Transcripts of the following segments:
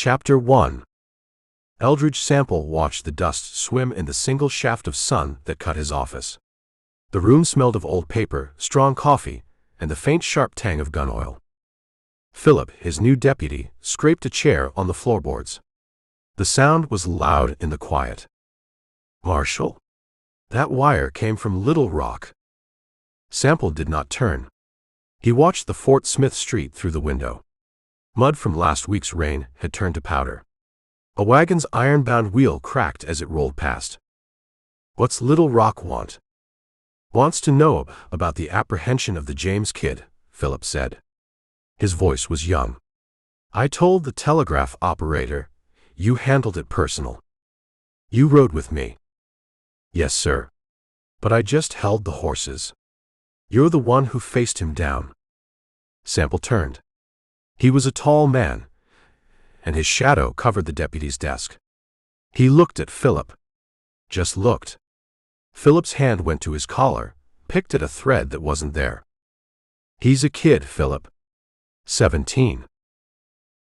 Chapter 1. Eldridge Sample watched the dust swim in the single shaft of sun that cut his office. The room smelled of old paper, strong coffee, and the faint sharp tang of gun oil. Philip, his new deputy, scraped a chair on the floorboards. The sound was loud in the quiet. "Marshal? That wire came from Little Rock." Sample did not turn. He watched the Fort Smith Street through the window. Mud from last week's rain had turned to powder. A wagon's iron-bound wheel cracked as it rolled past. "What's Little Rock want?" "Wants to know about the apprehension of the James kid," Philip said. His voice was young. "I told the telegraph operator. You handled it personal." "You rode with me." "Yes, sir. But I just held the horses." "You're the one who faced him down." Sample turned. He was a tall man, and his shadow covered the deputy's desk. He looked at Philip. Just looked. Philip's hand went to his collar, picked at a thread that wasn't there. "He's a kid, Philip. 17.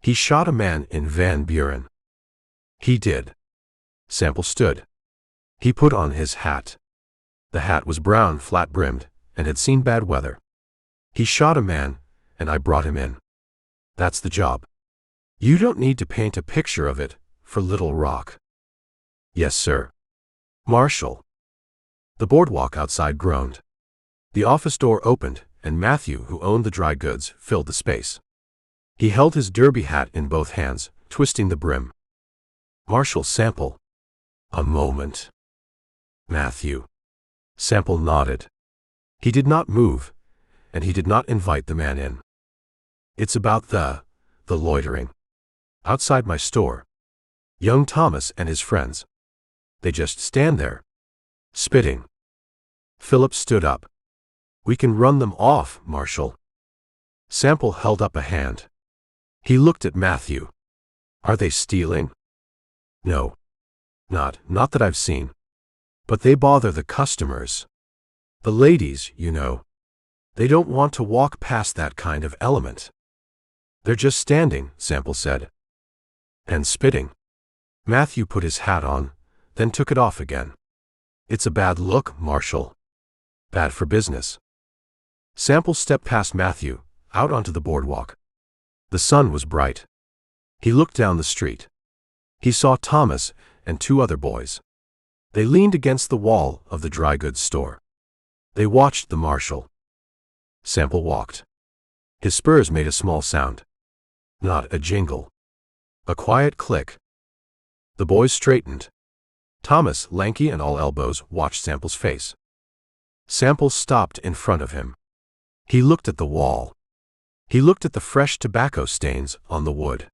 He shot a man in Van Buren." "He did." Sample stood. He put on his hat. The hat was brown, flat-brimmed, and had seen bad weather. "He shot a man, and I brought him in. That's the job. You don't need to paint a picture of it for Little Rock." "Yes, sir." "Marshal." The boardwalk outside groaned. The office door opened, and Matthew, who owned the dry goods, filled the space. He held his derby hat in both hands, twisting the brim. "Marshal Sample." "A moment." "Matthew." Sample nodded. He did not move, and he did not invite the man in. "It's about the loitering. Outside my store. Young Thomas and his friends. They just stand there. Spitting." Philip stood up. "We can run them off, Marshal." Sample held up a hand. He looked at Matthew. "Are they stealing?" "No. Not that I've seen. But they bother the customers. The ladies, you know. They don't want to walk past that kind of element." "They're just standing," Sample said. "And spitting." Matthew put his hat on, then took it off again. "It's a bad look, Marshal. Bad for business." Sample stepped past Matthew, out onto the boardwalk. The sun was bright. He looked down the street. He saw Thomas and two other boys. They leaned against the wall of the dry goods store. They watched the marshal. Sample walked. His spurs made a small sound. Not a jingle. A quiet click. The boys straightened. Thomas, lanky and all elbows, watched Sample's face. Sample stopped in front of him. He looked at the wall. He looked at the fresh tobacco stains on the wood.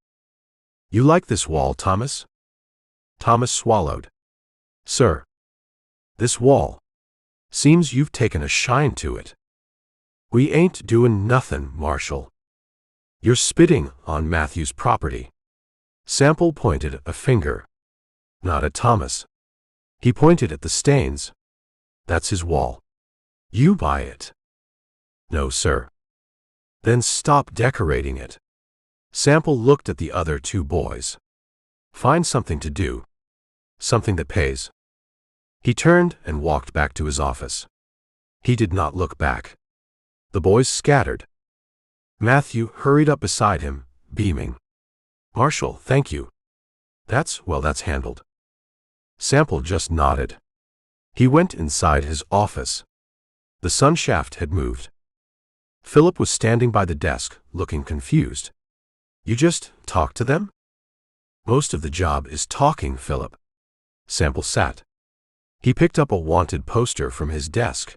"You like this wall, Thomas?" Thomas swallowed. "Sir. This wall. Seems you've taken a shine to it." "We ain't doin' nothin', Marshal." "You're spitting on Matthew's property." Sample pointed a finger. Not at Thomas. He pointed at the stains. "That's his wall. You buy it." "No, sir." "Then stop decorating it." Sample looked at the other two boys. "Find something to do. Something that pays." He turned and walked back to his office. He did not look back. The boys scattered. Matthew hurried up beside him, beaming. "Marshal, thank you. That's handled." Sample just nodded. He went inside his office. The sun shaft had moved. Philip was standing by the desk, looking confused. "You just talk to them?" "Most of the job is talking, Philip." Sample sat. He picked up a wanted poster from his desk.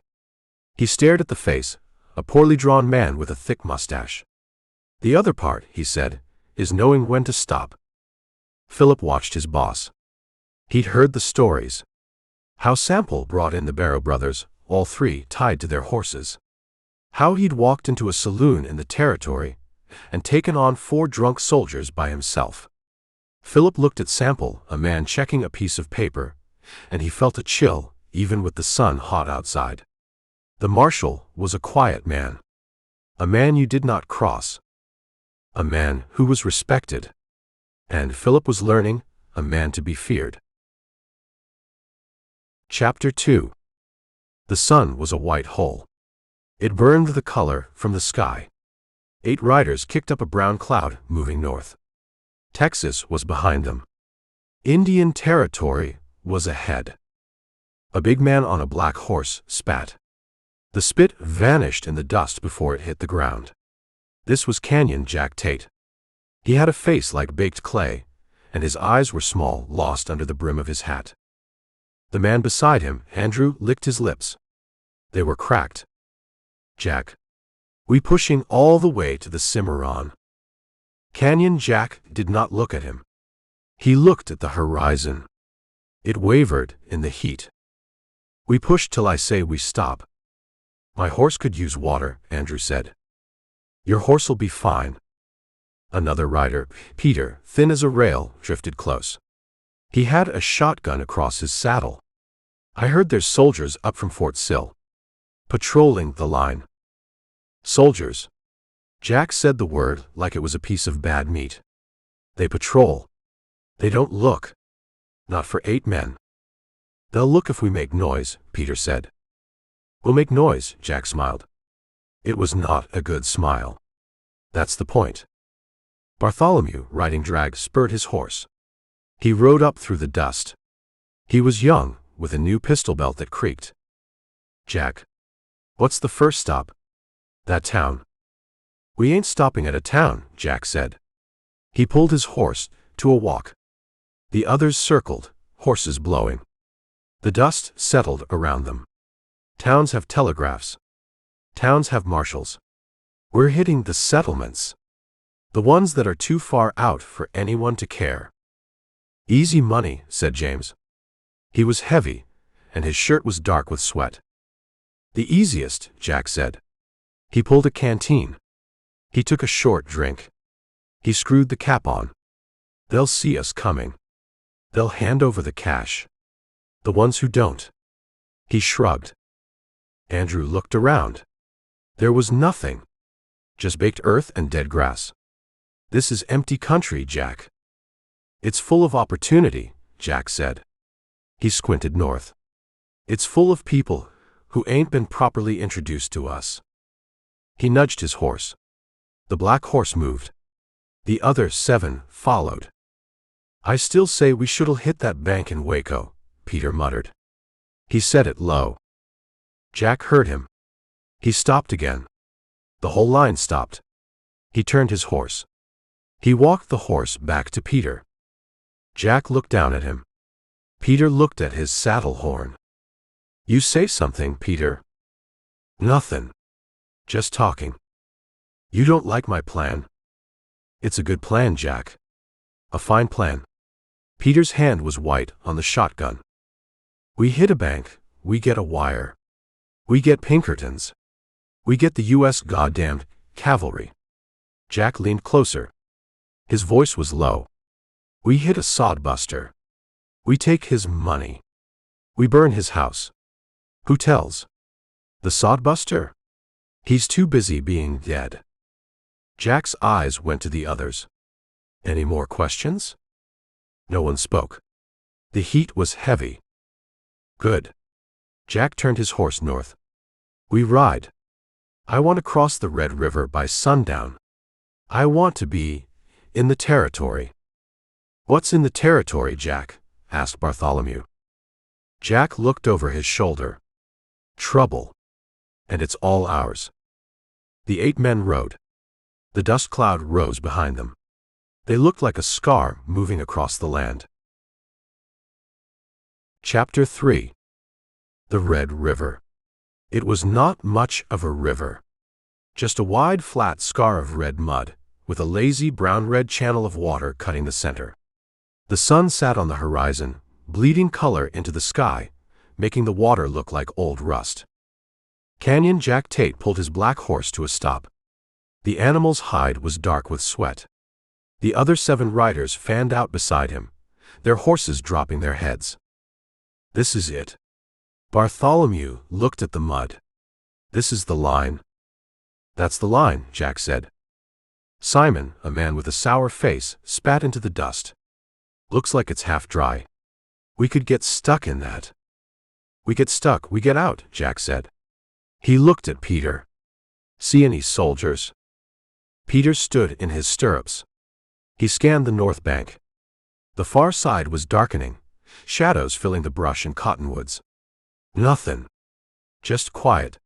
He stared at the face, a poorly drawn man with a thick mustache. "The other part," he said, "is knowing when to stop." Philip watched his boss. He'd heard the stories. How Sample brought in the Barrow brothers, all three tied to their horses. How he'd walked into a saloon in the territory and taken on 4 drunk soldiers by himself. Philip looked at Sample, a man checking a piece of paper, and he felt a chill, even with the sun hot outside. The marshal was a quiet man. A man you did not cross. A man who was respected. And Philip was learning, a man to be feared. Chapter 2. The sun was a white hole. It burned the color from the sky. 8 riders kicked up a brown cloud, moving north. Texas was behind them. Indian Territory was ahead. A big man on a black horse spat. The spit vanished in the dust before it hit the ground. This was Canyon Jack Tate. He had a face like baked clay, and his eyes were small, lost under the brim of his hat. The man beside him, Andrew, licked his lips. They were cracked. Jack. We pushing all the way to the Cimarron. Canyon Jack did not look at him. He looked at the horizon. It wavered in the heat. We push till I say we stop. My horse could use water, Andrew said. Your horse'll be fine. Another rider, Peter, thin as a rail, drifted close. He had a shotgun across his saddle. I heard there's soldiers up from Fort Sill, patrolling the line. Soldiers. Jack said the word like it was a piece of bad meat. They patrol. They don't look. Not for 8 men. They'll look if we make noise, Peter said. We'll make noise, Jack smiled. It was not a good smile. That's the point. Bartholomew, riding drag, spurred his horse. He rode up through the dust. He was young, with a new pistol belt that creaked. Jack. What's the first stop? That town. We ain't stopping at a town, Jack said. He pulled his horse to a walk. The others circled, horses blowing. The dust settled around them. Towns have telegraphs. Towns have marshals. We're hitting the settlements. The ones that are too far out for anyone to care. Easy money, said James. He was heavy, and his shirt was dark with sweat. The easiest, Jack said. He pulled a canteen. He took a short drink. He screwed the cap on. They'll see us coming. They'll hand over the cash. The ones who don't. He shrugged. Andrew looked around. There was nothing. Just baked earth and dead grass. This is empty country, Jack. It's full of opportunity, Jack said. He squinted north. It's full of people who ain't been properly introduced to us. He nudged his horse. The black horse moved. The other 7 followed. I still say we should've hit that bank in Waco, Peter muttered. He said it low. Jack heard him. He stopped again. The whole line stopped. He turned his horse. He walked the horse back to Peter. Jack looked down at him. Peter looked at his saddle horn. You say something, Peter. Nothing. Just talking. You don't like my plan? It's a good plan, Jack. A fine plan. Peter's hand was white on the shotgun. We hit a bank, we get a wire. We get Pinkertons. We get the U.S. goddamned cavalry. Jack leaned closer. His voice was low. We hit a sodbuster. We take his money. We burn his house. Who tells? The sodbuster? He's too busy being dead. Jack's eyes went to the others. Any more questions? No one spoke. The heat was heavy. Good. Jack turned his horse north. We ride. I want to cross the Red River by sundown. I want to be in the territory. What's in the territory, Jack? Asked Bartholomew. Jack looked over his shoulder. Trouble. And it's all ours. The 8 men rode. The dust cloud rose behind them. They looked like a scar moving across the land. Chapter 3. The Red River. It was not much of a river. Just a wide, flat scar of red mud, with a lazy brown-red channel of water cutting the center. The sun sat on the horizon, bleeding color into the sky, making the water look like old rust. Canyon Jack Tate pulled his black horse to a stop. The animal's hide was dark with sweat. The other 7 riders fanned out beside him, their horses dropping their heads. This is it. Bartholomew looked at the mud. This is the line. That's the line, Jack said. Simon, a man with a sour face, spat into the dust. Looks like it's half dry. We could get stuck in that. We get stuck, we get out, Jack said. He looked at Peter. See any soldiers? Peter stood in his stirrups. He scanned the north bank. The far side was darkening, shadows filling the brush and cottonwoods. Nothing. Just quiet.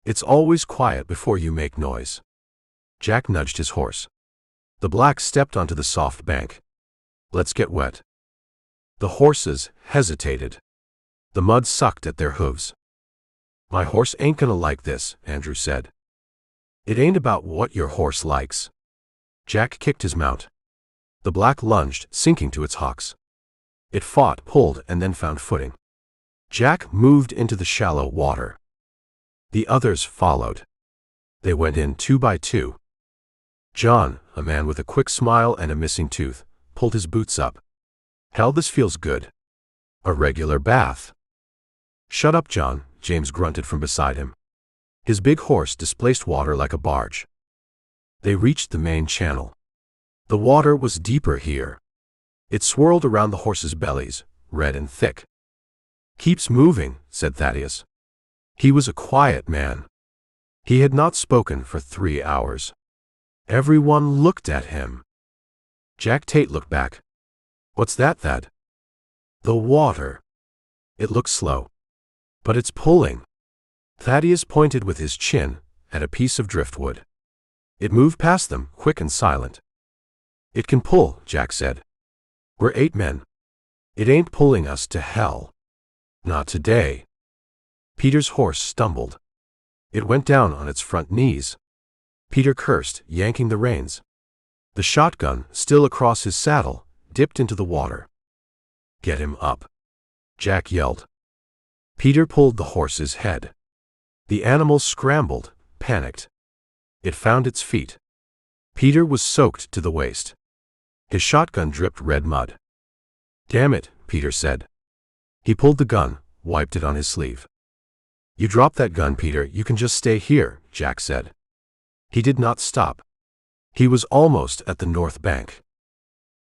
It's always quiet before you make noise. Jack nudged his horse. The black stepped onto the soft bank. Let's get wet. The horses hesitated. The mud sucked at their hooves. My horse ain't gonna like this, Andrew said. It ain't about what your horse likes. Jack kicked his mount. The black lunged, sinking to its hocks. It fought, pulled, and then found footing. Jack moved into the shallow water. The others followed. They went in 2 by 2. John, a man with a quick smile and a missing tooth, pulled his boots up. Hell, this feels good. A regular bath. Shut up, John, James grunted from beside him. His big horse displaced water like a barge. They reached the main channel. The water was deeper here. It swirled around the horses' bellies, red and thick. Keeps moving, said Thaddeus. He was a quiet man. He had not spoken for 3 hours. Everyone looked at him. Jack Tate looked back. What's that, Thad? The water. It looks slow. But it's pulling. Thaddeus pointed with his chin at a piece of driftwood. It moved past them, quick and silent. It can pull, Jack said. We're 8 men. It ain't pulling us to hell. Not today. Peter's horse stumbled. It went down on its front knees. Peter cursed, yanking the reins. The shotgun, still across his saddle, dipped into the water. Get him up, Jack yelled. Peter pulled the horse's head. The animal scrambled, panicked. It found its feet. Peter was soaked to the waist. His shotgun dripped red mud. Damn it, Peter said. He pulled the gun, wiped it on his sleeve. You drop that gun, Peter, you can just stay here, Jack said. He did not stop. He was almost at the north bank.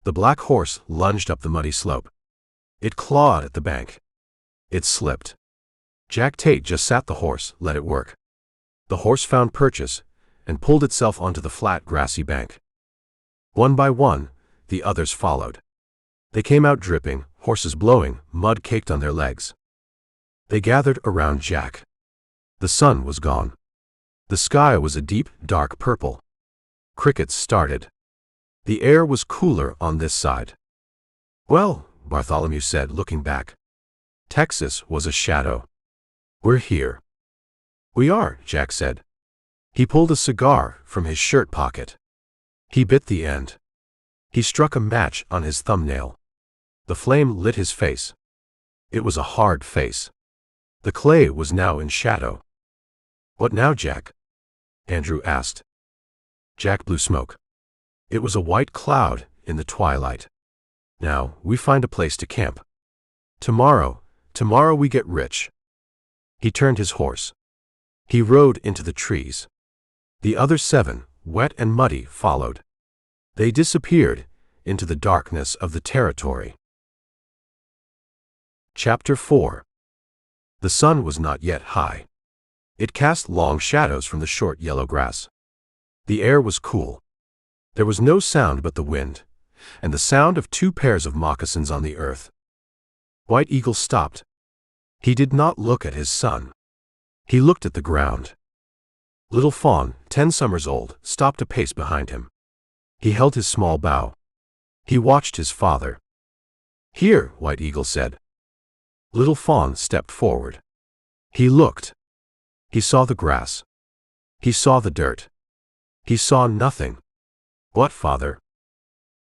The black horse lunged up the muddy slope. It clawed at the bank. It slipped. Jack Tate just sat the horse, let it work. The horse found purchase and pulled itself onto the flat, grassy bank. 1 by 1, the others followed. They came out dripping, horses blowing, mud caked on their legs. They gathered around Jack. The sun was gone. The sky was a deep, dark purple. Crickets started. The air was cooler on this side. Well, Bartholomew said, looking back. Texas was a shadow. We're here. We are, Jack said. He pulled a cigar from his shirt pocket. He bit the end. He struck a match on his thumbnail. The flame lit his face. It was a hard face. The clay was now in shadow. What now, Jack? Andrew asked. Jack blew smoke. It was a white cloud in the twilight. Now, we find a place to camp. Tomorrow we get rich. He turned his horse. He rode into the trees. The other 7, wet and muddy, followed. They disappeared into the darkness of the territory. Chapter 4. The sun was not yet high. It cast long shadows from the short yellow grass. The air was cool. There was no sound but the wind, and the sound of 2 pairs of moccasins on the earth. White Eagle stopped. He did not look at his son. He looked at the ground. Little Fawn, 10 summers old, stopped a pace behind him. He held his small bow. He watched his father. Here, White Eagle said. Little Fawn stepped forward. He looked. He saw the grass. He saw the dirt. He saw nothing. What, father?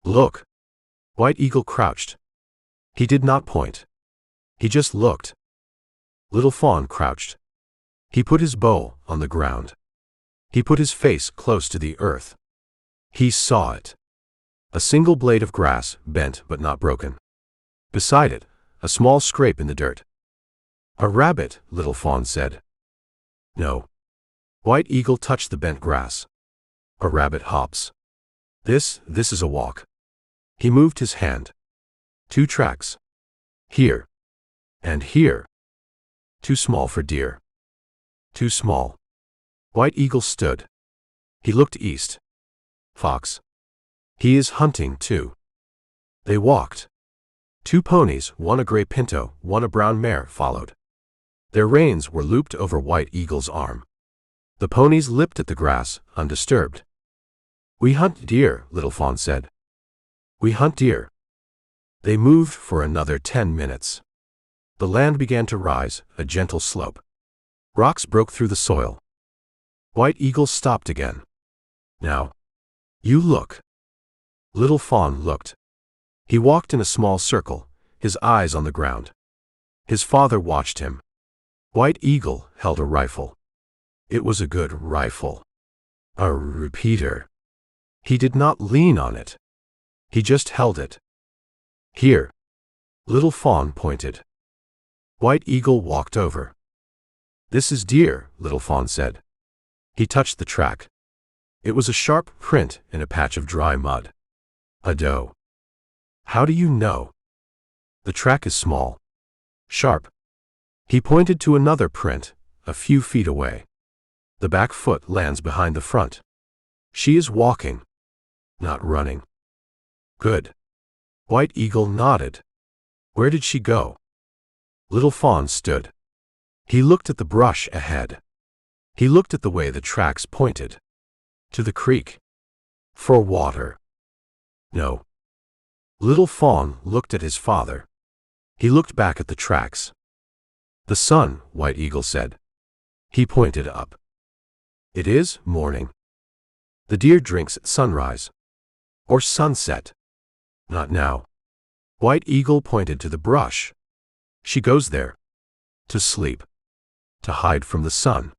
Look. White Eagle crouched. He did not point. He just looked. Little Fawn crouched. He put his bow on the ground. He put his face close to the earth. He saw it. A single blade of grass, bent but not broken. Beside it, a small scrape in the dirt. A rabbit, Little Fawn said. No. White Eagle touched the bent grass. A rabbit hops. This is a walk. He moved his hand. 2 tracks. Here. And here. Too small for deer. Too small. White Eagle stood. He looked east. Fox. He is hunting too. They walked. 2 ponies, one a gray pinto, one a brown mare, followed. Their reins were looped over White Eagle's arm. The ponies lipped at the grass, undisturbed. We hunt deer, Little Fawn said. We hunt deer. They moved for another 10 minutes. The land began to rise, a gentle slope. Rocks broke through the soil. White Eagle stopped again. Now. You look. Little Fawn looked. He walked in a small circle, his eyes on the ground. His father watched him. White Eagle held a rifle. It was a good rifle. A repeater. He did not lean on it. He just held it. Here. Little Fawn pointed. White Eagle walked over. This is deer, Little Fawn said. He touched the track. It was a sharp print in a patch of dry mud. A doe. How do you know? The track is small. Sharp. He pointed to another print, a few feet away. The back foot lands behind the front. She is walking. Not running. Good. White Eagle nodded. Where did she go? Little Fawn stood. He looked at the brush ahead. He looked at the way the tracks pointed. To the creek. For water. No. Little Fawn looked at his father. He looked back at the tracks. The sun, White Eagle said. He pointed up. It is morning. The deer drinks at sunrise. Or sunset. Not now. White Eagle pointed to the brush. She goes there. To sleep. To hide from the sun.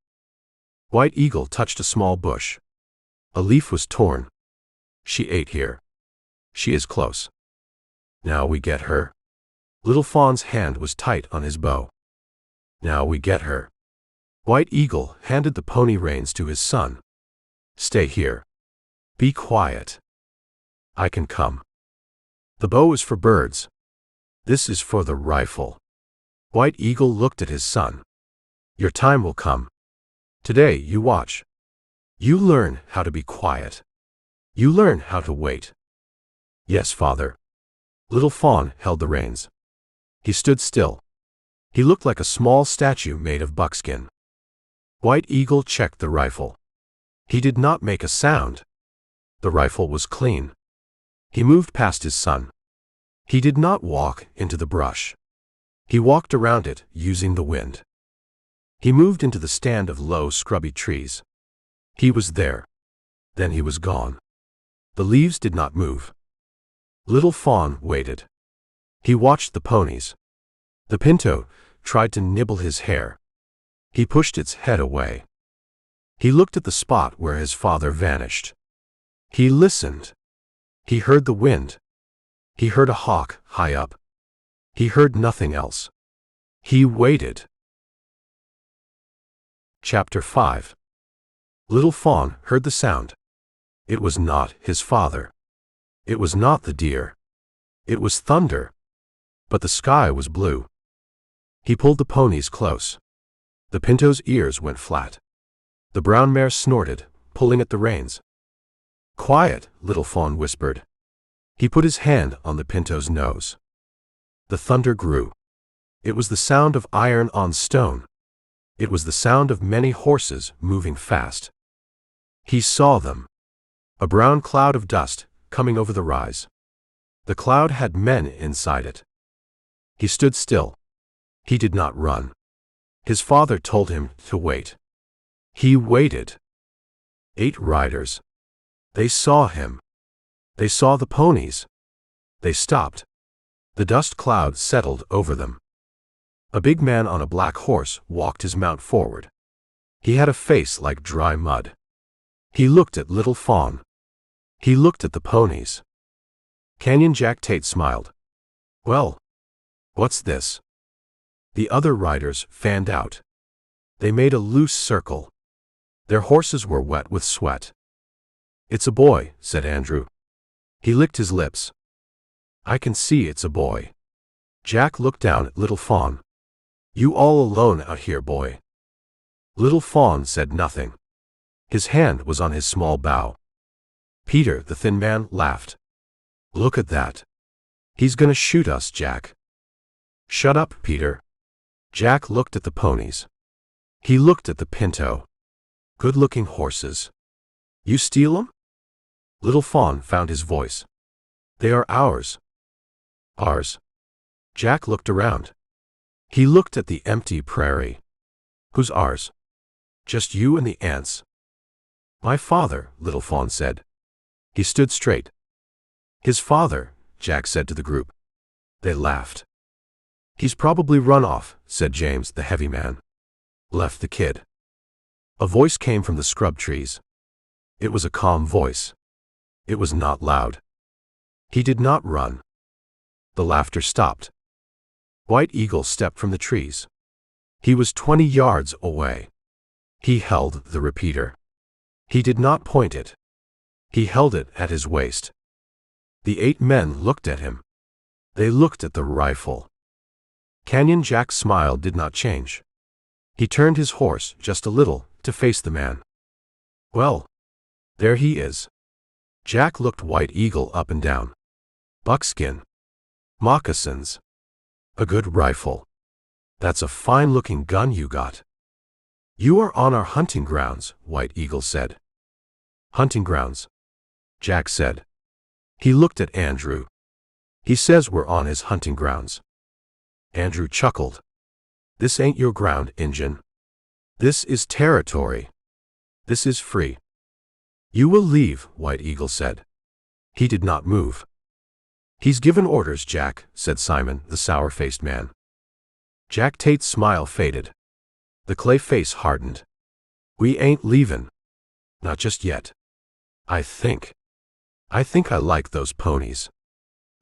White Eagle touched a small bush. A leaf was torn. She ate here. She is close. Now we get her. Little Fawn's hand was tight on his bow. Now we get her. White Eagle handed the pony reins to his son. Stay here. Be quiet. I can come. The bow is for birds. This is for the rifle. White Eagle looked at his son. Your time will come. Today you watch. You learn how to be quiet. You learn how to wait. Yes, father. Little Fawn held the reins. He stood still. He looked like a small statue made of buckskin. White Eagle checked the rifle. He did not make a sound. The rifle was clean. He moved past his son. He did not walk into the brush. He walked around it, using the wind. He moved into the stand of low, scrubby trees. He was there. Then he was gone. The leaves did not move. Little Fawn waited. He watched the ponies. The pinto tried to nibble his hair. He pushed its head away. He looked at the spot where his father vanished. He listened. He heard the wind. He heard a hawk high up. He heard nothing else. He waited. Chapter 5. Little Fawn heard the sound. It was not his father. It was not the deer. It was thunder. But the sky was blue. He pulled the ponies close. The pinto's ears went flat. The brown mare snorted, pulling at the reins. Quiet, Little Fawn whispered. He put his hand on the pinto's nose. The thunder grew. It was the sound of iron on stone. It was the sound of many horses moving fast. He saw them. A brown cloud of dust coming over the rise. The cloud had men inside it. He stood still. He did not run. His father told him to wait. He waited. 8 riders. They saw him. They saw the ponies. They stopped. The dust cloud settled over them. A big man on a black horse walked his mount forward. He had a face like dry mud. He looked at Little Fawn. He looked at the ponies. Canyon Jack Tate smiled. Well, what's this? The other riders fanned out. They made a loose circle. Their horses were wet with sweat. It's a boy, said Andrew. He licked his lips. I can see it's a boy. Jack looked down at Little Fawn. You all alone out here, boy? Little Fawn said nothing. His hand was on his small bow. Peter, the thin man, laughed. Look at that. He's gonna shoot us, Jack. Shut up, Peter. Jack looked at the ponies. He looked at the pinto. Good-looking horses. You steal 'em? Little Fawn found his voice. They are ours. Ours. Jack looked around. He looked at the empty prairie. Who's ours? Just you and the ants. My father, Little Fawn said. He stood straight. His father, Jack said to the group. They laughed. He's probably run off, said James, the heavy man. Left the kid. A voice came from the scrub trees. It was a calm voice. It was not loud. He did not run. The laughter stopped. White Eagle stepped from the trees. He was 20 yards away. He held the repeater. He did not point it. He held it at his waist. The 8 men looked at him. They looked at the rifle. Canyon Jack's smile did not change. He turned his horse just a little to face the man. Well, there he is. Jack looked White Eagle up and down. Buckskin. Moccasins. A good rifle. That's a fine-looking gun you got. You are on our hunting grounds, White Eagle said. Hunting grounds, Jack said. He looked at Andrew. He says we're on his hunting grounds. Andrew chuckled. This ain't your ground, Injun. This is territory. This is free. You will leave, White Eagle said. He did not move. He's given orders, Jack, said Simon, the sour-faced man. Jack Tate's smile faded. The clay face hardened. We ain't leavin'. Not just yet. I think I like those ponies.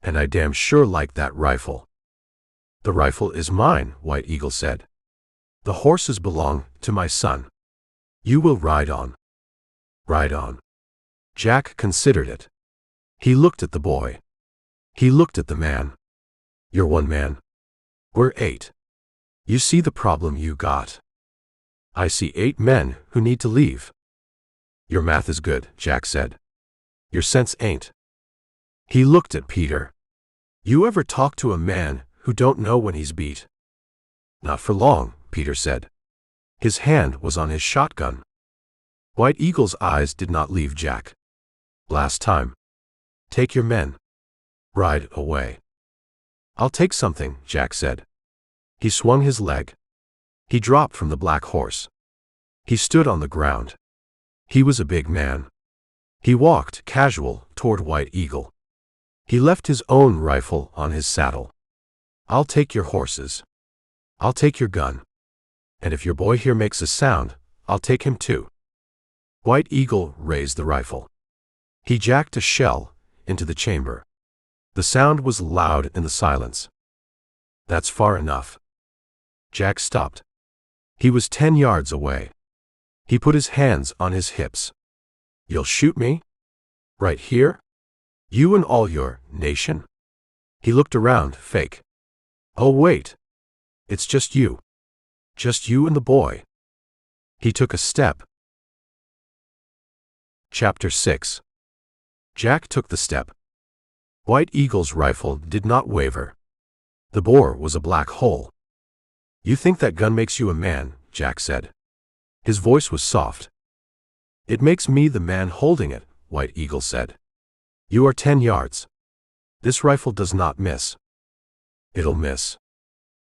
And I damn sure like that rifle. The rifle is mine, White Eagle said. The horses belong to my son. You will ride on. Ride on. Jack considered it. He looked at the boy. He looked at the man. You're one man. We're 8. You see the problem you got. I see 8 men who need to leave. Your math is good, Jack said. Your sense ain't. He looked at Peter. You ever talk to a man who don't know when he's beat? Not for long, Peter said. His hand was on his shotgun. White Eagle's eyes did not leave Jack. Last time. Take your men. Ride away. I'll take something, Jack said. He swung his leg. He dropped from the black horse. He stood on the ground. He was a big man. He walked casual toward White Eagle. He left his own rifle on his saddle. I'll take your horses. I'll take your gun. And if your boy here makes a sound, I'll take him too. White Eagle raised the rifle. He jacked a shell into the chamber. The sound was loud in the silence. That's far enough. Jack stopped. He was 10 yards away. He put his hands on his hips. You'll shoot me? Right here? You and all your nation? He looked around, fake. Oh wait. It's just you. Just you and the boy. He took a step. Chapter 6. Jack took the step. White Eagle's rifle did not waver. The bore was a black hole. You think that gun makes you a man, Jack said. His voice was soft. It makes me the man holding it, White Eagle said. You are 10 yards. This rifle does not miss. It'll miss.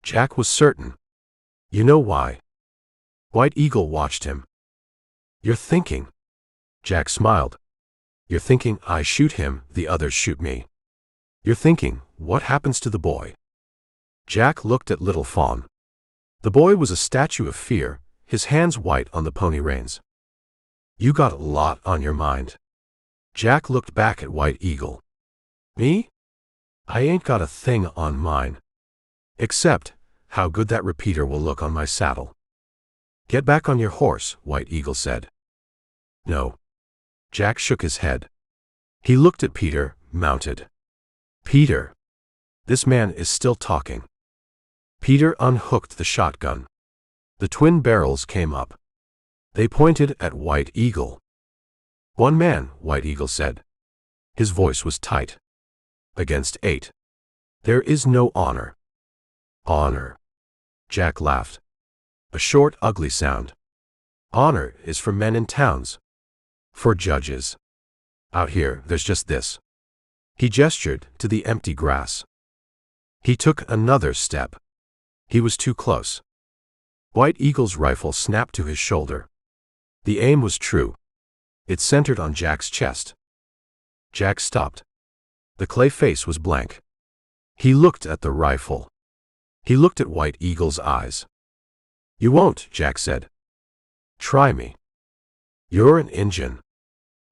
Jack was certain. You know why? White Eagle watched him. You're thinking. Jack smiled. You're thinking I shoot him, the others shoot me. You're thinking, what happens to the boy? Jack looked at Little Fawn. The boy was a statue of fear, his hands white on the pony reins. You got a lot on your mind. Jack looked back at White Eagle. Me? I ain't got a thing on mine. Except how good that repeater will look on my saddle. Get back on your horse, White Eagle said. No. Jack shook his head. He looked at Peter, mounted. Peter. This man is still talking. Peter unhooked the shotgun. The twin barrels came up. They pointed at White Eagle. "One man," White Eagle said. His voice was tight. "Against 8. There is no honor." "Honor." Jack laughed. A short, ugly sound. "Honor is for men in towns. For judges. Out here, there's just this." He gestured to the empty grass. He took another step. He was too close. White Eagle's rifle snapped to his shoulder. The aim was true. It centered on Jack's chest. Jack stopped. The clay face was blank. He looked at the rifle. He looked at White Eagle's eyes. "You won't," Jack said. "Try me." "You're an Injun."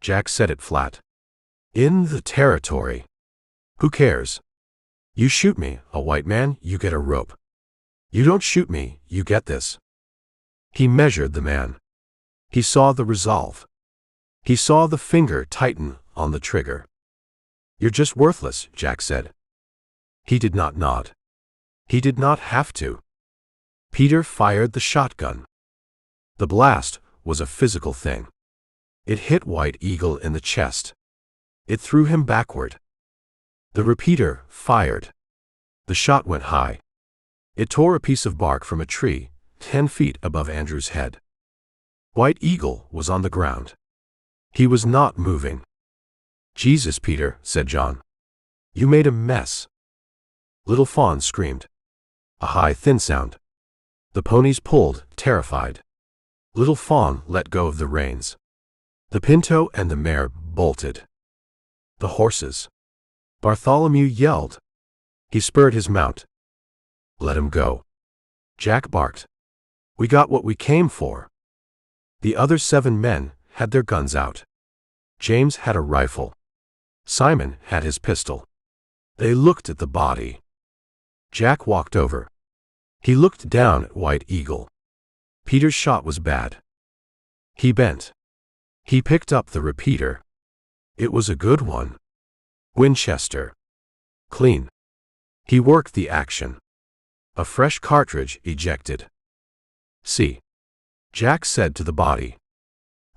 Jack said it flat. "In the territory. Who cares? You shoot me, a white man, you get a rope. You don't shoot me, you get this." He measured the man. He saw the resolve. He saw the finger tighten on the trigger. "You're just worthless," Jack said. He did not nod. He did not have to. Peter fired the shotgun. The blast was a physical thing. It hit White Eagle in the chest. It threw him backward. The repeater fired. The shot went high. It tore a piece of bark from a tree 10 feet above Andrew's head. White Eagle was on the ground. He was not moving. "Jesus, Peter," said John. "You made a mess." Little Fawn screamed. A high, thin sound. The ponies pulled, terrified. Little Fawn let go of the reins. The pinto and the mare bolted. The horses. Bartholomew yelled. He spurred his mount. "Let him go." Jack barked. "We got what we came for." The other 7 men had their guns out. James had a rifle. Simon had his pistol. They looked at the body. Jack walked over. He looked down at White Eagle. Peter's shot was bad. He bent. He picked up the repeater. It was a good one. Winchester. Clean. He worked the action. A fresh cartridge ejected. "See," Jack said to the body.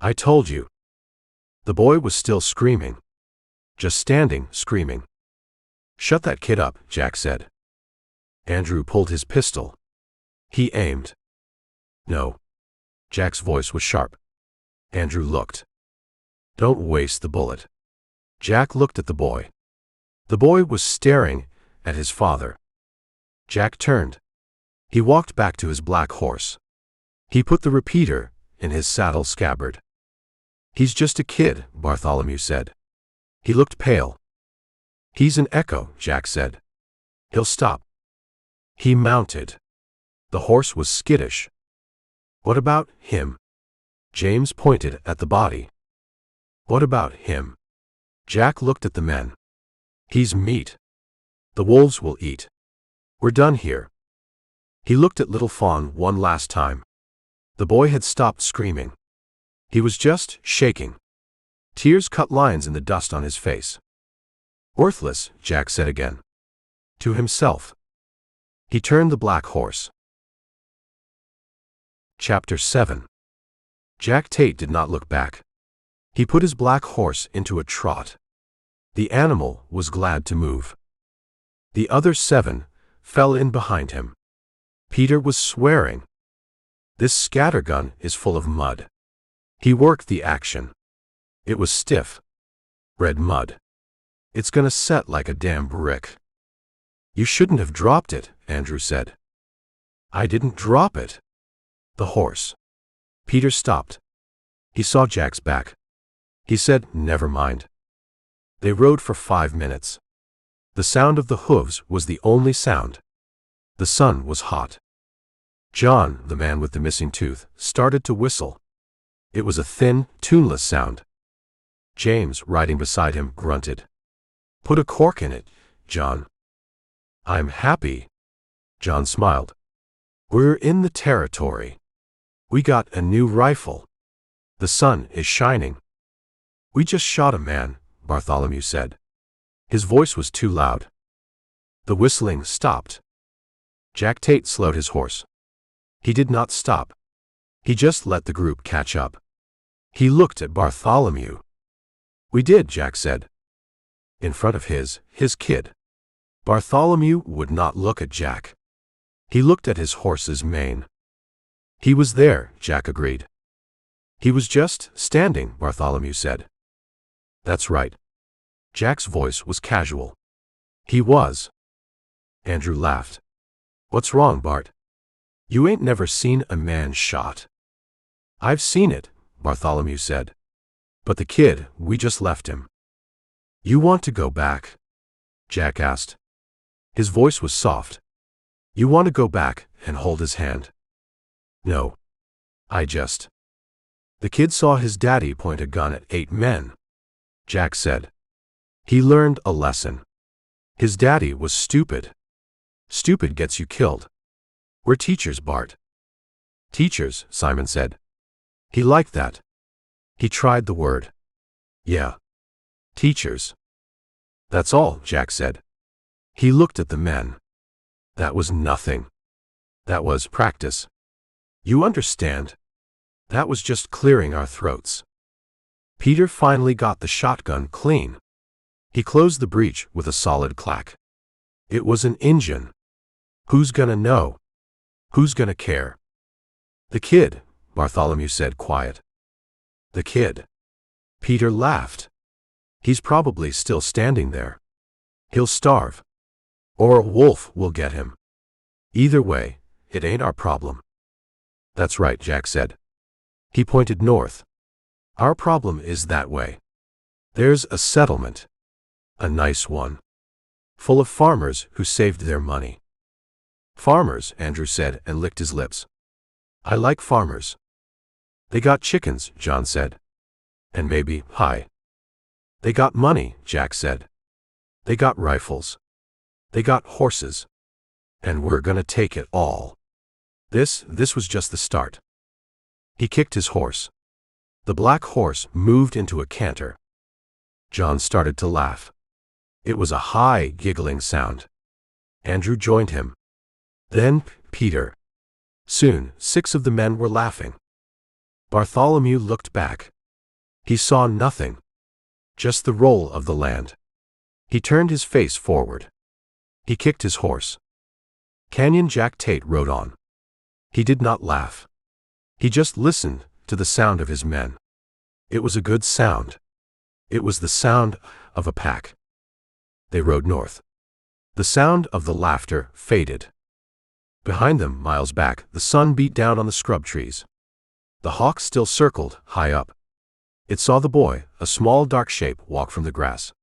"I told you." The boy was still screaming. Just standing, screaming. "Shut that kid up," Jack said. Andrew pulled his pistol. He aimed. "No." Jack's voice was sharp. Andrew looked. "Don't waste the bullet." Jack looked at the boy. The boy was staring at his father. Jack turned. He walked back to his black horse. He put the repeater in his saddle scabbard. "He's just a kid," Bartholomew said. He looked pale. "He's an echo," Jack said. "He'll stop." He mounted. The horse was skittish. "What about him?" James pointed at the body. "What about him?" Jack looked at the men. "He's meat. The wolves will eat. We're done here." He looked at Little Fawn one last time. The boy had stopped screaming. He was just shaking. Tears cut lines in the dust on his face. "Worthless," Jack said again. To himself. He turned the black horse. Chapter 7. Jack Tate did not look back. He put his black horse into a trot. The animal was glad to move. The other 7 fell in behind him. Peter was swearing. "This scattergun is full of mud." He worked the action. It was stiff. Red mud. "It's gonna set like a damn brick." "You shouldn't have dropped it," Andrew said. "I didn't drop it." The horse. Peter stopped. He saw Jack's back. He said, "Never mind." They rode for 5 minutes. The sound of the hooves was the only sound. The sun was hot. John, the man with the missing tooth, started to whistle. It was a thin, tuneless sound. James, riding beside him, grunted. "Put a cork in it, John." "I'm happy." John smiled. "We're in the territory. We got a new rifle. The sun is shining. "We just shot a man," Bartholomew said. His voice was too loud. The whistling stopped. Jack Tate slowed his horse. He did not stop. He just let the group catch up. He looked at Bartholomew. "We did," Jack said. In front of his kid. Bartholomew would not look at Jack. He looked at his horse's mane. "He was there," Jack agreed. "He was just standing," Bartholomew said. "That's right." Jack's voice was casual. "He was." Andrew laughed. "What's wrong, Bart? You ain't never seen a man shot." "I've seen it," Bartholomew said. "But the kid, we just left him." "You want to go back?" Jack asked. His voice was soft. "You want to go back and hold his hand?" "No. I just—" "The kid saw his daddy point a gun at 8 men," Jack said. "He learned a lesson. His daddy was stupid. Stupid gets you killed. We're teachers, Bart." "Teachers," Simon said. He liked that. He tried the word. "Yeah. Teachers." "That's all," Jack said. He looked at the men. "That was nothing. That was practice. You understand? That was just clearing our throats." Peter finally got the shotgun clean. He closed the breech with a solid clack. It was an engine. Who's gonna know? Who's gonna care? "The kid," Bartholomew said, quiet. "The kid." Peter laughed. "He's probably still standing there. He'll starve. Or a wolf will get him. Either way, it ain't our problem." "That's right," Jack said. He pointed north. "Our problem is that way. There's a settlement. A nice one. Full of farmers who saved their money." "Farmers," Andrew said and licked his lips. "I like farmers." "They got chickens," John said. "And maybe pie." "They got money," Jack said. "They got rifles. They got horses. And we're gonna take it all." This was just the start. He kicked his horse. The black horse moved into a canter. John started to laugh. It was a high, giggling sound. Andrew joined him. Then Peter. Soon, 6 of the men were laughing. Bartholomew looked back. He saw nothing. Just the roll of the land. He turned his face forward. He kicked his horse. Canyon Jack Tate rode on. He did not laugh. He just listened to the sound of his men. It was a good sound. It was the sound of a pack. They rode north. The sound of the laughter faded. Behind them, miles back, the sun beat down on the scrub trees. The hawk still circled, high up. It saw the boy, a small dark shape, walk from the grass.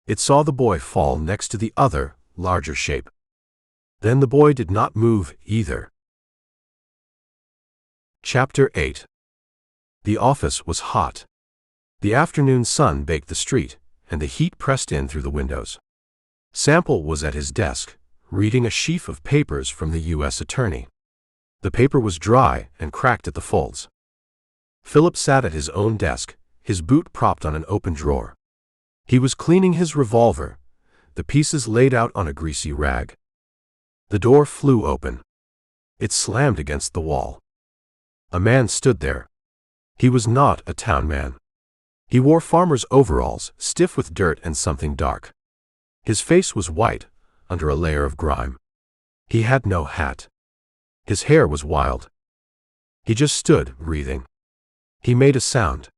It saw the boy fall next to the other, larger shape. Then the boy did not move either. Chapter 8. The office was hot. The afternoon sun baked the street, and the heat pressed in through the windows. Sample was at his desk, reading a sheaf of papers from the U.S. Attorney. The paper was dry and cracked at the folds. Philip sat at his own desk, his boot propped on an open drawer. He was cleaning his revolver, the pieces laid out on a greasy rag. The door flew open. It slammed against the wall. A man stood there. He was not a town man. He wore farmer's overalls, stiff with dirt and something dark. His face was white, under a layer of grime. He had no hat. His hair was wild. He just stood, breathing. He made a sound.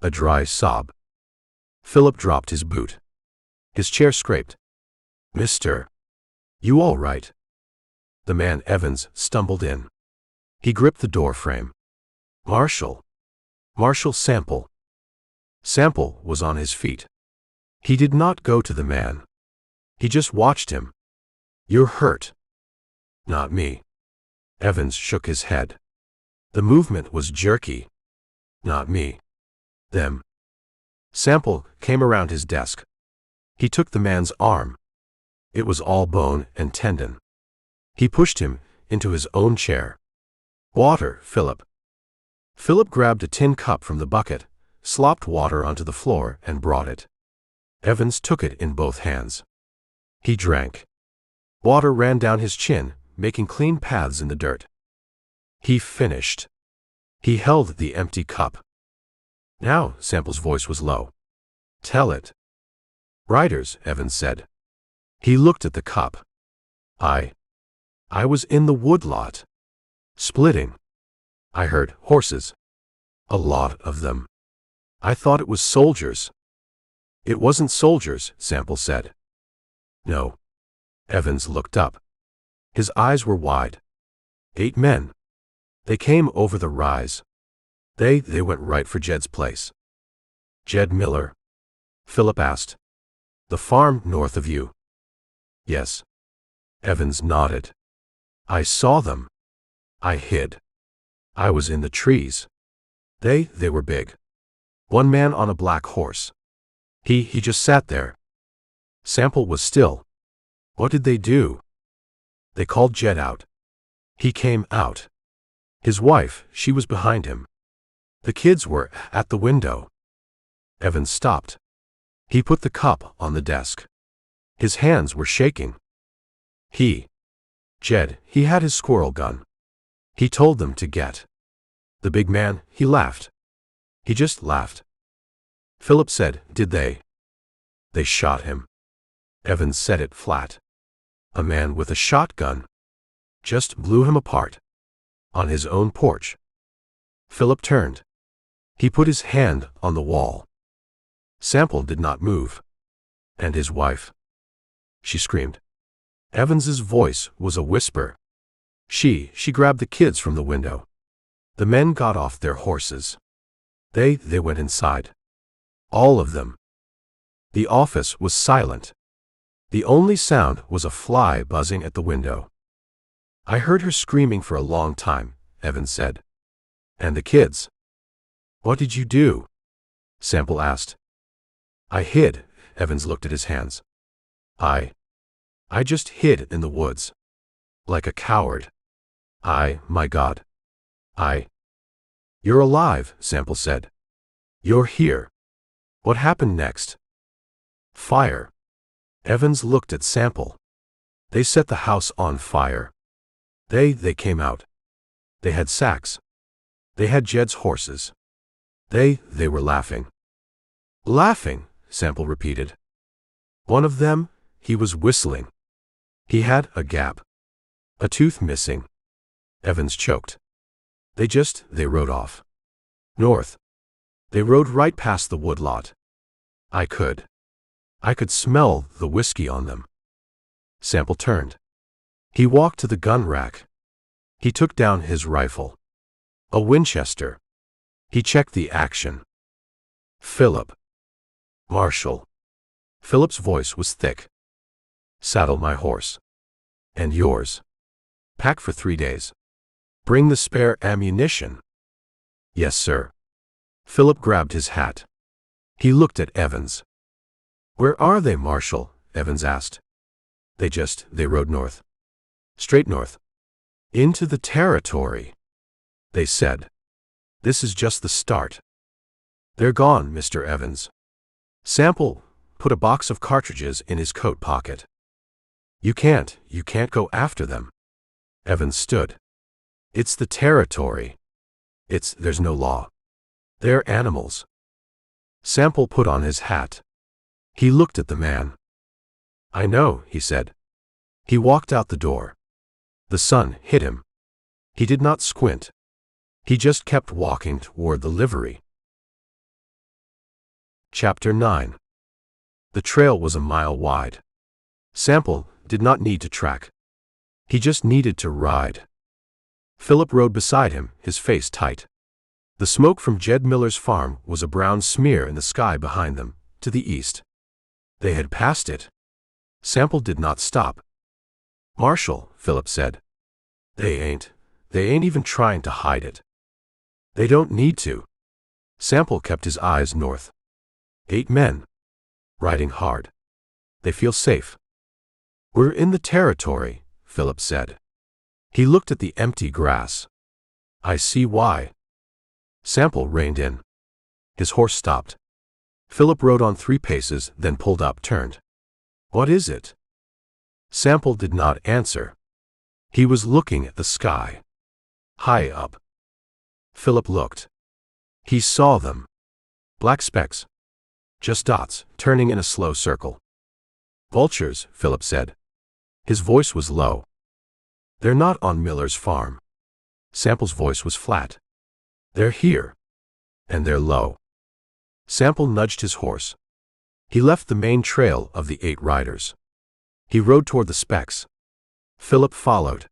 A dry sob. Philip dropped his boot. His chair scraped. "Mister, you all right?" The man Evans stumbled in. He gripped the door frame. "Marshal. Marshal Sample." Sample was on his feet. He did not go to the man. He just watched him. "You're hurt." "Not me." Evans shook his head. The movement was jerky. "Not me. Them." Sample came around his desk. He took the man's arm. It was all bone and tendon. He pushed him into his own chair. "Water, Philip." Philip grabbed a tin cup from the bucket, slopped water onto the floor, and brought it. Evans took it in both hands. He drank. Water ran down his chin, making clean paths in the dirt. He finished. He held the empty cup. Now, Sample's voice was low. Tell it. Riders, Evans said. He looked at the cup. I was in the woodlot. Splitting. I heard horses. A lot of them. I thought it was soldiers. It wasn't soldiers, Sample said. No. Evans looked up. His eyes were wide. 8 men. They came over the rise. They went right for Jed's place. Jed Miller? Philip asked. The farm north of you? Yes. Evans nodded. I saw them. I hid. I was in the trees. They were big. One man on a black horse. He just sat there. Sample was still. What did they do? They called Jed out. He came out. His wife, she was behind him. The kids were at the window. Evans stopped. He put the cup on the desk. His hands were shaking. Jed, he had his squirrel gun. He told them to get. The big man, he laughed. He just laughed. Philip said, did they? They shot him. Evans said it flat. A man with a shotgun. Just blew him apart. On his own porch. Philip turned. He put his hand on the wall. Sample did not move. And his wife? She screamed. Evans's voice was a whisper. She grabbed the kids from the window. The men got off their horses. They went inside. All of them. The office was silent. The only sound was a fly buzzing at the window. I heard her screaming for a long time, Evans said. And the kids? What did you do? Sample asked. I hid, Evans looked at his hands. I just hid in the woods. Like a coward. My God. You're alive, Sample said. You're here. What happened next? Fire. Evans looked at Sample. They set the house on fire. They came out. They had sacks. They had Jed's horses. They were laughing. Laughing, Sample repeated. One of them, he was whistling. He had a gap. A tooth missing. Evans choked. They rode off. North. They rode right past the woodlot. I could smell the whiskey on them. Sample turned. He walked to the gun rack. He took down his rifle. A Winchester. He checked the action. Philip. Marshal. Philip's voice was thick. Saddle my horse. And yours. Pack for 3 days. Bring the spare ammunition. Yes, sir. Philip grabbed his hat. He looked at Evans. Where are they, Marshal? Evans asked. They rode north. Straight north. Into the territory. They said. This is just the start. They're gone, Mr. Evans. Sample put a box of cartridges in his coat pocket. You can't go after them. Evans stood. It's the territory. There's no law. They're animals. Sample put on his hat. He looked at the man. I know, he said. He walked out the door. The sun hit him. He did not squint. He just kept walking toward the livery. Chapter 9. The trail was a mile wide. Sample did not need to track. He just needed to ride. Philip rode beside him, his face tight. The smoke from Jed Miller's farm was a brown smear in the sky behind them, to the east. They had passed it. Sample did not stop. Marshal, Philip said. They ain't even trying to hide it. They don't need to. Sample kept his eyes north. 8 men. Riding hard. They feel safe. We're in the territory, Philip said. He looked at the empty grass. I see why. Sample reined in. His horse stopped. Philip rode on 3 paces, then pulled up, turned. "What is it?" Sample did not answer. He was looking at the sky. High up. Philip looked. He saw them. Black specks. Just dots, turning in a slow circle. "Vultures," Philip said. His voice was low. "They're not on Miller's farm." Sample's voice was flat. "They're here. And they're low." Sample nudged his horse. He left the main trail of the 8 riders. He rode toward the specks. Philip followed.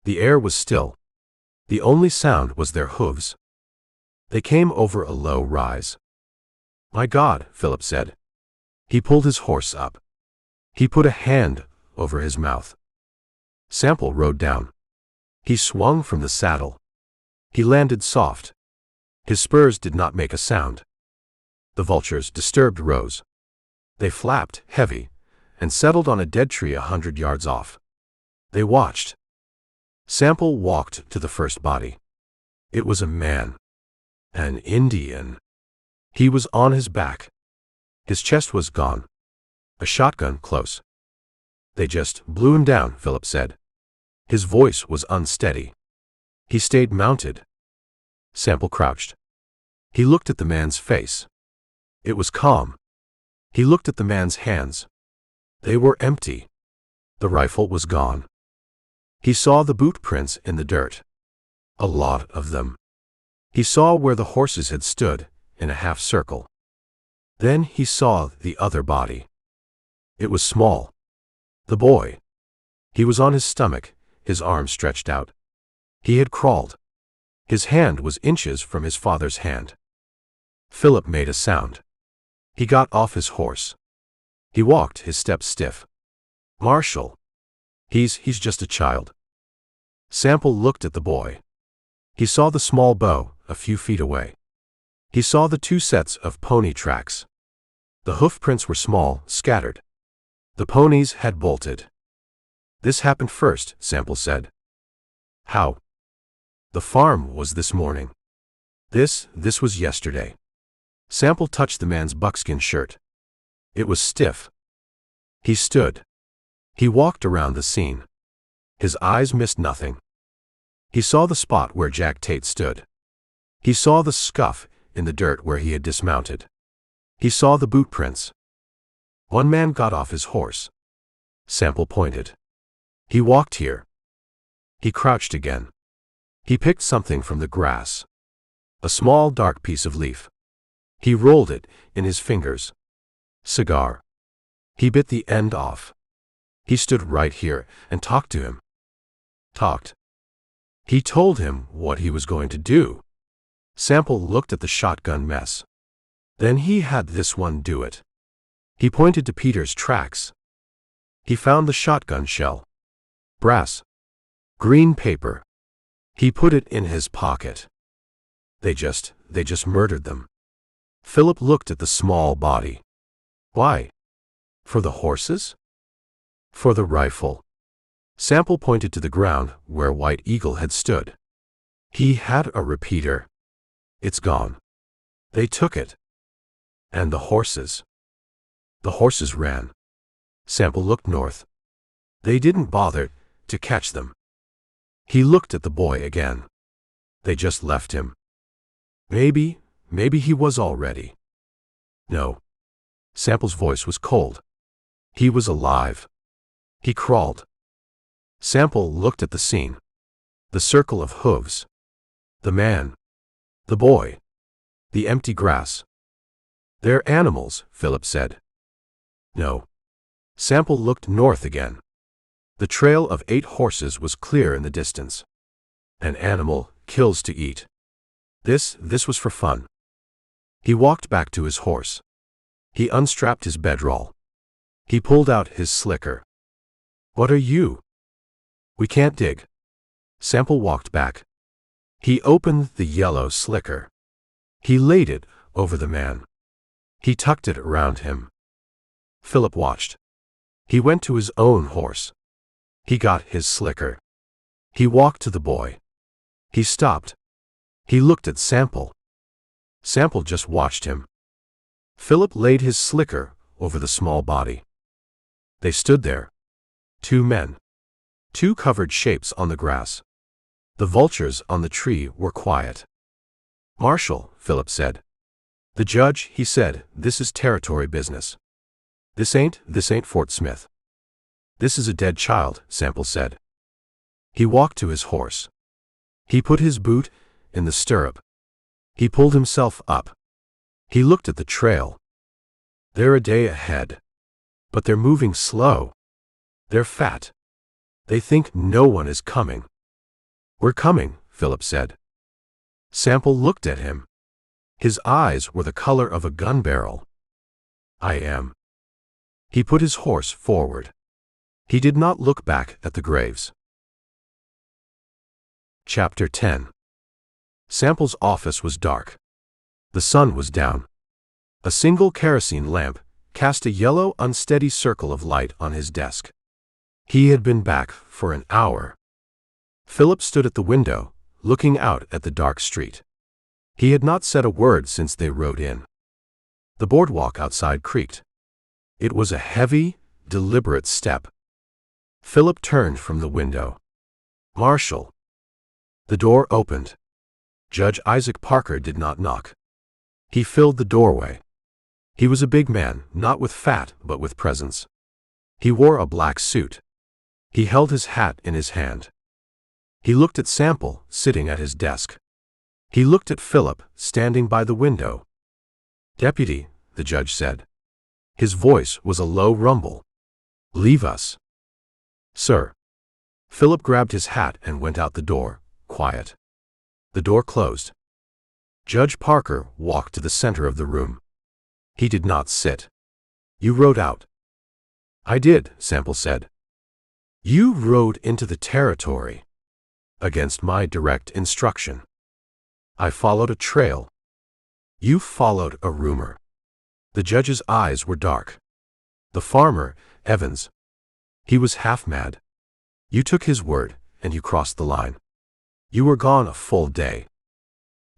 The air was still. The only sound was their hooves. They came over a low rise. "My God," Philip said. He pulled his horse up. He put a hand over his mouth. Sample rode down. He swung from the saddle. He landed soft. His spurs did not make a sound. The vultures, disturbed, rose. They flapped, heavy, and settled on a dead tree 100 yards off. They watched. Sample walked to the first body. It was a man. An Indian. He was on his back. His chest was gone. A shotgun close. "They just blew him down," Philip said. His voice was unsteady. He stayed mounted. Sample crouched. He looked at the man's face. It was calm. He looked at the man's hands. They were empty. The rifle was gone. He saw the boot prints in the dirt. A lot of them. He saw where the horses had stood, in a half circle. Then he saw the other body. It was small. The boy. He was on his stomach, his arms stretched out. He had crawled. His hand was inches from his father's hand. Philip made a sound. He got off his horse. He walked, his steps stiff. "Marshal. He's just a child." Sample looked at the boy. He saw the small bow, a few feet away. He saw the 2 sets of pony tracks. The hoof prints were small, scattered. The ponies had bolted. "This happened first," Sample said. "How?" "The farm was this morning." This was yesterday." Sample touched the man's buckskin shirt. It was stiff. He stood. He walked around the scene. His eyes missed nothing. He saw the spot where Jack Tate stood. He saw the scuff in the dirt where he had dismounted. He saw the boot prints. One man got off his horse. Sample pointed. "He walked here." He crouched again. He picked something from the grass. A small dark piece of leaf. He rolled it in his fingers. Cigar. He bit the end off. He stood right here and talked to him. Talked. He told him what he was going to do. Sample looked at the shotgun mess. Then he had this one do it. He pointed to Peter's tracks. He found the shotgun shell. Brass. Green paper. He put it in his pocket. They just murdered them. Philip looked at the small body. "Why? For the horses?" "For the rifle." Sample pointed to the ground where White Eagle had stood. He had a repeater. "It's gone. They took it." "And the horses?" "The horses ran." Sample looked north. "They didn't bother to catch them." He looked at the boy again. "They just left him." Maybe he was already." "No." Sample's voice was cold. He was alive. He crawled. Sample looked at the scene. The circle of hooves. The man. The boy. The empty grass. "They're animals," Philip said. "No." Sample looked north again. The trail of 8 horses was clear in the distance. An animal kills to eat. This was for fun. He walked back to his horse. He unstrapped his bedroll. He pulled out his slicker. "What are you?" "We can't dig." Sample walked back. He opened the yellow slicker. He laid it over the man. He tucked it around him. Philip watched. He went to his own horse. He got his slicker. He walked to the boy. He stopped. He looked at Sample. Sample just watched him. Philip laid his slicker over the small body. They stood there. 2 men. 2 covered shapes on the grass. The vultures on the tree were quiet. "Marshal," Philip said. "The judge," he said, "this is territory business. This ain't Fort Smith." "This is a dead child," Sample said. He walked to his horse. He put his boot in the stirrup. He pulled himself up. He looked at the trail. They're a day ahead. But they're moving slow. They're fat. They think no one is coming. "We're coming," Philip said. Sample looked at him. His eyes were the color of a gun barrel. "I am." He put his horse forward. He did not look back at the graves. Chapter 10. Sample's office was dark. The sun was down. A single kerosene lamp cast a yellow, unsteady circle of light on his desk. He had been back for an hour. Philip stood at the window, looking out at the dark street. He had not said a word since they rode in. The boardwalk outside creaked. It was a heavy, deliberate step. Philip turned from the window. "Marshal." The door opened. Judge Isaac Parker did not knock. He filled the doorway. He was a big man, not with fat, but with presence. He wore a black suit. He held his hat in his hand. He looked at Sample, sitting at his desk. He looked at Philip, standing by the window. "Deputy," the judge said. His voice was a low rumble. "Leave us." "Sir." Philip grabbed his hat and went out the door, quiet. The door closed. Judge Parker walked to the center of the room. He did not sit. "You rode out." "I did," Sample said. "You rode into the territory. Against my direct instruction. I followed a trail. You followed a rumor." The judge's eyes were dark. "The farmer, Evans. He was half mad. You took his word, and you crossed the line. You were gone a full day."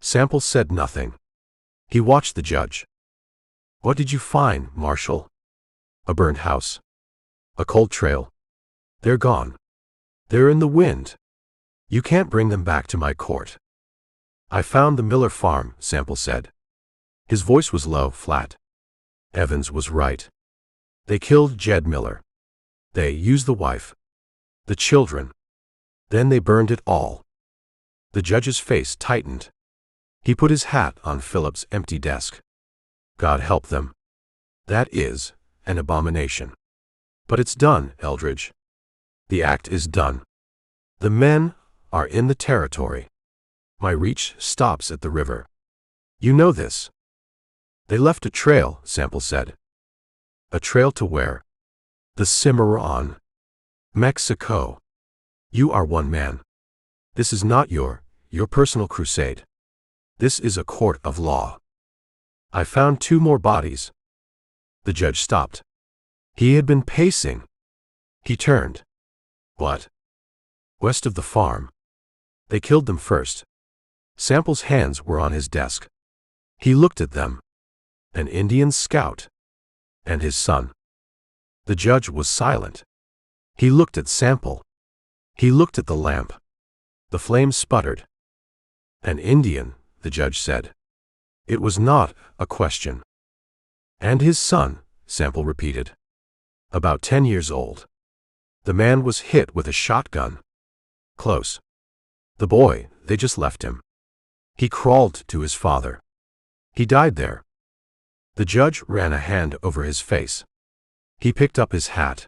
Sample said nothing. He watched the judge. "What did you find, Marshal?" "A burned house. A cold trail. They're gone. They're in the wind. You can't bring them back to my court." "I found the Miller farm," Sample said. His voice was low, flat. Evans was right. They killed Jed Miller. They used the wife. The children. Then they burned it all. The judge's face tightened. He put his hat on Philip's empty desk. "God help them. That is an abomination. But it's done, Eldridge. The act is done. The men are in the territory. My reach stops at the river. You know this." "They left a trail," Sample said. "A trail to where?" "The Cimarron. Mexico. You are one man. This is not your personal crusade. This is a court of law. I found 2 more bodies." The judge stopped. He had been pacing. He turned. "What?" "West of the farm. They killed them first." Sample's hands were on his desk. He looked at them. An Indian scout. And his son. The judge was silent. He looked at Sample. He looked at the lamp. The flame sputtered. "An Indian," the judge said. It was not a question. "And his son," Sample repeated. "About 10 years old. The man was hit with a shotgun. Close. The boy, they just left him. He crawled to his father. He died there." The judge ran a hand over his face. He picked up his hat.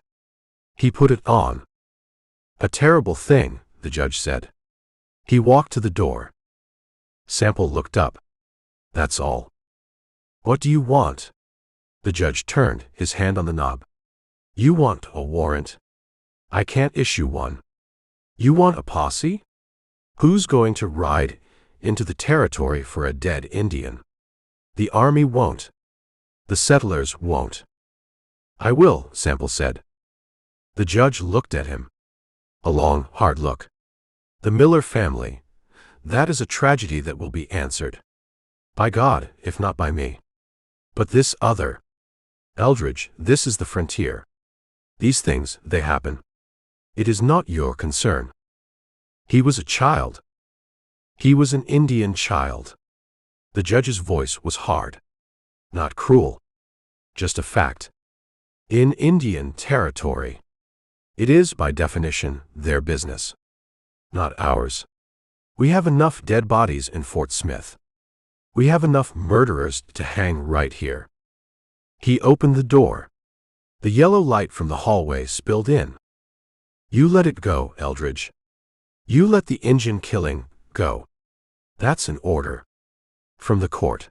He put it on. "A terrible thing," the judge said. He walked to the door. Sample looked up. "That's all." "What do you want?" The judge turned, his hand on the knob. "You want a warrant? I can't issue one. You want a posse? Who's going to ride into the territory for a dead Indian? The army won't. The settlers won't." "I will," Sample said. The judge looked at him. A long, hard look. "The Miller family. That is a tragedy that will be answered. By God, if not by me. But this other. Eldridge, this is the frontier. These things, they happen. It is not your concern. He was a child. He was an Indian child. The judge's voice was hard. Not cruel. Just a fact. In Indian territory. It is, by definition, their business. Not ours. We have enough dead bodies in Fort Smith. We have enough murderers to hang right here. He opened the door. The yellow light from the hallway spilled in. You let it go, Eldridge. You let the Indian killing go. That's an order. From the court.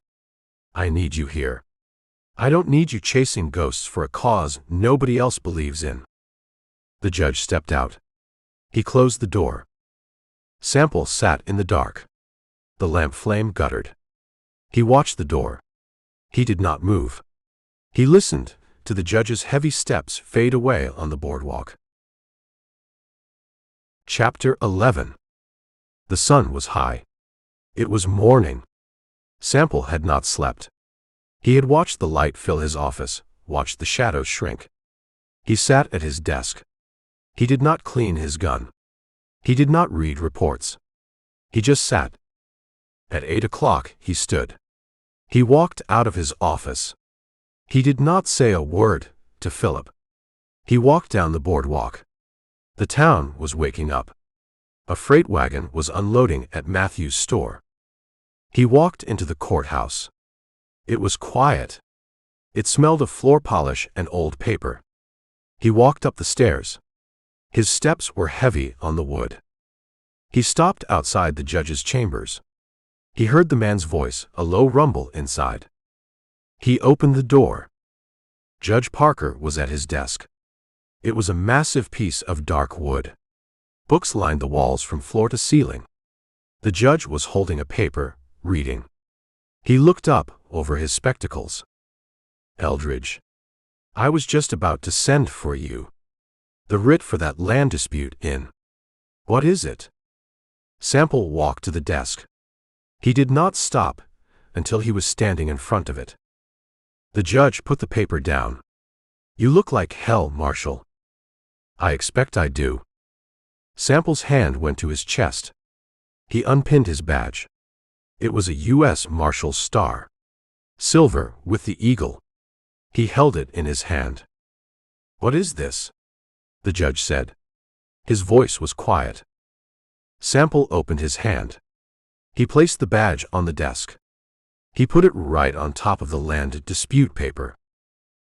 I need you here. I don't need you chasing ghosts for a cause nobody else believes in. The judge stepped out. He closed the door. Sample sat in the dark. The lamp flame guttered. He watched the door. He did not move. He listened to the judge's heavy steps fade away on the boardwalk. Chapter 11. The sun was high. It was morning. Sample had not slept. He had watched the light fill his office, watched the shadows shrink. He sat at his desk. He did not clean his gun. He did not read reports. He just sat. At 8 o'clock he stood. He walked out of his office. He did not say a word to Philip. He walked down the boardwalk. The town was waking up. A freight wagon was unloading at Matthew's store. He walked into the courthouse. It was quiet. It smelled of floor polish and old paper. He walked up the stairs. His steps were heavy on the wood. He stopped outside the judge's chambers. He heard the man's voice, a low rumble inside. He opened the door. Judge Parker was at his desk. It was a massive piece of dark wood. Books lined the walls from floor to ceiling. The judge was holding a paper, reading. He looked up over his spectacles. Eldridge. I was just about to send for you. The writ for that land dispute in. What is it? Sample walked to the desk. He did not stop until he was standing in front of it. The judge put the paper down. You look like hell, Marshal. I expect I do. Sample's hand went to his chest. He unpinned his badge. It was a U.S. Marshal's star. Silver with the eagle. He held it in his hand. What is this? The judge said. His voice was quiet. Sample opened his hand. He placed the badge on the desk. He put it right on top of the land dispute paper.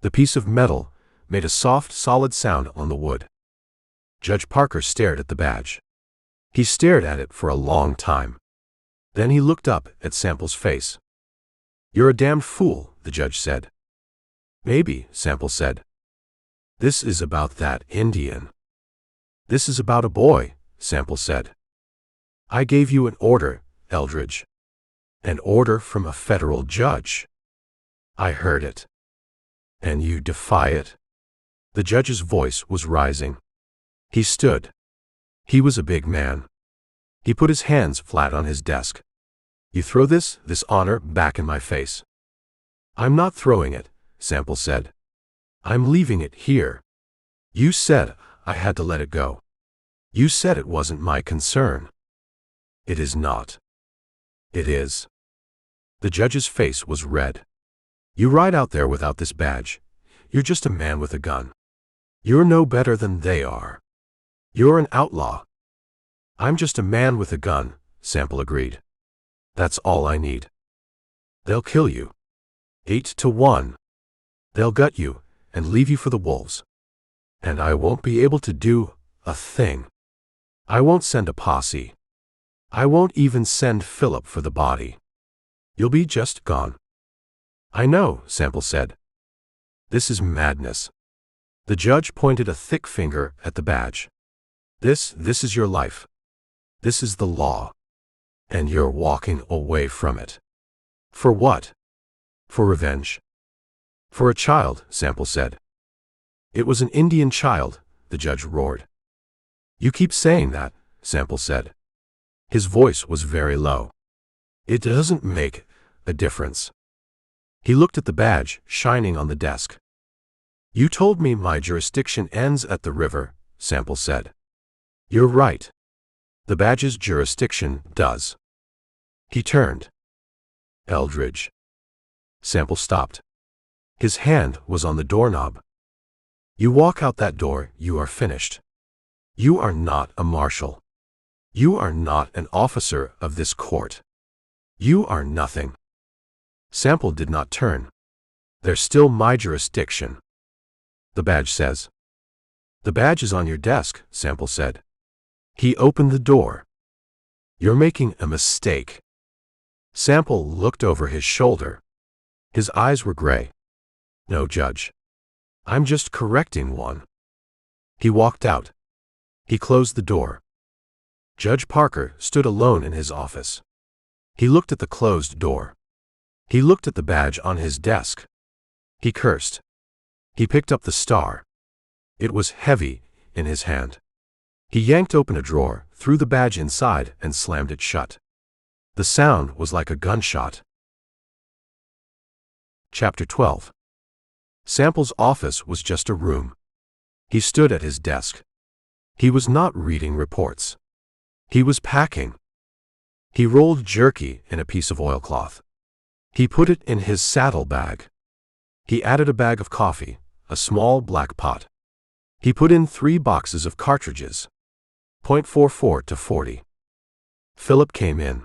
The piece of metal made a soft, solid sound on the wood. Judge Parker stared at the badge. He stared at it for a long time. Then he looked up at Sample's face. You're a damned fool, the judge said. Maybe, Sample said. This is about that Indian. This is about a boy, Sample said. I gave you an order, Eldridge. An order from a federal judge. I heard it. And you defy it? The judge's voice was rising. He stood. He was a big man. He put his hands flat on his desk. You throw this honor back in my face. I'm not throwing it, Sample said. I'm leaving it here. You said I had to let it go. You said it wasn't my concern. It is not. It is. The judge's face was red. You ride out there without this badge. You're just a man with a gun. You're no better than they are. You're an outlaw. I'm just a man with a gun, Sample agreed. That's all I need. They'll kill you. 8-1. They'll gut you and leave you for the wolves. And I won't be able to do a thing. I won't send a posse. I won't even send Philip for the body. You'll be just gone. I know, Sample said. This is madness. The judge pointed a thick finger at the badge. This is your life. This is the law. And you're walking away from it. For what? For revenge. For a child, Sample said. It was an Indian child, the judge roared. You keep saying that, Sample said. His voice was very low. It doesn't make a difference. He looked at the badge shining on the desk. "You told me my jurisdiction ends at the river," Sample said. "You're right. The badge's jurisdiction does." He turned. "Eldridge." Sample stopped. His hand was on the doorknob. "You walk out that door, you are finished. You are not a marshal. You are not an officer of this court. You are nothing." Sample did not turn. "There's still my jurisdiction. The badge says." "The badge is on your desk," Sample said. He opened the door. "You're making a mistake." Sample looked over his shoulder. His eyes were gray. "No, Judge. I'm just correcting one." He walked out. He closed the door. Judge Parker stood alone in his office. He looked at the closed door. He looked at the badge on his desk. He cursed. He picked up the star. It was heavy in his hand. He yanked open a drawer, threw the badge inside, and slammed it shut. The sound was like a gunshot. Chapter 12. Sample's office was just a room. He stood at his desk. He was not reading reports. He was packing. He rolled jerky in a piece of oilcloth. He put it in his saddlebag. He added a bag of coffee, a small black pot. He put in 3 boxes of cartridges. .44 to 40. Philip came in.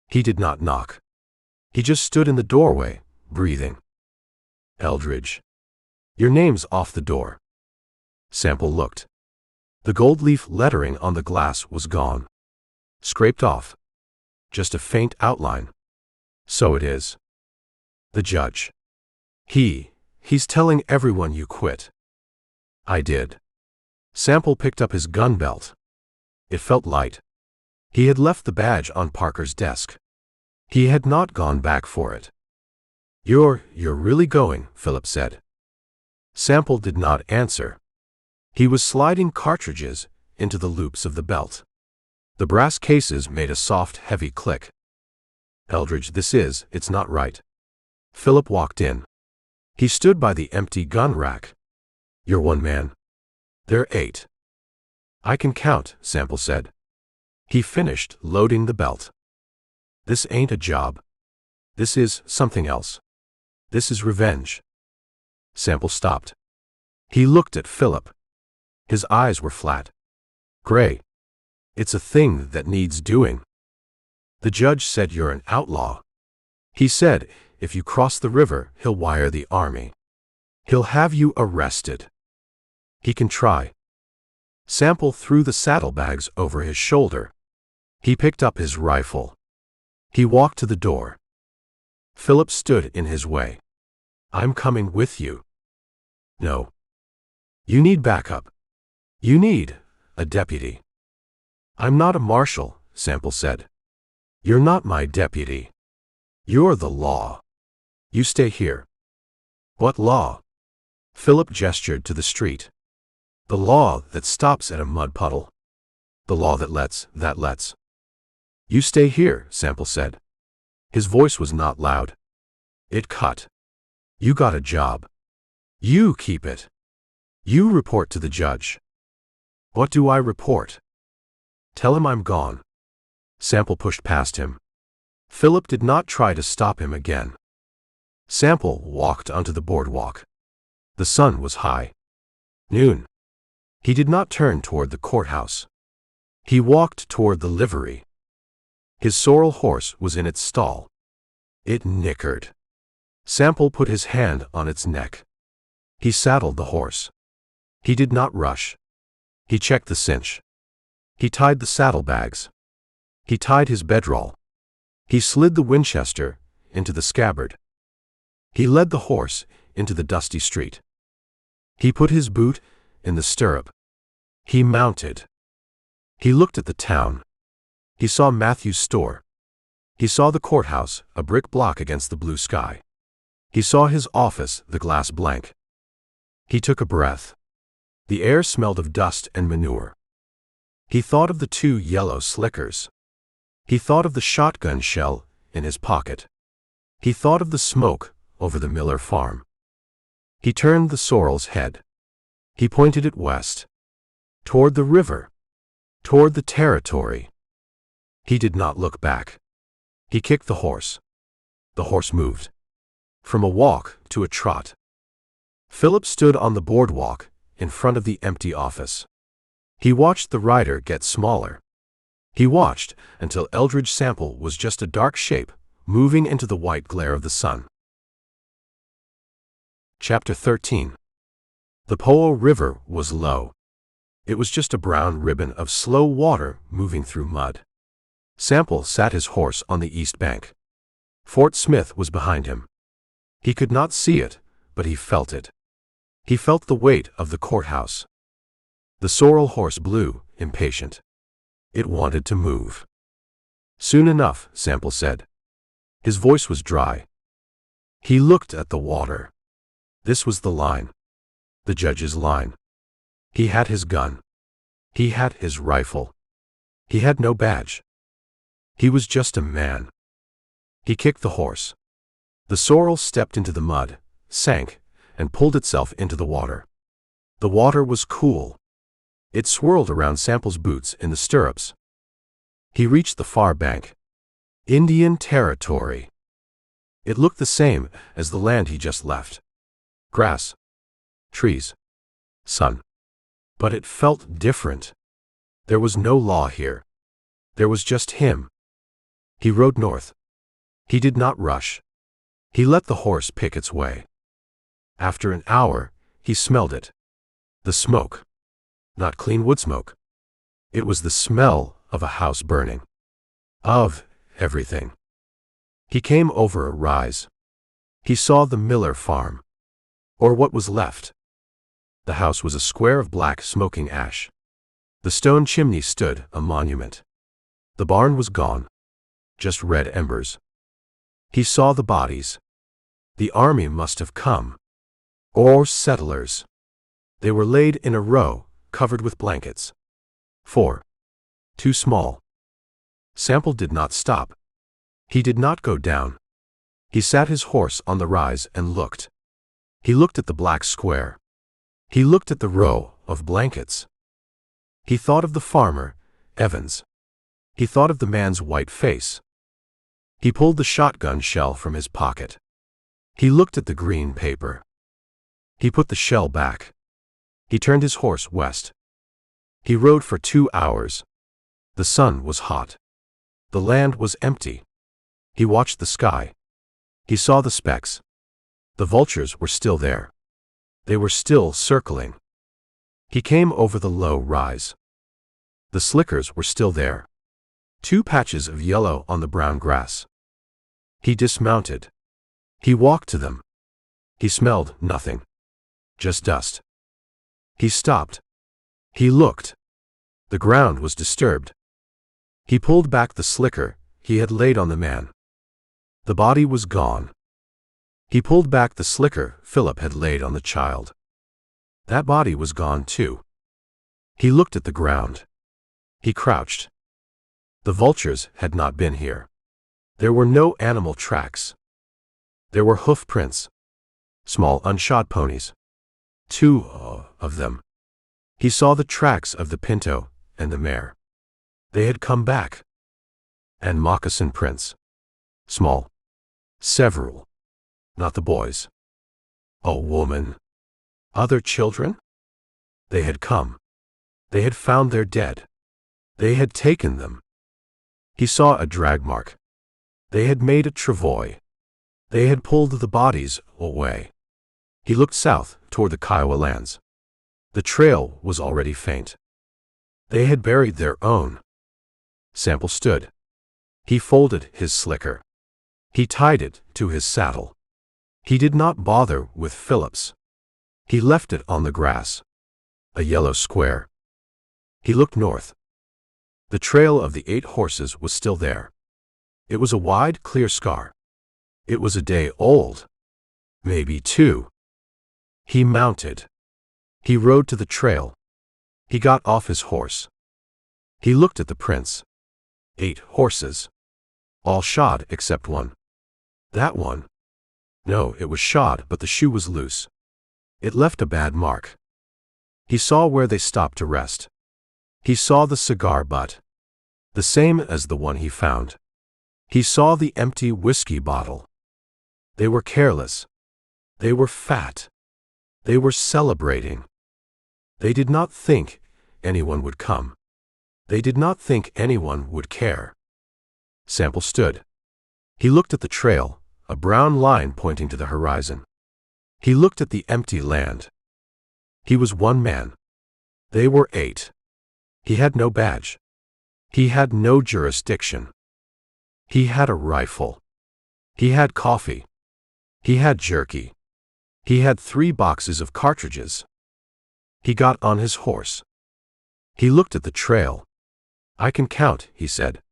He did not knock. He just stood in the doorway, breathing. "Eldridge. Your name's off the door." Sample looked. The gold leaf lettering on the glass was gone. Scraped off. Just a faint outline. "So it is." The judge. He's telling everyone you quit." "I did." Sample picked up his gun belt. It felt light. He had left the badge on Parker's desk. He had not gone back for it. You're really going," Philip said. Sample did not answer. He was sliding cartridges into the loops of the belt. The brass cases made a soft, heavy click. "Eldridge, it's not right." Philip walked in. He stood by the empty gun rack. "You're one man." "There are 8. "I can count," Sample said. He finished loading the belt. "This ain't a job. This is something else. This is revenge." Sample stopped. He looked at Philip. His eyes were flat. "Gray. It's a thing that needs doing." "The judge said you're an outlaw. He said, if you cross the river, he'll wire the army. He'll have you arrested." "He can try." Sample threw the saddlebags over his shoulder. He picked up his rifle. He walked to the door. Philip stood in his way. "I'm coming with you." "No. You need backup. You need a deputy." "I'm not a marshal," Sample said. "You're not my deputy. You're the law. You stay here." "What law?" Philip gestured to the street. "The law that stops at a mud puddle. The law that lets. You stay here," Sample said. His voice was not loud. It cut. "You got a job. You keep it. You report to the judge." "What do I report?" "Tell him I'm gone." Sample pushed past him. Philip did not try to stop him again. Sample walked onto the boardwalk. The sun was high. Noon. He did not turn toward the courthouse. He walked toward the livery. His sorrel horse was in its stall. It nickered. Sample put his hand on its neck. He saddled the horse. He did not rush. He checked the cinch. He tied the saddlebags. He tied his bedroll. He slid the Winchester into the scabbard. He led the horse into the dusty street. He put his boot in the stirrup. He mounted. He looked at the town. He saw Matthew's store. He saw the courthouse, a brick block against the blue sky. He saw his office, the glass blank. He took a breath. The air smelled of dust and manure. He thought of the 2 yellow slickers. He thought of the shotgun shell in his pocket. He thought of the smoke over the Miller farm. He turned the sorrel's head. He pointed it west, toward the river, toward the territory. He did not look back. He kicked the horse. The horse moved from a walk to a trot. Philip stood on the boardwalk in front of the empty office. He watched the rider get smaller. He watched until Eldridge Sample was just a dark shape moving into the white glare of the sun. Chapter 13. The Po River was low. It was just a brown ribbon of slow water moving through mud. Sample sat his horse on the east bank. Fort Smith was behind him. He could not see it, but he felt it. He felt the weight of the courthouse. The sorrel horse blew, impatient. It wanted to move. Soon enough, Sample said. His voice was dry. He looked at the water. This was the line. The judge's line. He had his gun. He had his rifle. He had no badge. He was just a man. He kicked the horse. The sorrel stepped into the mud, sank, and pulled itself into the water. The water was cool. It swirled around Sample's boots in the stirrups. He reached the far bank. Indian territory. It looked the same as the land he just left. Grass, trees, sun. But it felt different. There was no law here. There was just him. He rode north. He did not rush. He let the horse pick its way. After an hour, he smelled it. The smoke. Not clean wood smoke. It was the smell of a house burning. Of everything. He came over a rise. He saw the Miller farm. Or what was left. The house was a square of black smoking ash. The stone chimney stood, a monument. The barn was gone. Just red embers. He saw the bodies. The army must have come. Or settlers. They were laid in a row, covered with blankets. 4. Too small. Sample did not stop. He did not go down. He sat his horse on the rise and looked. He looked at the black square. He looked at the row of blankets. He thought of the farmer, Evans. He thought of the man's white face. He pulled the shotgun shell from his pocket. He looked at the green paper. He put the shell back. He turned his horse west. He rode for 2 hours. The sun was hot. The land was empty. He watched the sky. He saw the specks. The vultures were still there. They were still circling. He came over the low rise. The slickers were still there. 2 patches of yellow on the brown grass. He dismounted. He walked to them. He smelled nothing. Just dust. He stopped. He looked. The ground was disturbed. He pulled back the slicker he had laid on the man. The body was gone. He pulled back the slicker Philip had laid on the child. That body was gone too. He looked at the ground. He crouched. The vultures had not been here. There were no animal tracks. There were hoof prints. Small unshod ponies. 2 of them. He saw the tracks of the pinto and the mare. They had come back. And moccasin prints. Small. Several. Not the boys. A woman. Other children? They had come. They had found their dead. They had taken them. He saw a drag mark. They had made a travois. They had pulled the bodies away. He looked south toward the Kiowa lands. The trail was already faint. They had buried their own. Sample stood. He folded his slicker. He tied it to his saddle. He did not bother with Phillips. He left it on the grass. A yellow square. He looked north. The trail of the 8 horses was still there. It was a wide, clear scar. It was a day old. Maybe 2. He mounted. He rode to the trail. He got off his horse. He looked at the prints. 8 horses. All shod except one. That one. No, it was shod, but the shoe was loose. It left a bad mark. He saw where they stopped to rest. He saw the cigar butt, the same as the one he found. He saw the empty whiskey bottle. They were careless. They were fat. They were celebrating. They did not think anyone would come. They did not think anyone would care. Sample stood. He looked at the trail, a brown line pointing to the horizon. He looked at the empty land. He was one man. They were 8. He had no badge. He had no jurisdiction. He had a rifle. He had coffee. He had jerky. He had 3 boxes of cartridges. He got on his horse. He looked at the trail. I can count, he said.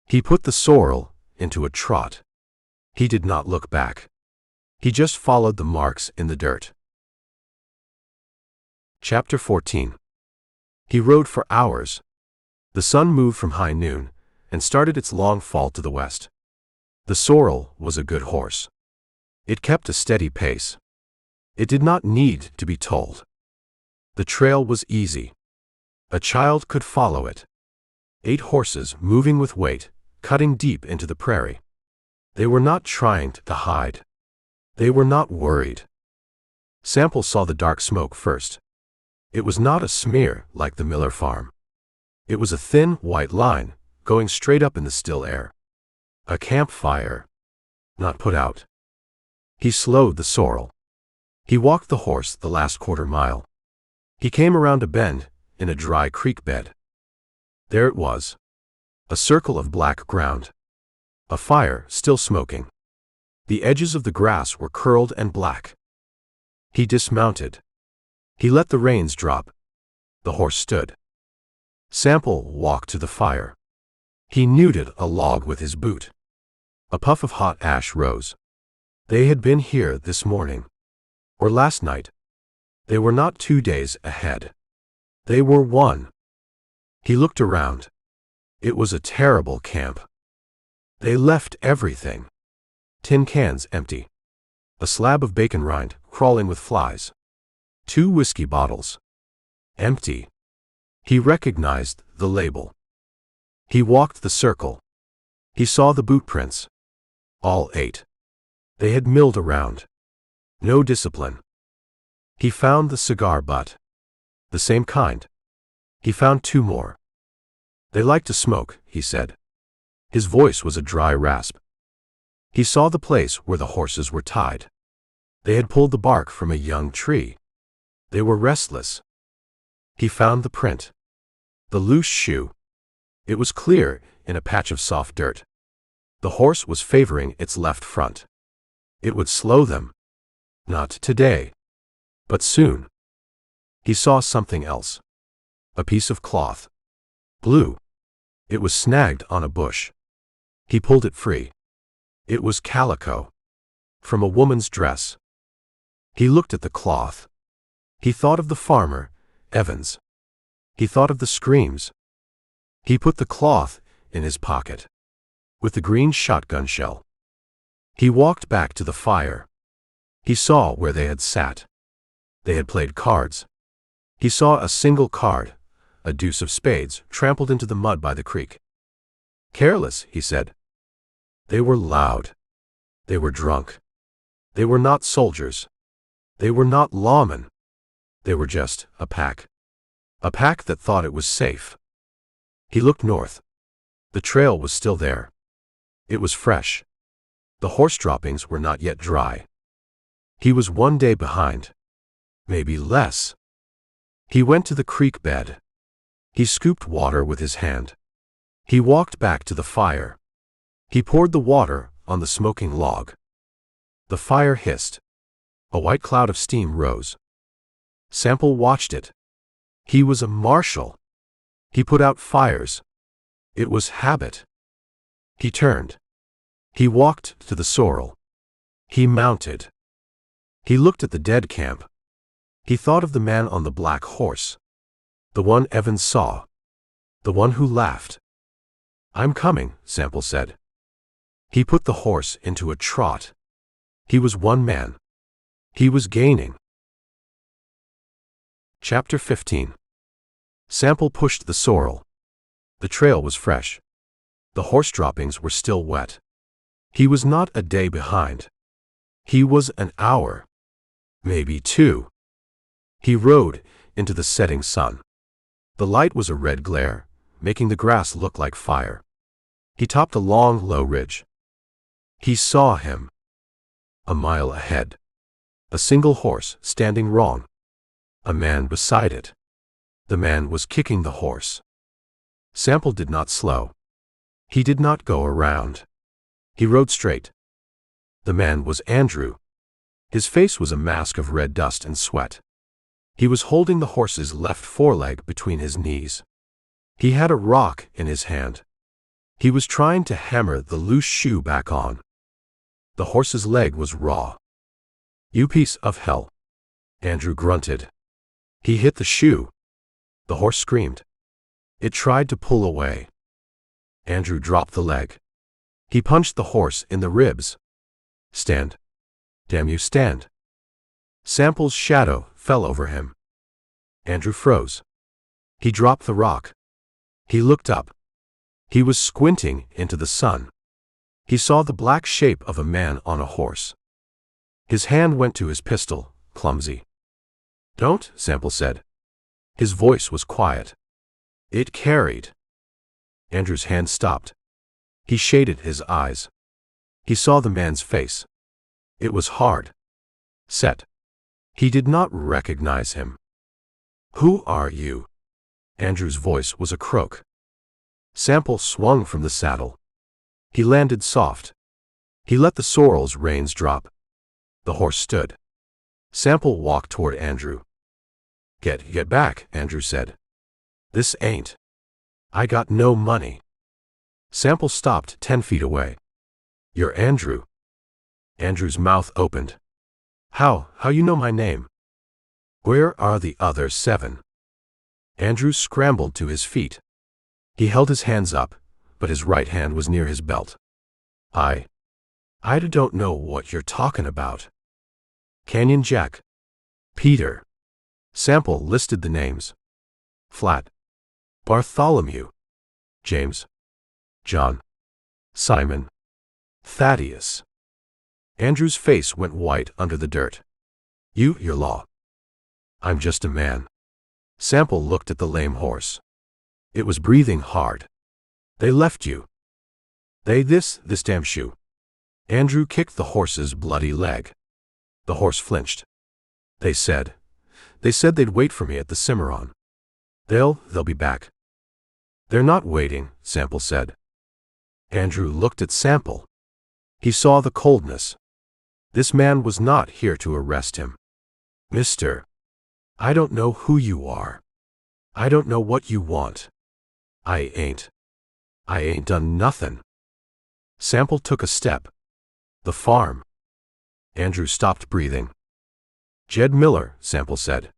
He put the sorrel into a trot. He did not look back. He just followed the marks in the dirt. Chapter 14. He rode for hours. The sun moved from high noon and started its long fall to the west. The sorrel was a good horse. It kept a steady pace. It did not need to be told. The trail was easy. A child could follow it. 8 horses moving with weight, cutting deep into the prairie. They were not trying to hide. They were not worried. Sample saw the dark smoke first. It was not a smear like the Miller farm. It was a thin, white line, going straight up in the still air. A campfire. Not put out. He slowed the sorrel. He walked the horse the last quarter mile. He came around a bend in a dry creek bed. There it was. A circle of black ground. A fire still smoking. The edges of the grass were curled and black. He dismounted. He let the reins drop. The horse stood. Sample walked to the fire. He kneaded a log with his boot. A puff of hot ash rose. They had been here this morning. Or last night. They were not 2 days ahead. They were 1. He looked around. It was a terrible camp. They left everything. Tin cans empty. A slab of bacon rind crawling with flies. 2 whiskey bottles. Empty. He recognized the label. He walked the circle. He saw the boot prints. All 8. They had milled around. No discipline. He found the cigar butt. The same kind. He found 2 more. They like to smoke, he said. His voice was a dry rasp. He saw the place where the horses were tied. They had pulled the bark from a young tree. They were restless. He found the print. The loose shoe. It was clear in a patch of soft dirt. The horse was favoring its left front. It would slow them. Not today. But soon. He saw something else. A piece of cloth. Blue. It was snagged on a bush. He pulled it free. It was calico. From a woman's dress. He looked at the cloth. He thought of the farmer, Evans. He thought of the screams. He put the cloth in his pocket. With the green shotgun shell. He walked back to the fire. He saw where they had sat. They had played cards. He saw a single card, a deuce of spades, trampled into the mud by the creek. Careless, he said. They were loud. They were drunk. They were not soldiers. They were not lawmen. They were just a pack. A pack that thought it was safe. He looked north. The trail was still there. It was fresh. The horse droppings were not yet dry. He was 1 day behind. Maybe less. He went to the creek bed. He scooped water with his hand. He walked back to the fire. He poured the water on the smoking log. The fire hissed. A white cloud of steam rose. Sample watched it. He was a marshal. He put out fires. It was habit. He turned. He walked to the sorrel. He mounted. He looked at the dead camp. He thought of the man on the black horse. The one Evans saw. The one who laughed. I'm coming, Sample said. He put the horse into a trot. He was one man. He was gaining. Chapter 15. Sample pushed the sorrel. The trail was fresh. The horse droppings were still wet. He was not a day behind. He was an hour. Maybe 2. He rode into the setting sun. The light was a red glare, making the grass look like fire. He topped a long, low ridge. He saw him. A mile ahead. A single horse standing wrong. A man beside it. The man was kicking the horse. Sample did not slow. He did not go around. He rode straight. The man was Andrew. His face was a mask of red dust and sweat. He was holding the horse's left foreleg between his knees. He had a rock in his hand. He was trying to hammer the loose shoe back on. The horse's leg was raw. "You piece of hell," Andrew grunted. He hit the shoe. The horse screamed. It tried to pull away. Andrew dropped the leg. He punched the horse in the ribs. "Stand. Damn you, stand." Sample's shadow fell over him. Andrew froze. He dropped the rock. He looked up. He was squinting into the sun. He saw the black shape of a man on a horse. His hand went to his pistol, clumsy. "Don't," Sample said. His voice was quiet. It carried. Andrew's hand stopped. He shaded his eyes. He saw the man's face. It was hard. Set. He did not recognize him. "Who are you?" Andrew's voice was a croak. Sample swung from the saddle. He landed soft. He let the sorrel's reins drop. The horse stood. Sample walked toward Andrew. Get back," Andrew said. "This ain't. I got no money." Sample stopped 10 feet away. "You're Andrew." Andrew's mouth opened. How you know my name?" "Where are the other 7? Andrew scrambled to his feet. He held his hands up, but his right hand was near his belt. I don't know what you're talking about." "Canyon Jack. Peter." Sample listed the names. Flat. Bartholomew. James. John. Simon. Thaddeus. Andrew's face went white under the dirt. Your law." "I'm just a man." Sample looked at the lame horse. It was breathing hard. "They left you." This damn shoe." Andrew kicked the horse's bloody leg. The horse flinched. They said they'd wait for me at the Cimarron. They'll be back." "They're not waiting," Sample said. Andrew looked at Sample. He saw the coldness. This man was not here to arrest him. "Mister, I don't know who you are. I don't know what you want. I ain't done nothing." Sample took a step. "The farm." Andrew stopped breathing. "Jed Miller," Sample said.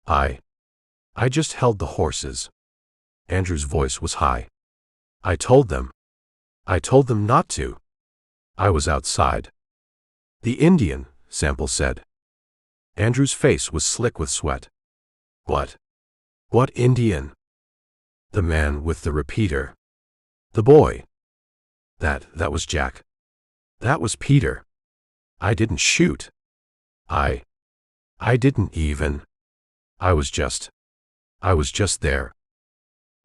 I just held the horses." Andrew's voice was high. I told them not to. I was outside." "The Indian," Sample said. Andrew's face was slick with sweat. What Indian?" "The man with the repeater." "The boy." That was Jack. That was Peter. I didn't shoot. I didn't even. I was just there."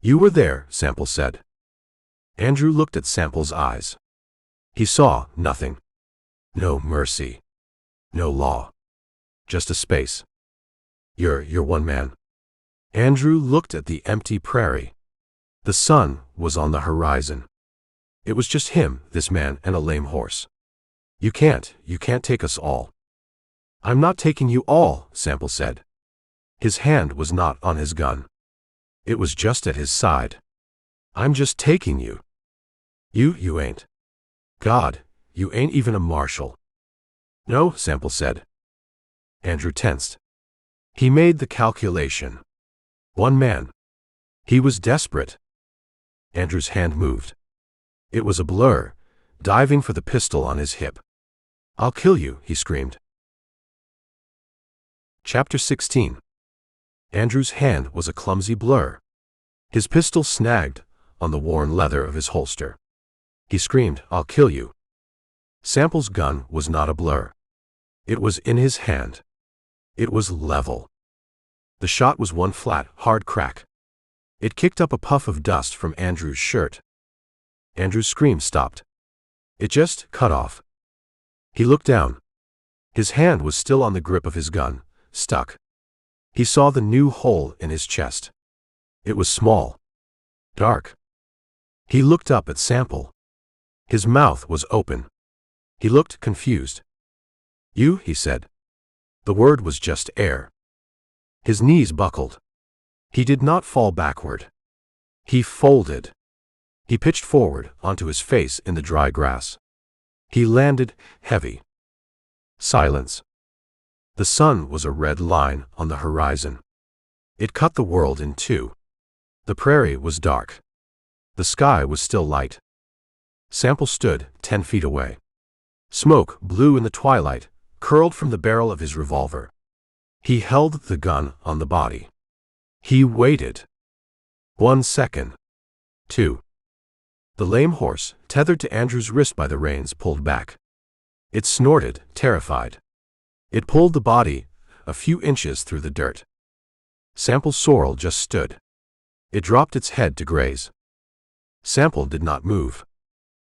"You were there," Sample said. Andrew looked at Sample's eyes. He saw nothing. No mercy. No law. Just a space. You're one man." Andrew looked at the empty prairie. The sun was on the horizon. It was just him, this man, and a lame horse. You can't take us all." "I'm not taking you all," Sample said. His hand was not on his gun. It was just at his side. "I'm just taking you. You ain't. God, you ain't even a marshal." "No," Sample said. Andrew tensed. He made the calculation. One man. He was desperate. Andrew's hand moved. It was a blur, diving for the pistol on his hip. "I'll kill you," he screamed. Chapter 16. Andrew's hand was a clumsy blur. His pistol snagged on the worn leather of his holster. He screamed, "I'll kill you." Sample's gun was not a blur. It was in his hand. It was level. The shot was one flat, hard crack. It kicked up a puff of dust from Andrew's shirt. Andrew's scream stopped. It just cut off. He looked down. His hand was still on the grip of his gun, stuck. He saw the new hole in his chest. It was small. Dark. He looked up at Sample. His mouth was open. He looked confused. "You," he said. The word was just air. His knees buckled. He did not fall backward. He folded. He pitched forward onto his face in the dry grass. He landed heavy. Silence. The sun was a red line on the horizon. It cut the world in two. The prairie was dark. The sky was still light. Sample stood 10 feet away. Smoke blew in the twilight, curled from the barrel of his revolver. He held the gun on the body. He waited. 1 second. 2. The lame horse, tethered to Andrew's wrist by the reins, pulled back. It snorted, terrified. It pulled the body a few inches through the dirt. Sample's sorrel just stood. It dropped its head to graze. Sample did not move.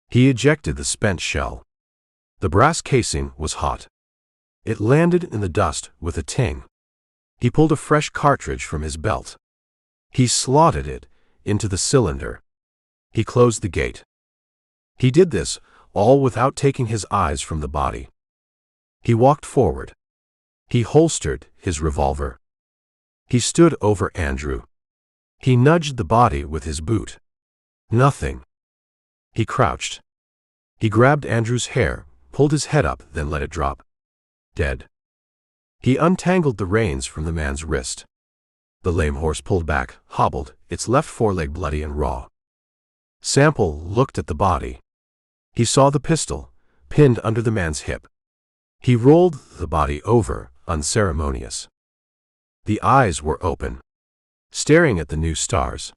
He ejected the spent shell. The brass casing was hot. It landed in the dust with a ting. He pulled a fresh cartridge from his belt. He slotted it into the cylinder. He closed the gate. He did this all without taking his eyes from the body. He walked forward. He holstered his revolver. He stood over Andrew. He nudged the body with his boot. Nothing. He crouched. He grabbed Andrew's hair, pulled his head up, then let it drop. Dead. He untangled the reins from the man's wrist. The lame horse pulled back, hobbled, its left foreleg bloody and raw. Sample looked at the body. He saw the pistol, pinned under the man's hip. He rolled the body over, unceremonious. The eyes were open, staring at the new stars.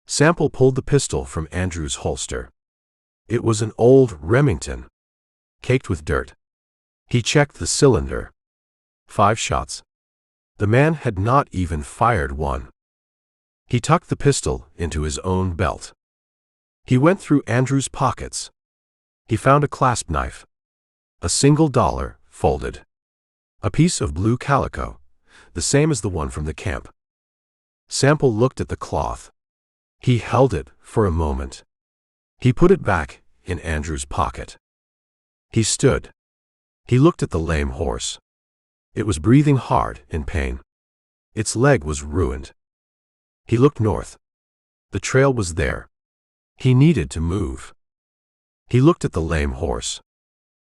Sample pulled the pistol from Andrew's holster. It was an old Remington, caked with dirt. He checked the cylinder. 5 shots. The man had not even fired one. He tucked the pistol into his own belt. He went through Andrew's pockets. He found a clasp knife. A single dollar, folded. A piece of blue calico, the same as the one from the camp. Sample looked at the cloth. He held it for a moment. He put it back in Andrew's pocket. He stood. He looked at the lame horse. It was breathing hard in pain. Its leg was ruined. He looked north. The trail was there. He needed to move. He looked at the lame horse.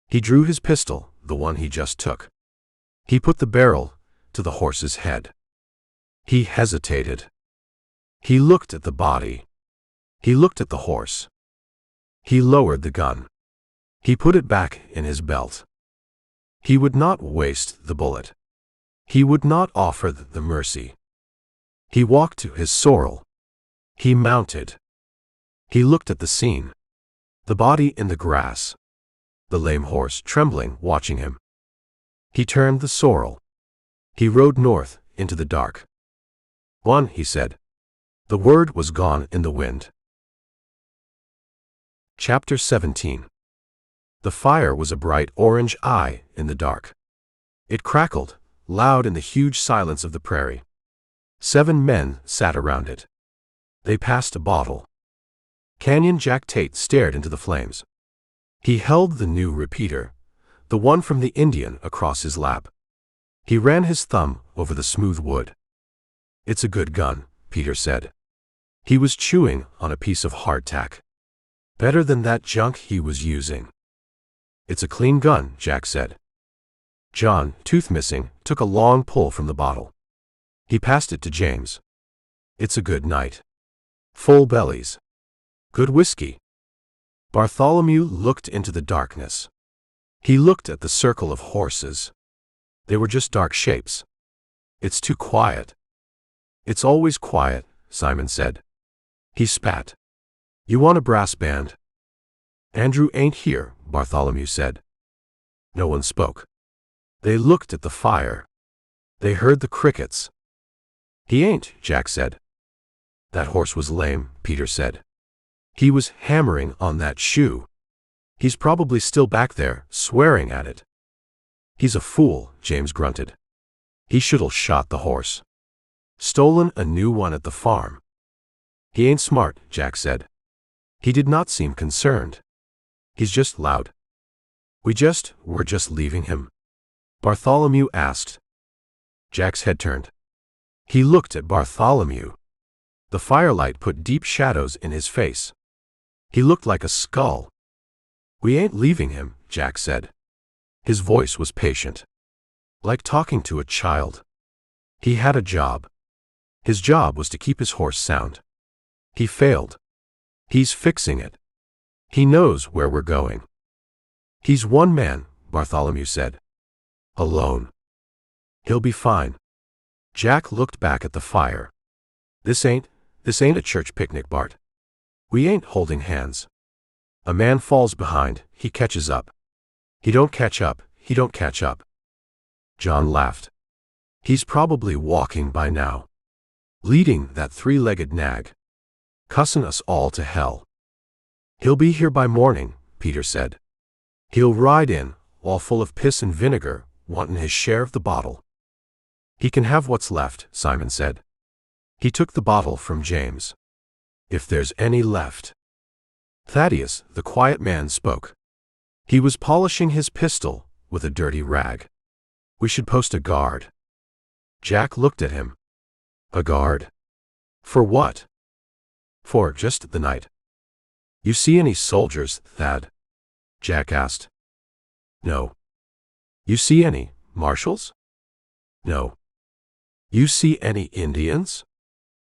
He drew his pistol, the one he just took. He put the barrel to the horse's head. He hesitated. He looked at the body. He looked at the horse. He lowered the gun. He put it back in his belt. He would not waste the bullet. He would not offer the mercy. He walked to his sorrel. He mounted. He looked at the scene. The body in the grass. The lame horse trembling, watching him. He turned the sorrel. He rode north into the dark. "One," he said. The word was gone in the wind. Chapter 17. The fire was a bright orange eye in the dark. It crackled, loud in the huge silence of the prairie. 7 men sat around it. They passed a bottle. Canyon Jack Tate stared into the flames. He held the new repeater, the one from the Indian, across his lap. He ran his thumb over the smooth wood. "It's a good gun," Peter said. He was chewing on a piece of hardtack. "Better than that junk he was using." "It's a clean gun," Jack said. John, tooth missing, took a long pull from the bottle. He passed it to James. "It's a good night. Full bellies. Good whiskey." Bartholomew looked into the darkness. He looked at the circle of horses. They were just dark shapes. It's too quiet. It's always quiet, Simon said. He spat. You want a brass band? Andrew ain't here, Bartholomew said. No one spoke. They looked at the fire. They heard the crickets. He ain't, Jack said. That horse was lame, Peter said. He was hammering on that shoe. He's probably still back there, swearing at it. He's a fool, James grunted. He should've shot the horse. Stolen a new one at the farm. He ain't smart, Jack said. He did not seem concerned. He's just loud. We're just leaving him? Bartholomew asked. Jack's head turned. He looked at Bartholomew. The firelight put deep shadows in his face. He looked like a skull. We ain't leaving him, Jack said. His voice was patient. Like talking to a child. He had a job. His job was to keep his horse sound. He failed. He's fixing it. He knows where we're going. He's one man, Bartholomew said. Alone. He'll be fine. Jack looked back at the fire. This ain't a church picnic, Bart. We ain't holding hands. A man falls behind, he catches up. He don't catch up. John laughed. He's probably walking by now. Leading that three-legged nag. Cussin' us all to hell. He'll be here by morning, Peter said. He'll ride in, all full of piss and vinegar, wantin' his share of the bottle. He can have what's left, Simon said. He took the bottle from James. If there's any left. Thaddeus, the quiet man, spoke. He was polishing his pistol with a dirty rag. We should post a guard. Jack looked at him. A guard? For what? For just the night. You see any soldiers, Thad? Jack asked. No. You see any marshals? No. You see any Indians?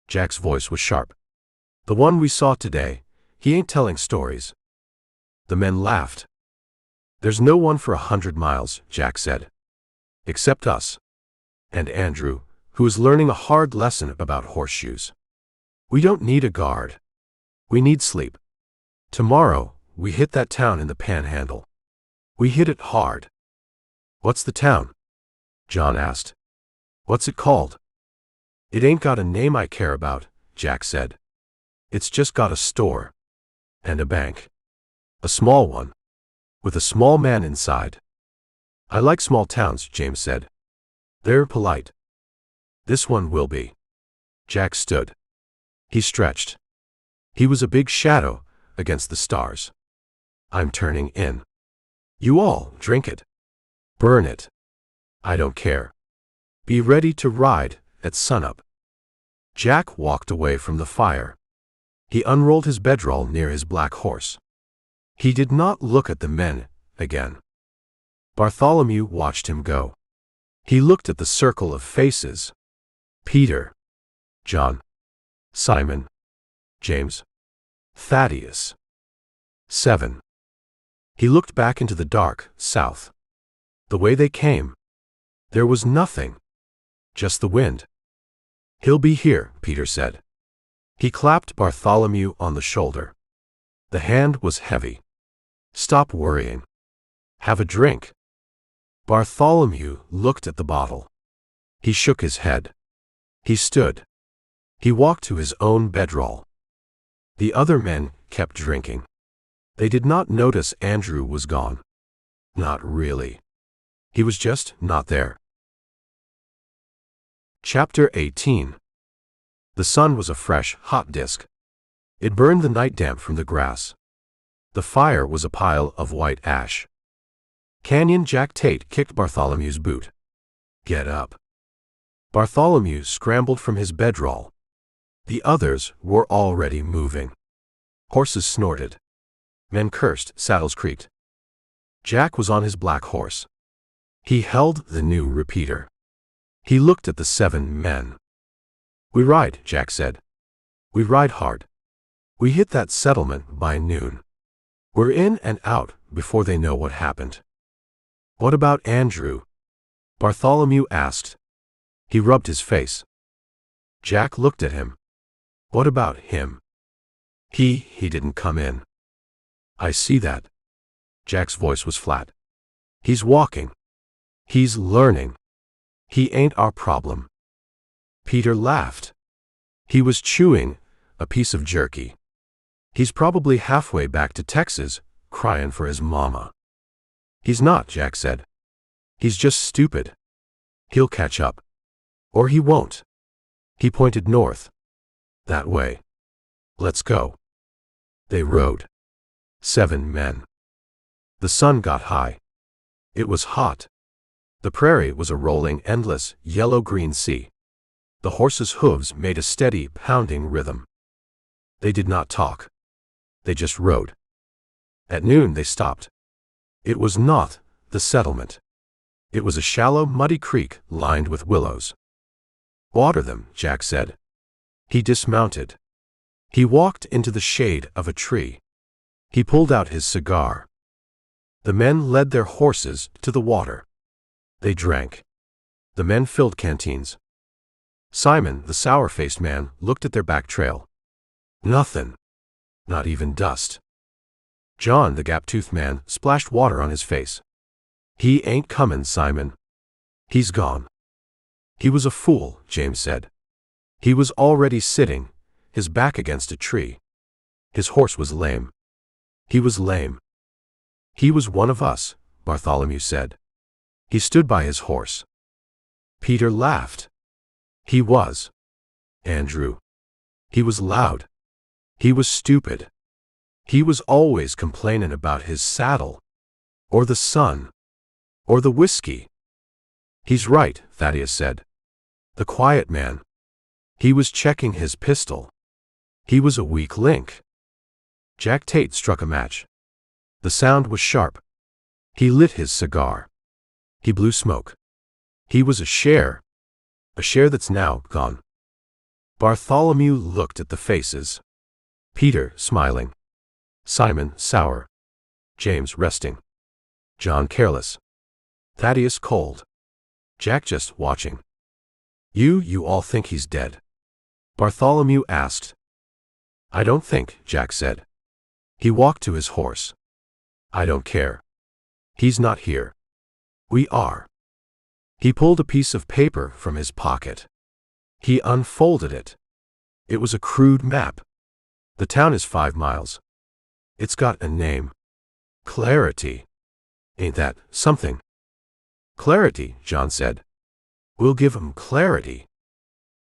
Jack's voice was sharp. The one we saw today, he ain't telling stories. The men laughed. There's no one for 100 miles, Jack said. Except us. And Andrew, who is learning a hard lesson about horseshoes. We don't need a guard. We need sleep. Tomorrow, we hit that town in the Panhandle. We hit it hard. What's the town? John asked. What's it called? It ain't got a name I care about, Jack said. It's just got a store. And a bank. A small one. With a small man inside. I like small towns, James said. They're polite. This one will be. Jack stood. He stretched. He was a big shadow against the stars. I'm turning in. You all drink it. Burn it. I don't care. Be ready to ride at sunup. Jack walked away from the fire. He unrolled his bedroll near his black horse. He did not look at the men again. Bartholomew watched him go. He looked at the circle of faces. Peter. John. Simon. James. Thaddeus. 7. He looked back into the dark south. The way they came. There was nothing. Just the wind. He'll be here, Peter said. He clapped Bartholomew on the shoulder. The hand was heavy. Stop worrying. Have a drink. Bartholomew looked at the bottle. He shook his head. He stood. He walked to his own bedroll. The other men kept drinking. They did not notice Andrew was gone. Not really. He was just not there. Chapter 18. The sun was a fresh, hot disk. It burned the night damp from the grass. The fire was a pile of white ash. Canyon Jack Tate kicked Bartholomew's boot. Get up. Bartholomew scrambled from his bedroll. The others were already moving. Horses snorted. Men cursed, saddles creaked. Jack was on his black horse. He held the new repeater. He looked at the 7 men. We ride, Jack said. We ride hard. We hit that settlement by noon. We're in and out before they know what happened. What about Andrew? Bartholomew asked. He rubbed his face. Jack looked at him. What about him? He didn't come in. I see that. Jack's voice was flat. He's walking. He's learning. He ain't our problem. Peter laughed. He was chewing a piece of jerky. He's probably halfway back to Texas, crying for his mama. He's not, Jack said. He's just stupid. He'll catch up. Or he won't. He pointed north. That way. Let's go. They rode. 7 men. The sun got high. It was hot. The prairie was a rolling, endless, yellow-green sea. The horses' hooves made a steady, pounding rhythm. They did not talk. They just rode. At noon they stopped. It was not the settlement. It was a shallow, muddy creek lined with willows. Water them, Jack said. He dismounted. He walked into the shade of a tree. He pulled out his cigar. The men led their horses to the water. They drank. The men filled canteens. Simon, the sour-faced man, looked at their back trail. Nothing. Not even dust. John, the gap-toothed man, splashed water on his face. He ain't comin', Simon. He's gone. He was a fool, James said. He was already sitting, his back against a tree. His horse was lame. He was lame. He was one of us, Bartholomew said. He stood by his horse. Peter laughed. He was. Andrew. He was loud. He was stupid. He was always complaining about his saddle. Or the sun. Or the whiskey. He's right, Thaddeus said. The quiet man. He was checking his pistol. He was a weak link. Jack Tate struck a match. The sound was sharp. He lit his cigar. He blew smoke. He was a share that's now gone. Bartholomew looked at the faces. Peter, smiling. Simon, sour. James, resting. John, careless. Thaddeus, cold. Jack, just watching. You all think he's dead? Bartholomew asked. I don't think, Jack said. He walked to his horse. I don't care. He's not here. We are. He pulled a piece of paper from his pocket. He unfolded it. It was a crude map. The town is 5 miles. It's got a name. Clarity. Ain't that something? Clarity, John said. We'll give 'em clarity.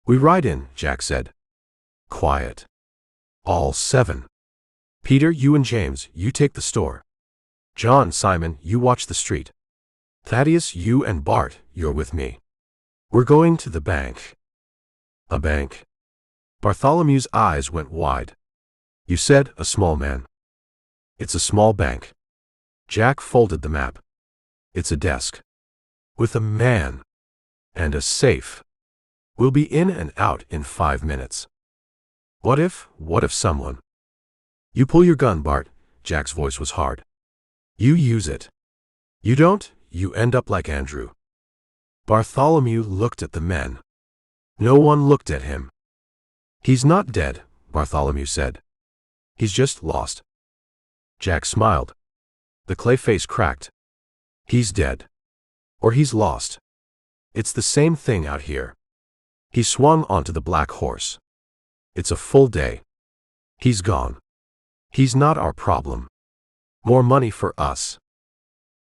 We ride in, Jack said. Quiet. All 7. Peter, you and James, you take the store. John, Simon, you watch the street. Thaddeus, you and Bart, you're with me. We're going to the bank. A bank? Bartholomew's eyes went wide. You said a small man. It's a small bank. Jack folded the map. It's a desk. With a man. And a safe. We'll be in and out in 5 minutes. What if someone? You pull your gun, Bart. Jack's voice was hard. You use it. You don't, you end up like Andrew. Bartholomew looked at the men. No one looked at him. He's not dead, Bartholomew said. He's just lost. Jack smiled. The clay face cracked. He's dead. Or he's lost. It's the same thing out here. He swung onto the black horse. It's a full day. He's gone. He's not our problem. More money for us.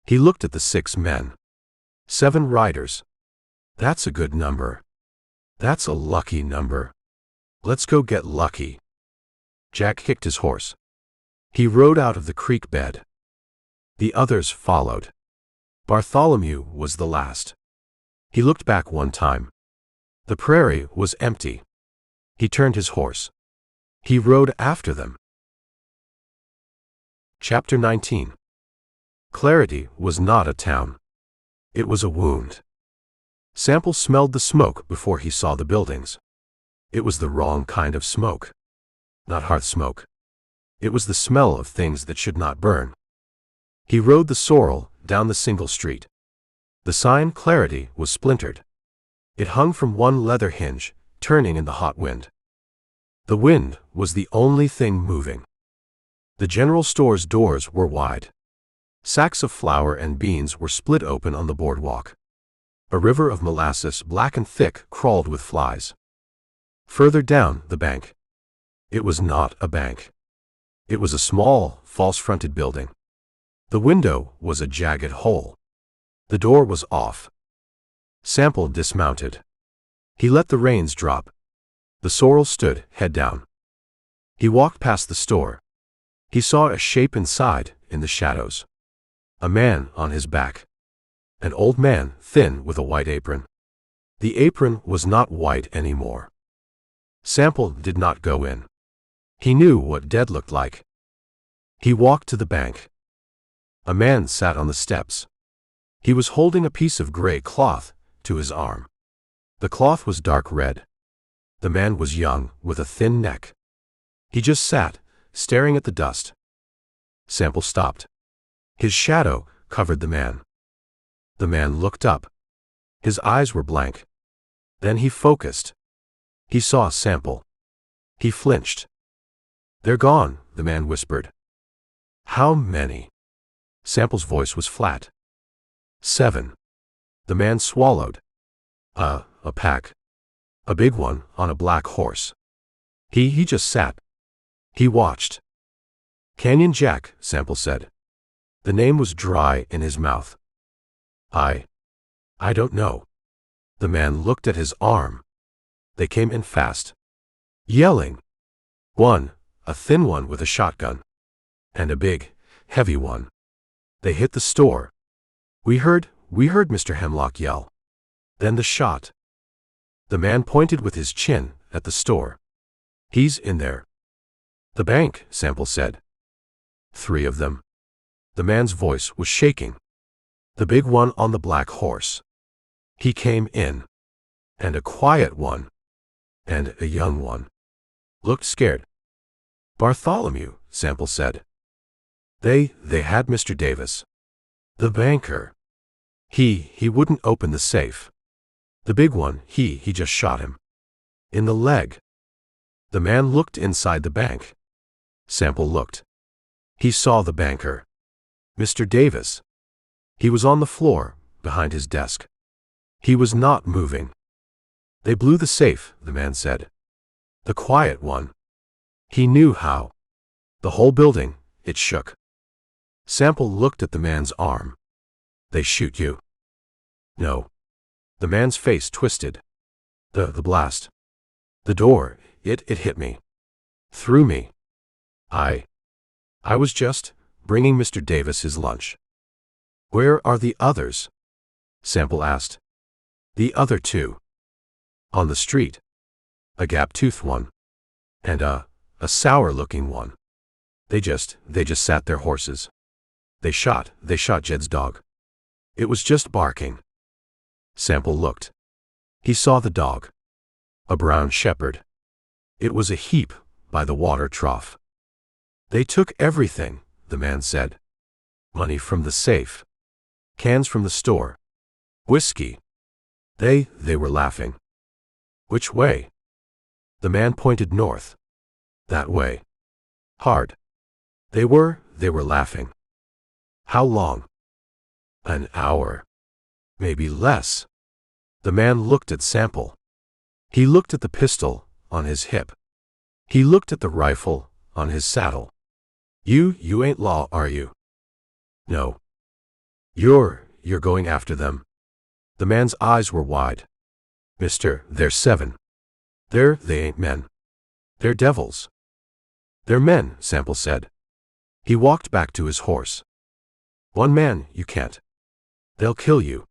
He looked at the 6 men. 7 riders. That's a good number. That's a lucky number. Let's go get lucky. Jack kicked his horse. He rode out of the creek bed. The others followed. Bartholomew was the last. He looked back one time. The prairie was empty. He turned his horse. He rode after them. Chapter 19. Clarity was not a town. It was a wound. Sample smelled the smoke before he saw the buildings. It was the wrong kind of smoke. Not hearth smoke. It was the smell of things that should not burn. He rode the sorrel down the single street. The sign Clarity was splintered. It hung from one leather hinge, turning in the hot wind. The wind was the only thing moving. The general store's doors were wide. Sacks of flour and beans were split open on the boardwalk. A river of molasses, black and thick, crawled with flies. Further down, the bank. It was not a bank. It was a small, false-fronted building. The window was a jagged hole. The door was off. Sample dismounted. He let the reins drop. The sorrel stood, head down. He walked past the store. He saw a shape inside, in the shadows. A man on his back. An old man, thin, with a white apron. The apron was not white anymore. Sample did not go in. He knew what dead looked like. He walked to the bank. A man sat on the steps. He was holding a piece of gray cloth to his arm. The cloth was dark red. The man was young, with a thin neck. He just sat, staring at the dust. Sample stopped. His shadow covered the man. The man looked up. His eyes were blank. Then he focused. He saw Sample. He flinched. "They're gone," the man whispered. "How many?" Sample's voice was flat. "7." The man swallowed. A pack. A big one, on a black horse. He just sat. He watched. "Canyon Jack," Sample said. The name was dry in his mouth. I don't know." The man looked at his arm. They came in fast. Yelling. One, a thin one with a shotgun. And a big, heavy one. They hit the store. We heard Mr. Hemlock yell. Then the shot. The man pointed with his chin at the store. "He's in there." "The bank," Sample said. 3 of them. The man's voice was shaking. The big one on the black horse. He came in. And a quiet one. And a young one. Looked scared. "Bartholomew," Sample said. They had Mr. Davis. The banker. He wouldn't open the safe. The big one, he just shot him. In the leg. The man looked inside the bank. Sample looked. He saw the banker. Mr. Davis. He was on the floor, behind his desk. He was not moving. "They blew the safe," the man said. "The quiet one. He knew how. The whole building, it shook." Sample looked at the man's arm. "They shoot you?" "No." The man's face twisted. The blast. The door, it hit me. Through me. I was just bringing Mr. Davis his lunch." "Where are the others?" Sample asked. "The other 2. On the street. A gap-toothed one. And a sour-looking one. They just sat their horses. They shot Jed's dog. It was just barking." Sample looked. He saw the dog. A brown shepherd. It was a heap by the water trough. "They took everything," the man said. "Money from the safe. Cans from the store. Whiskey." They were laughing. "Which way?" The man pointed north. "That way." Hard. They were laughing. "How long?" "An hour. Maybe less." The man looked at Sample. He looked at the pistol on his hip. He looked at the rifle on his saddle. You ain't Law, are you?" "No." You're going after them." The man's eyes were wide. "Mister, they're 7. They ain't men. They're devils." "They're men," Sample said. He walked back to his horse. "One man, you can't. They'll kill you."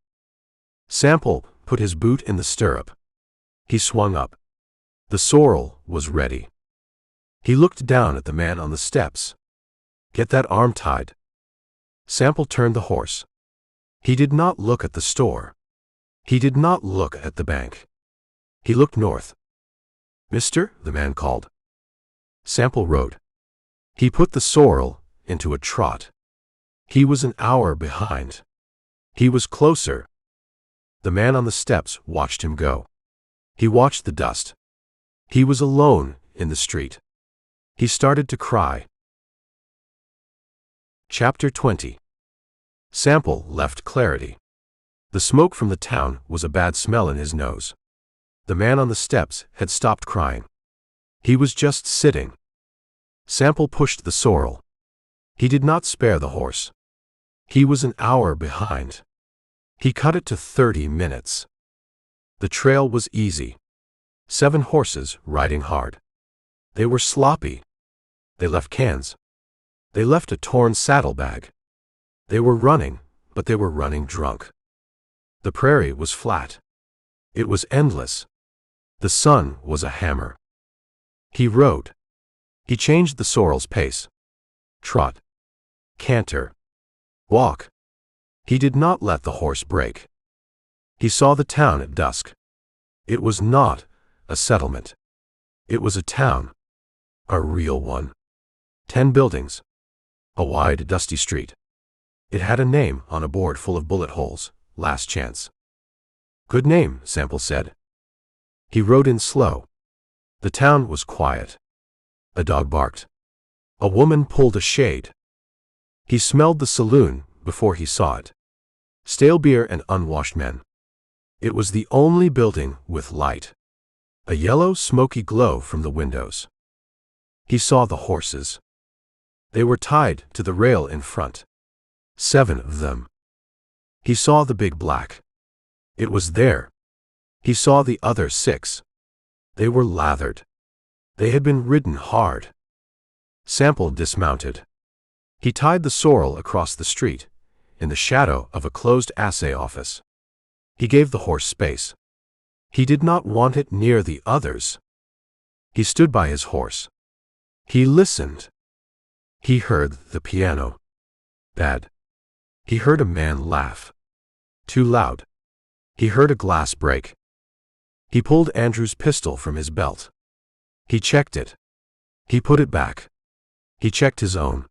Sample put his boot in the stirrup. He swung up. The sorrel was ready. He looked down at the man on the steps. "Get that arm tied." Sample turned the horse. He did not look at the store. He did not look at the bank. He looked north. "Mister," the man called. Sample rode. He put the sorrel into a trot. He was an hour behind. He was closer. The man on the steps watched him go. He watched the dust. He was alone in the street. He started to cry. Chapter 20. Sample left clarity. The smoke from the town was a bad smell in his nose. The man on the steps had stopped crying. He was just sitting. Sample pushed the sorrel. He did not spare the horse. He was an hour behind. He cut it to 30 minutes. The trail was easy. 7 horses riding hard. They were sloppy. They left cans. They left a torn saddlebag. They were running, but they were running drunk. The prairie was flat. It was endless. The sun was a hammer. He rode. He changed the sorrel's pace. Trot. Canter. Walk. He did not let the horse break. He saw the town at dusk. It was not a settlement. It was a town. A real one. 10 buildings. A wide, dusty street. It had a name on a board full of bullet holes. Last chance. Good name, Sample said. He rode in slow. The town was quiet. A dog barked. A woman pulled a shade. He smelled the saloon before he saw it. Stale beer and unwashed men. It was the only building with light. A yellow, smoky glow from the windows. He saw the horses. They were tied to the rail in front. 7 of them. He saw the big black. It was there. He saw the other 6. They were lathered. They had been ridden hard. Sample dismounted. He tied the sorrel across the street, in the shadow of a closed assay office. He gave the horse space. He did not want it near the others. He stood by his horse. He listened. He heard the piano. Bad. He heard a man laugh. Too loud. He heard a glass break. He pulled Andrew's pistol from his belt. He checked it. He put it back. He checked his own.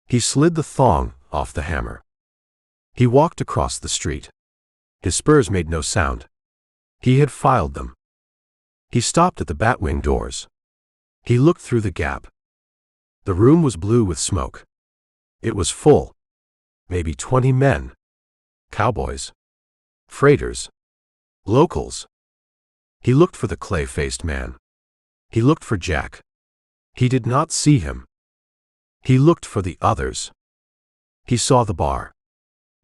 He slid the thong off the hammer. He walked across the street. His spurs made no sound. He had filed them. He stopped at the batwing doors. He looked through the gap. The room was blue with smoke. It was full. Maybe 20 men. Cowboys. Freighters. Locals. He looked for the clay-faced man. He looked for Jack. He did not see him. He looked for the others. He saw the bar.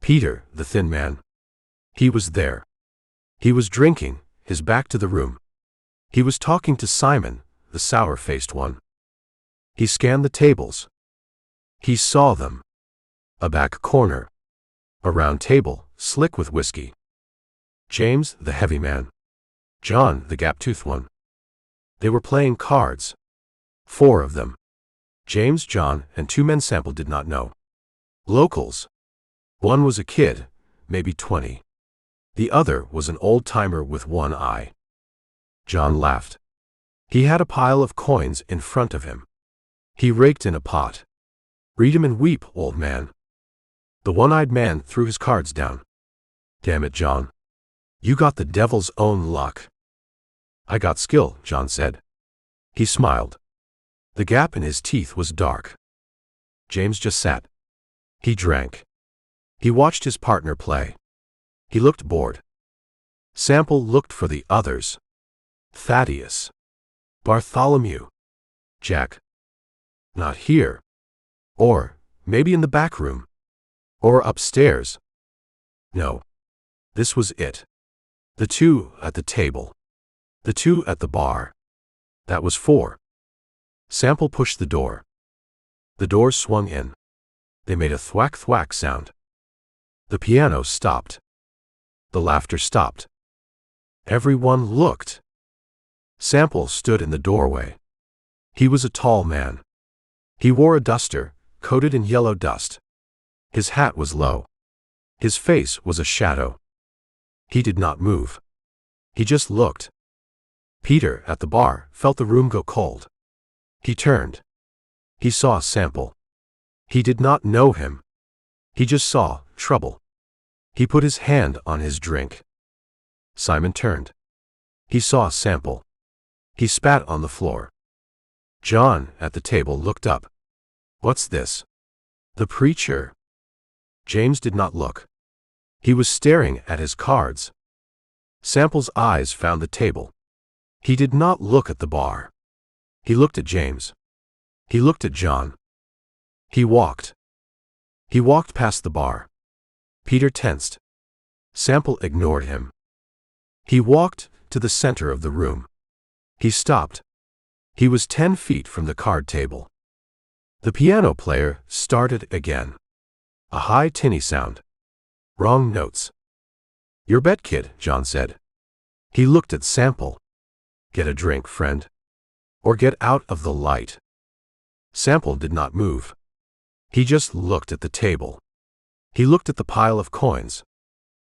Peter, the thin man. He was there. He was drinking, his back to the room. He was talking to Simon, the sour-faced one. He scanned the tables. He saw them. A back corner. A round table, slick with whiskey. James, the heavy man. John, the gap-toothed one. They were playing cards. 4 of them. James, John, and 2 men Sample did not know. Locals. One was a kid, maybe 20. The other was an old-timer with one eye. John laughed. He had a pile of coins in front of him. He raked in a pot. Read 'em and weep, old man. The one-eyed man threw his cards down. Damn it, John. You got the devil's own luck. I got skill, John said. He smiled. The gap in his teeth was dark. James just sat. He drank. He watched his partner play. He looked bored. Sample looked for the others. Thaddeus. Bartholomew. Jack. Not here. Or, maybe in the back room. Or upstairs. No. This was it. The 2 at the table. The 2 at the bar. That was 4. Sample pushed the door. The door swung in. They made a thwack-thwack sound. The piano stopped. The laughter stopped. Everyone looked. Sample stood in the doorway. He was a tall man. He wore a duster, coated in yellow dust. His hat was low. His face was a shadow. He did not move. He just looked. Peter, at the bar, felt the room go cold. He turned. He saw Sample. He did not know him. He just saw trouble. He put his hand on his drink. Simon turned. He saw Sample. He spat on the floor. John, at the table, looked up. "What's this?" "The preacher." James did not look. He was staring at his cards. Sample's eyes found the table. He did not look at the bar. He looked at James. He looked at John. He walked. He walked past the bar. Peter tensed. Sample ignored him. He walked to the center of the room. He stopped. He was 10 feet from the card table. The piano player started again. A high tinny sound. Wrong notes. "Your bet, kid," John said. He looked at Sample. "Get a drink, friend. Or get out of the light." Sample did not move. He just looked at the table. He looked at the pile of coins.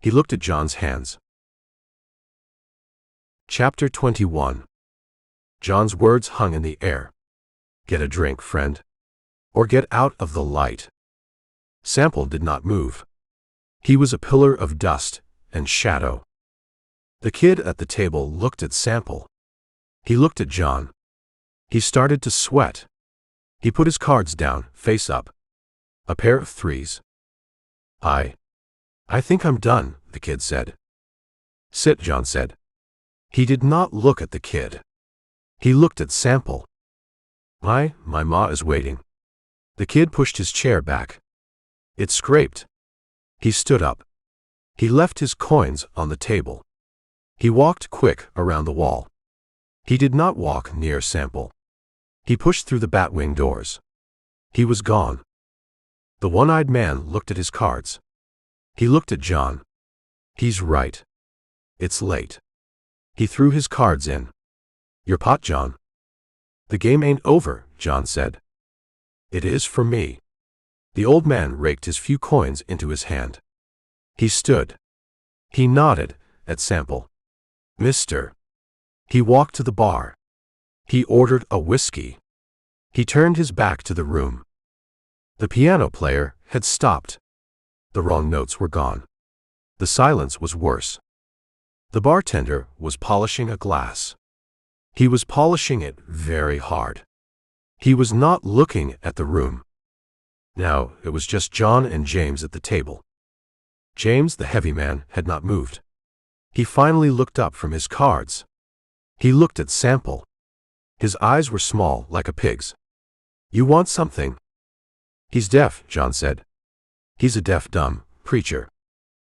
He looked at John's hands. Chapter 21. John's words hung in the air. "Get a drink, friend. Or get out of the light." Sample did not move. He was a pillar of dust and shadow. The kid at the table looked at Sample. He looked at John. He started to sweat. He put his cards down, face up. A pair of threes. I think I'm done," the kid said. "Sit," John said. He did not look at the kid. He looked at Sample. My ma is waiting." The kid pushed his chair back. It scraped. He stood up. He left his coins on the table. He walked quick around the wall. He did not walk near Sample. He pushed through the batwing doors. He was gone. The one-eyed man looked at his cards. He looked at John. "He's right. It's late." He threw his cards in. "Your pot, John." "The game ain't over," John said. "It is for me." The old man raked his few coins into his hand. He stood. He nodded at Sample. "Mister." He walked to the bar. He ordered a whiskey. He turned his back to the room. The piano player had stopped. The wrong notes were gone. The silence was worse. The bartender was polishing a glass. He was polishing it very hard. He was not looking at the room. Now it was just John and James at the table. James, the heavy man, had not moved. He finally looked up from his cards. He looked at Sample. His eyes were small, like a pig's. "You want something?" "He's deaf," John said. "He's a deaf-dumb preacher.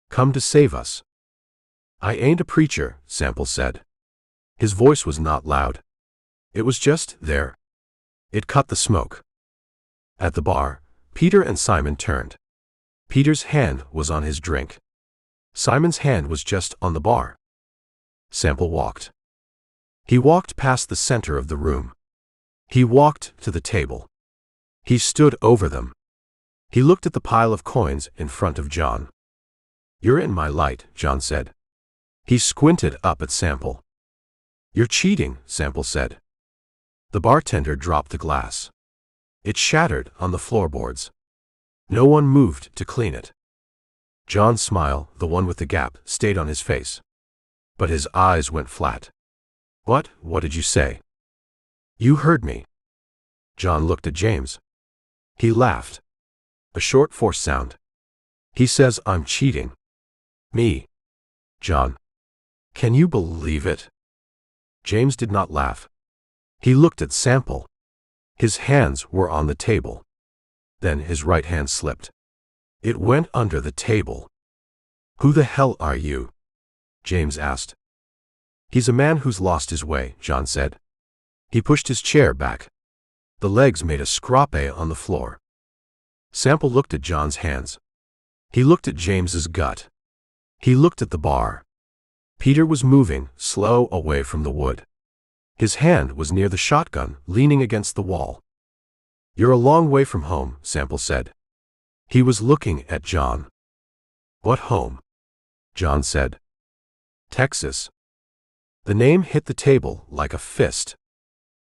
Come to save us." "I ain't a preacher," Sample said. His voice was not loud. It was just there. It cut the smoke. At the bar, Peter and Simon turned. Peter's hand was on his drink. Simon's hand was just on the bar. Sample walked. He walked past the center of the room. He walked to the table. He stood over them. He looked at the pile of coins in front of John. "You're in my light," John said. He squinted up at Sample. "You're cheating," Sample said. The bartender dropped the glass. It shattered on the floorboards. No one moved to clean it. John's smile, the one with the gap, stayed on his face. But his eyes went flat. What did you say?" "You heard me." John looked at James. He laughed. A short, forced sound. "He says I'm cheating." "Me?" "John. Can you believe it?" James did not laugh. He looked at Sample. His hands were on the table. Then his right hand slipped. It went under the table. "Who the hell are you?" James asked. "He's a man who's lost his way," John said. He pushed his chair back. The legs made a scrape on the floor. Sample looked at John's hands. He looked at James's gut. He looked at the bar. Peter was moving, slow, away from the wood. His hand was near the shotgun, leaning against the wall. "You're a long way from home," Sample said. He was looking at John. "What home?" John said. "Texas." The name hit the table like a fist.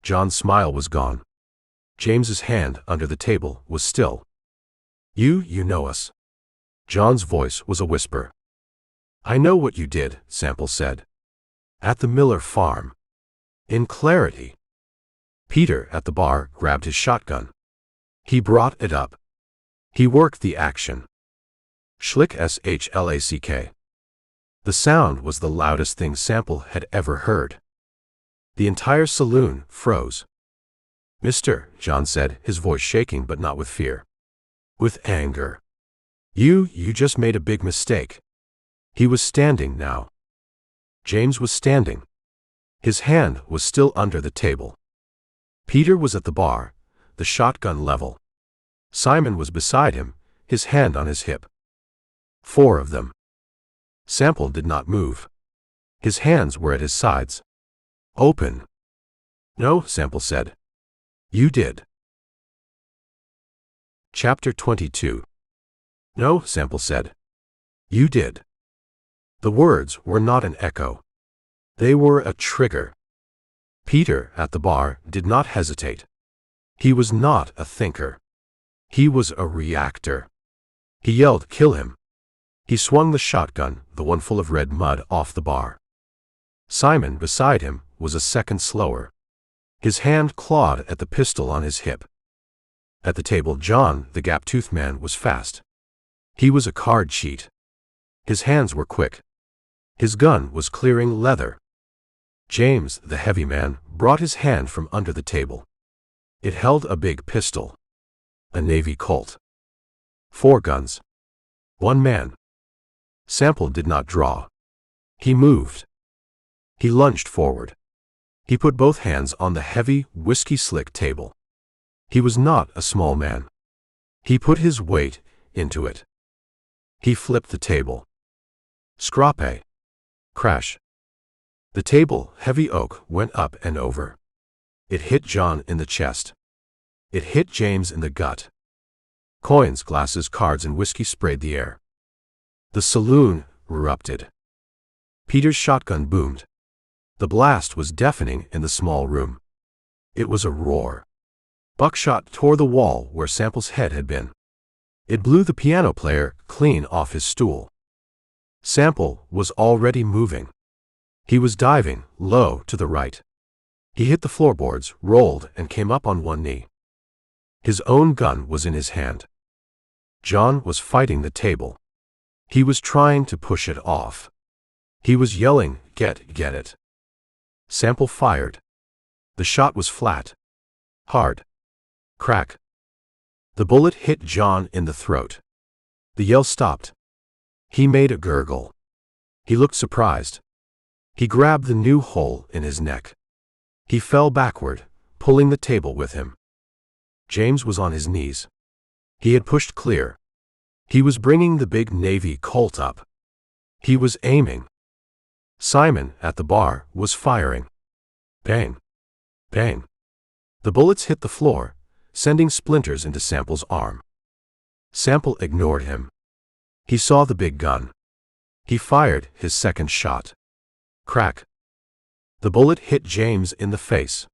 John's smile was gone. James's hand under the table was still. You know us. John's voice was a whisper. I know what you did, Sample said. At the Miller farm. In Clarity. Peter at the bar grabbed his shotgun. He brought it up. He worked the action. Schlick shlack. The sound was the loudest thing Sample had ever heard. The entire saloon froze. Mister, John said, his voice shaking but not with fear. With anger. You just made a big mistake. He was standing now. James was standing. His hand was still under the table. Peter was at the bar, the shotgun level. Simon was beside him, his hand on his hip. 4 of them. Sample did not move. His hands were at his sides. Open. No, Sample said. You did. Chapter 22. No, Sample said. You did. The words were not an echo. They were a trigger. Peter, at the bar, did not hesitate. He was not a thinker. He was a reactor. He yelled, "Kill him!" He swung the shotgun, the one full of red mud, off the bar. Simon, beside him, was a second slower. His hand clawed at the pistol on his hip. At the table, John, the gap-toothed man, was fast. He was a card cheat. His hands were quick. His gun was clearing leather. James, the heavy man, brought his hand from under the table. It held a big pistol. A Navy Colt. 4 guns. 1 man. Sample did not draw. He moved. He lunged forward. He put both hands on the heavy, whiskey-slick table. He was not a small man. He put his weight into it. He flipped the table. Scrape. Crash. The table, heavy oak, went up and over. It hit John in the chest. It hit James in the gut. Coins, glasses, cards, and whiskey sprayed the air. The saloon erupted. Peter's shotgun boomed. The blast was deafening in the small room. It was a roar. Buckshot tore the wall where Sample's head had been. It blew the piano player clean off his stool. Sample was already moving. He was diving low to the right. He hit the floorboards, rolled, and came up on one knee. His own gun was in his hand. John was fighting the table. He was trying to push it off. He was yelling, get it. Sample fired. The shot was flat. Hard. Crack. The bullet hit John in the throat. The yell stopped. He made a gurgle. He looked surprised. He grabbed the new hole in his neck. He fell backward, pulling the table with him. James was on his knees. He had pushed clear. He was bringing the big Navy Colt up. He was aiming. Simon, at the bar, was firing. Bang. Bang. The bullets hit the floor, sending splinters into Sample's arm. Sample ignored him. He saw the big gun. He fired his second shot. Crack. The bullet hit James in the face.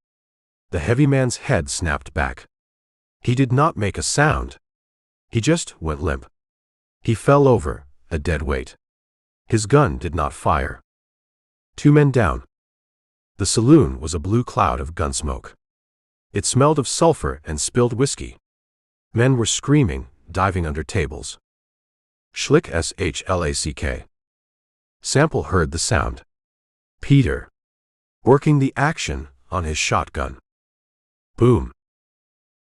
The heavy man's head snapped back. He did not make a sound. He just went limp. He fell over, a dead weight. His gun did not fire. 2 men down. The saloon was a blue cloud of gun smoke. It smelled of sulfur and spilled whiskey. Men were screaming, diving under tables. Schlick shlack. Sample heard the sound. Peter. Working the action on his shotgun. Boom.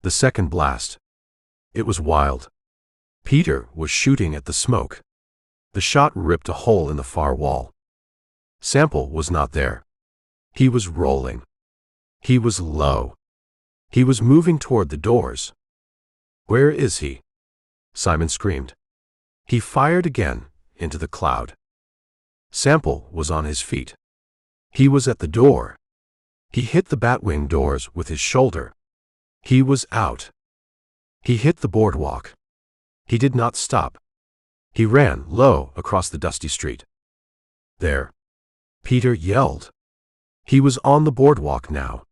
The second blast. It was wild. Peter was shooting at the smoke. The shot ripped a hole in the far wall. Sample was not there. He was rolling. He was low. He was moving toward the doors. Where is he? Simon screamed. He fired again, into the cloud. Sample was on his feet. He was at the door. He hit the batwing doors with his shoulder. He was out. He hit the boardwalk. He did not stop. He ran low across the dusty street. There. Peter yelled. He was on the boardwalk now.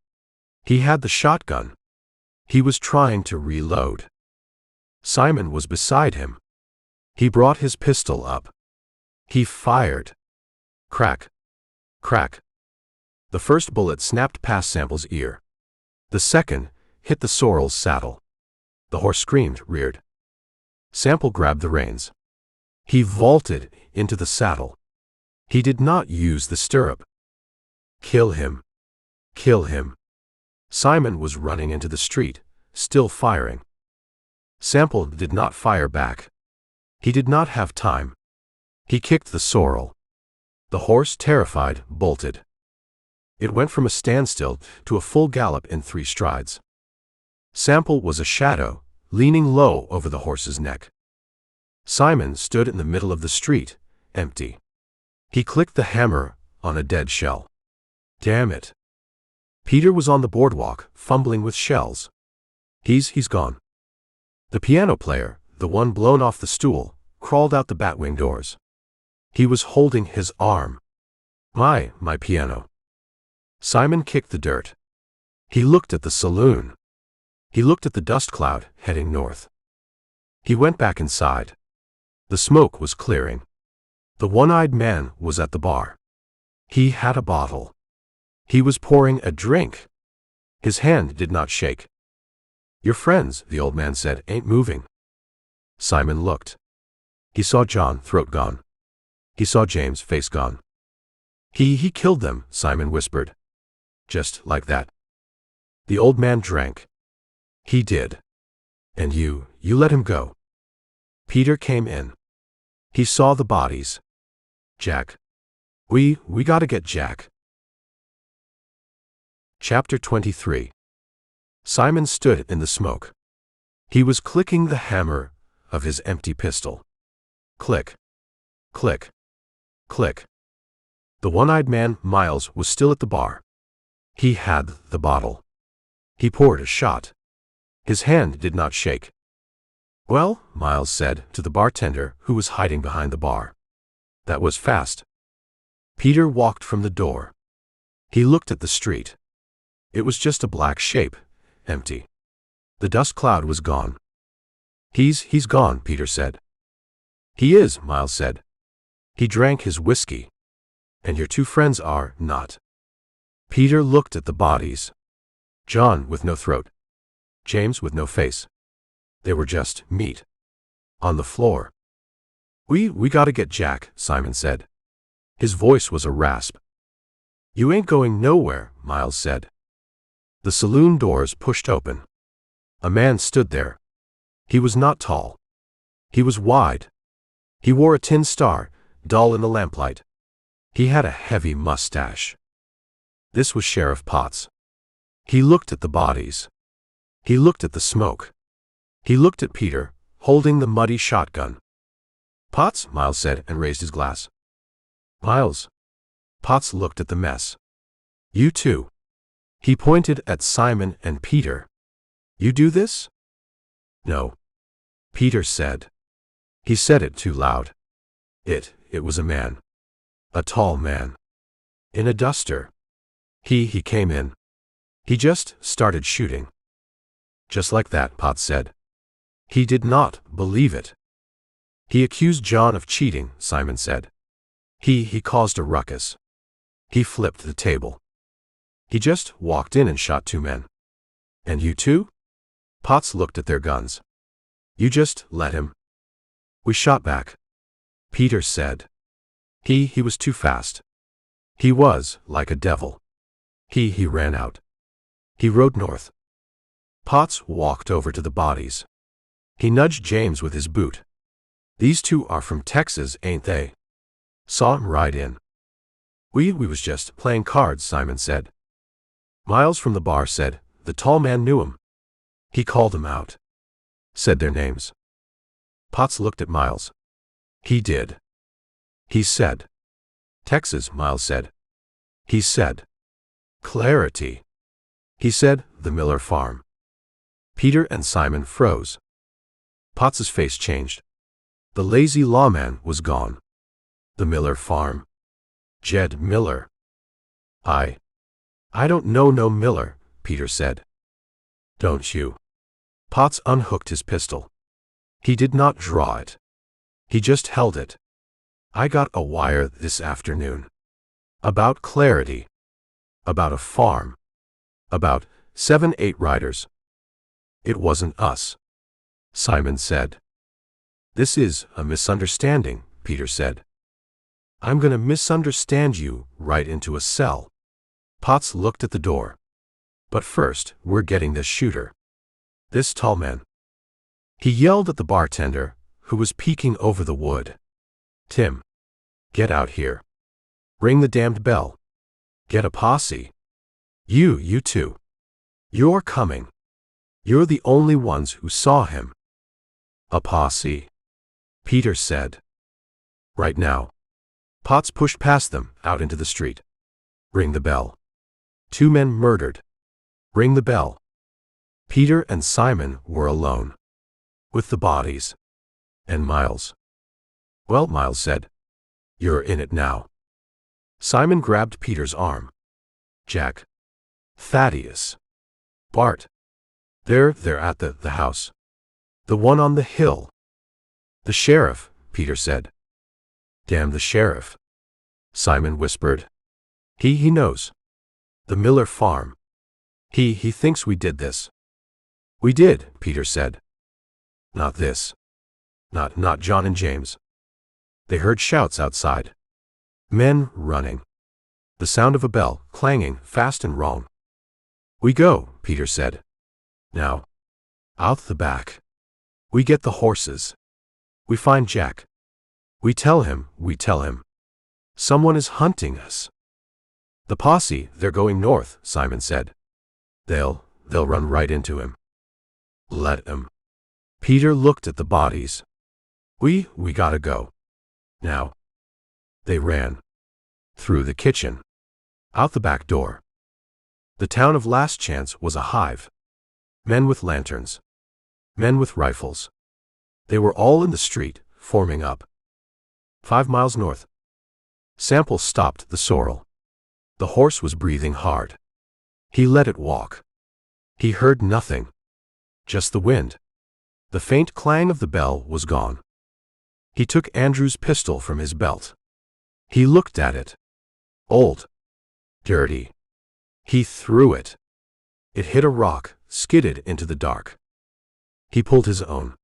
He had the shotgun. He was trying to reload. Simon was beside him. He brought his pistol up. He fired. Crack. Crack. The first bullet snapped past Sample's ear. The second hit the sorrel's saddle. The horse screamed, reared. Sample grabbed the reins. He vaulted into the saddle. He did not use the stirrup. Kill him. Kill him. Simon was running into the street, still firing. Sample did not fire back. He did not have time. He kicked the sorrel. The horse, terrified, bolted. It went from a standstill to a full gallop in 3 strides. Sample was a shadow, leaning low over the horse's neck. Simon stood in the middle of the street, empty. He clicked the hammer on a dead shell. Damn it. Peter was on the boardwalk, fumbling with shells. He's gone. The piano player, the one blown off the stool, crawled out the batwing doors. He was holding his arm. My piano. Simon kicked the dirt. He looked at the saloon. He looked at the dust cloud heading north. He went back inside. The smoke was clearing. The one-eyed man was at the bar. He had a bottle. He was pouring a drink. His hand did not shake. Your friends, the old man said, ain't moving. Simon looked. He saw John, throat gone. He saw James, face gone. He killed them, Simon whispered. Just like that. The old man drank. He did. And you let him go. Peter came in. He saw the bodies. Jack. We gotta get Jack. Chapter 23. Simon stood in the smoke. He was clicking the hammer of his empty pistol. Click. Click. Click. The one-eyed man, Miles, was still at the bar. He had the bottle. He poured a shot. His hand did not shake. Well, Miles said to the bartender who was hiding behind the bar. That was fast. Peter walked from the door. He looked at the street. It was just a black shape, empty. The dust cloud was gone. He's gone, Peter said. He is, Miles said. He drank his whiskey. And your 2 friends are not. Peter looked at the bodies. John with no throat. James with no face. They were just meat. On the floor. We gotta get Jack, Simon said. His voice was a rasp. You ain't going nowhere, Miles said. The saloon doors pushed open. A man stood there. He was not tall. He was wide. He wore a tin star, dull in the lamplight. He had a heavy mustache. This was Sheriff Potts. He looked at the bodies. He looked at the smoke. He looked at Peter, holding the muddy shotgun. Potts, Miles said and raised his glass. Miles. Potts looked at the mess. You too. He pointed at Simon and Peter. You do this? No. Peter said. He said it too loud. It was a man. A tall man. In a duster. He came in. He just started shooting. Just like that, Potts said. He did not believe it. He accused John of cheating, Simon said. He caused a ruckus. He flipped the table. He just walked in and shot 2 men. And you too? Potts looked at their guns. You just let him. We shot back. Peter said. He was too fast. He was like a devil. He ran out. He rode north. Potts walked over to the bodies. He nudged James with his boot. These 2 are from Texas, ain't they? Saw him ride in. We was just playing cards, Simon said. Miles from the bar said, the tall man knew him. He called them out. Said their names. Potts looked at Miles. He did. He said. Texas, Miles said. He said. Clarity. He said, the Miller farm. Peter and Simon froze. Potts's face changed. The lazy lawman was gone. The Miller farm. Jed Miller. I don't know no Miller, Peter said. Don't you? Potts unhooked his pistol. He did not draw it. He just held it. I got a wire this afternoon. About Clarity. About a farm. About 7-8 riders. It wasn't us, Simon said. This is a misunderstanding, Peter said. I'm gonna misunderstand you right into a cell. Potts looked at the door. But first, we're getting this shooter. This tall man. He yelled at the bartender, who was peeking over the wood. Tim. Get out here. Ring the damned bell. Get a posse. You two. You're coming. You're the only ones who saw him. A posse, Peter said. Right now. Potts pushed past them, out into the street. Ring the bell. 2 men murdered. Ring the bell. Peter and Simon were alone. With the bodies. And Miles. Well, Miles said. You're in it now. Simon grabbed Peter's arm. Jack. Thaddeus. Bart. They're at the house. The one on the hill. The sheriff, Peter said. Damn the sheriff. Simon whispered. He knows. The Miller farm. He thinks we did this. We did, Peter said. Not this. Not John and James. They heard shouts outside. Men running. The sound of a bell, clanging, fast and wrong. We go, Peter said. Now. Out the back. We get the horses. We find Jack. We tell him. Someone is hunting us. The posse, they're going north, Simon said. They'll run right into him. Let 'em. Peter looked at the bodies. We gotta go. Now. They ran. Through the kitchen. Out the back door. The town of Last Chance was a hive. Men with lanterns. Men with rifles. They were all in the street, forming up. 5 miles north. Sample stopped the sorrel. The horse was breathing hard. He let it walk. He heard nothing. Just the wind. The faint clang of the bell was gone. He took Andrew's pistol from his belt. He looked at it. Old. Dirty. He threw it. It hit a rock, skidded into the dark. He pulled his own.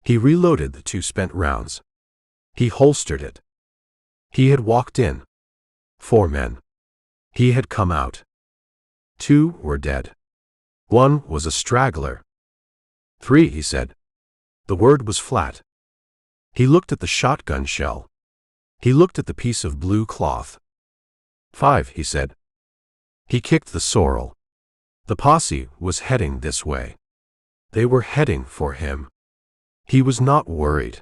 He reloaded the 2 spent rounds. He holstered it. He had walked in. 4 men. He had come out. 2 were dead. 1 was a straggler. 3, he said. The word was flat. He looked at the shotgun shell. He looked at the piece of blue cloth. 5, he said. He kicked the sorrel. The posse was heading this way. They were heading for him. He was not worried.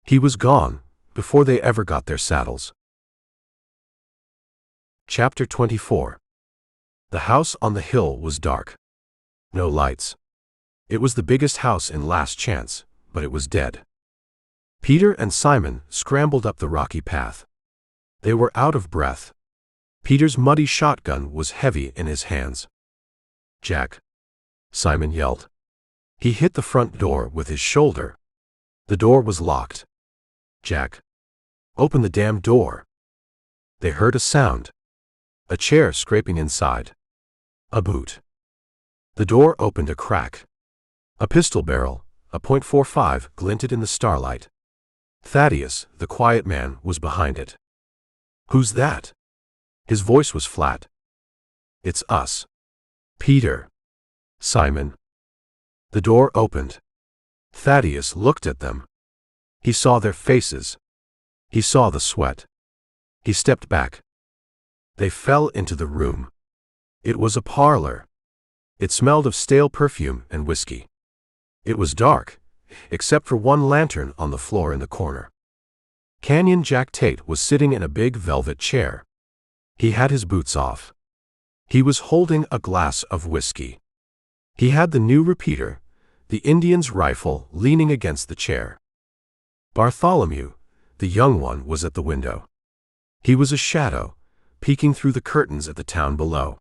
He was gone, before they ever got their saddles. Chapter 24. The house on the hill was dark. No lights. It was the biggest house in Last Chance, but it was dead. Peter and Simon scrambled up the rocky path. They were out of breath. Peter's muddy shotgun was heavy in his hands. Jack. Simon yelled. He hit the front door with his shoulder. The door was locked. Jack. Open the damn door. They heard a sound. A chair scraping inside. A boot. The door opened a crack. A pistol barrel, a .45, glinted in the starlight. Thaddeus, the quiet man, was behind it. Who's that? His voice was flat. It's us. Peter. Simon. The door opened. Thaddeus looked at them. He saw their faces. He saw the sweat. He stepped back. They fell into the room. It was a parlor. It smelled of stale perfume and whiskey. It was dark, except for 1 lantern on the floor in the corner. Canyon Jack Tate was sitting in a big velvet chair. He had his boots off. He was holding a glass of whiskey. He had the new repeater, the Indian's rifle, leaning against the chair. Bartholomew, the young one, was at the window. He was a shadow, peeking through the curtains at the town below.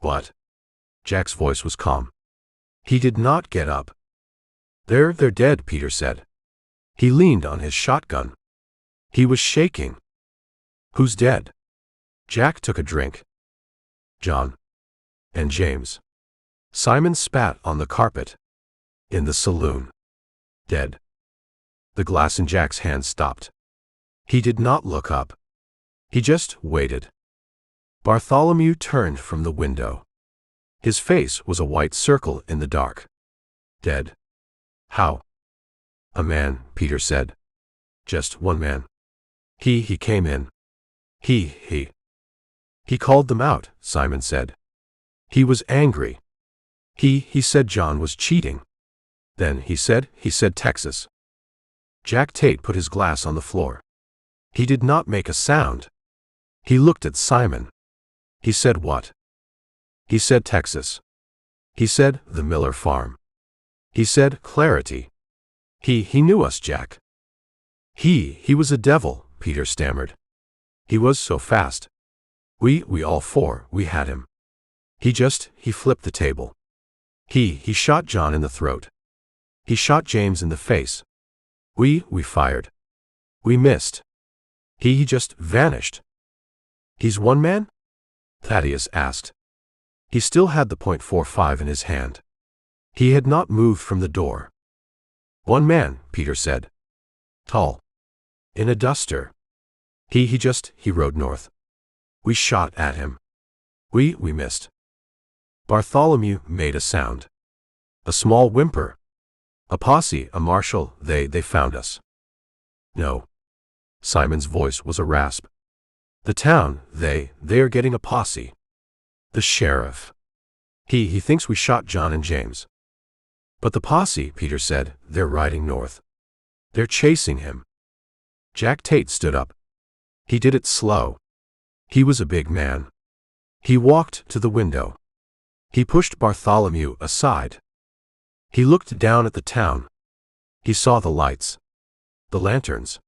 What? Jack's voice was calm. He did not get up. They're dead, Peter said. He leaned on his shotgun. He was shaking. Who's dead? Jack took a drink. John. And James. Simon spat on the carpet. In the saloon. Dead. The glass in Jack's hand stopped. He did not look up. He just waited. Bartholomew turned from the window. His face was a white circle in the dark. Dead. How? A man, Peter said. Just one man. He came in. He called them out, Simon said. He was angry. He said John was cheating. Then he said Texas. Jack Tate put his glass on the floor. He did not make a sound. He looked at Simon. He said what? He said Texas. He said the Miller farm. He said clarity. He knew us, Jack. He was a devil, Peter stammered. He was so fast. We all four, we had him. He flipped the table. He shot John in the throat. He shot James in the face. We fired. We missed. He just vanished. He's one man? Thaddeus asked. He still had the .45 in his hand. He had not moved from the door. One man, Peter said. Tall. In a duster. He rode north. We shot at him. We missed. Bartholomew made a sound. A small whimper. A posse, a marshal, they found us. No. Simon's voice was a rasp. The town, they are getting a posse. The sheriff. He thinks we shot John and James. But the posse, Peter said, they're riding north. They're chasing him. Jack Tate stood up. He did it slow. He was a big man. He walked to the window. He pushed Bartholomew aside. He looked down at the town. He saw the lights. The lanterns.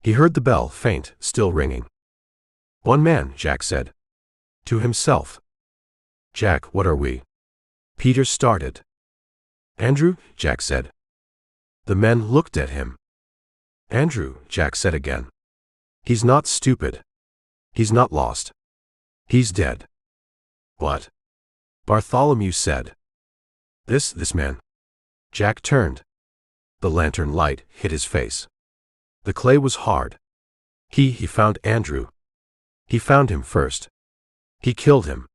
He heard the bell, faint, still ringing. One man, Jack said. To himself. Jack, what are we? Peter started. Andrew, Jack said. The men looked at him. Andrew, Jack said again. He's not stupid. He's not lost. He's dead. What? Bartholomew said. This man. Jack turned. The lantern light hit his face. The clay was hard. He found Andrew. He found him first. He killed him.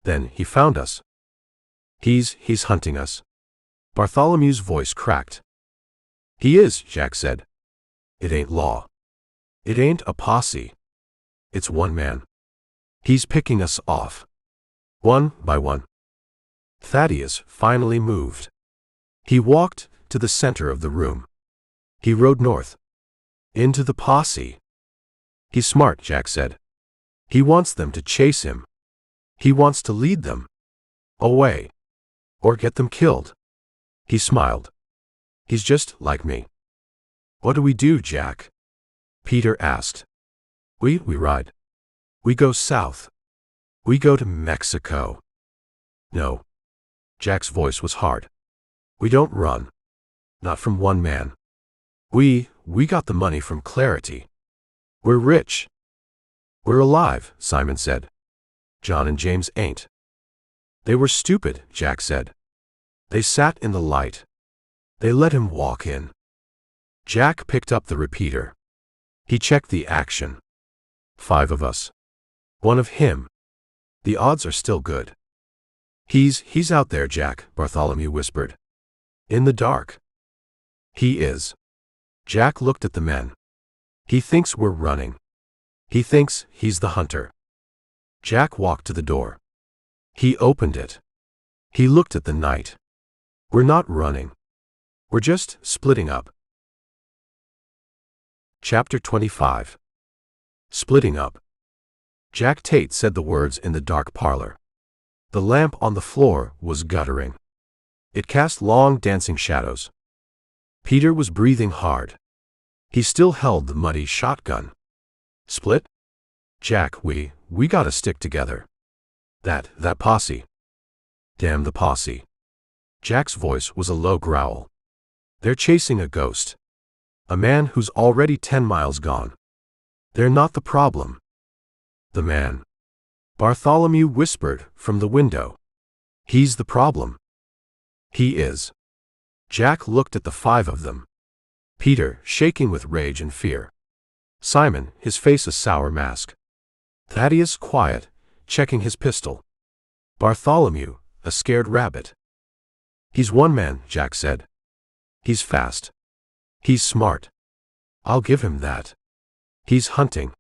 Then he found us. He's hunting us. Bartholomew's voice cracked. He is, Jack said. It ain't law. It ain't a posse. It's one man. He's picking us off. One by one. Thaddeus finally moved. He walked to the center of the room. He rode north. Into the posse. He's smart, Jack said. He wants them to chase him. He wants to lead them. Away. Or get them killed. He smiled. He's just like me. What do we do, Jack? Peter asked. We ride. We go south. We go to Mexico. No. Jack's voice was hard. We don't run. Not from one man. We got the money from Clarity. We're rich. We're alive, Simon said. John and James ain't. They were stupid, Jack said. They sat in the light. They let him walk in. Jack picked up the repeater. He checked the action. 5 of us. 1 of him. The odds are still good. He's out there, Jack, Bartholomew whispered. In the dark. He is. Jack looked at the men. He thinks we're running. He thinks he's the hunter. Jack walked to the door. He opened it. He looked at the night. We're not running. We're just splitting up. Chapter 25. Splitting up. Jack Tate said the words in the dark parlor. The lamp on the floor was guttering. It cast long dancing shadows. Peter was breathing hard. He still held the muddy shotgun. Split? Jack, we gotta stick together. That posse. Damn the posse. Jack's voice was a low growl. They're chasing a ghost. A man who's already 10 miles gone. They're not the problem. The man. Bartholomew whispered from the window. He's the problem. He is. Jack looked at the 5 of them. Peter, shaking with rage and fear. Simon, his face a sour mask. Thaddeus, quiet, checking his pistol. Bartholomew, a scared rabbit. He's one man, Jack said. He's fast. He's smart. I'll give him that. He's hunting.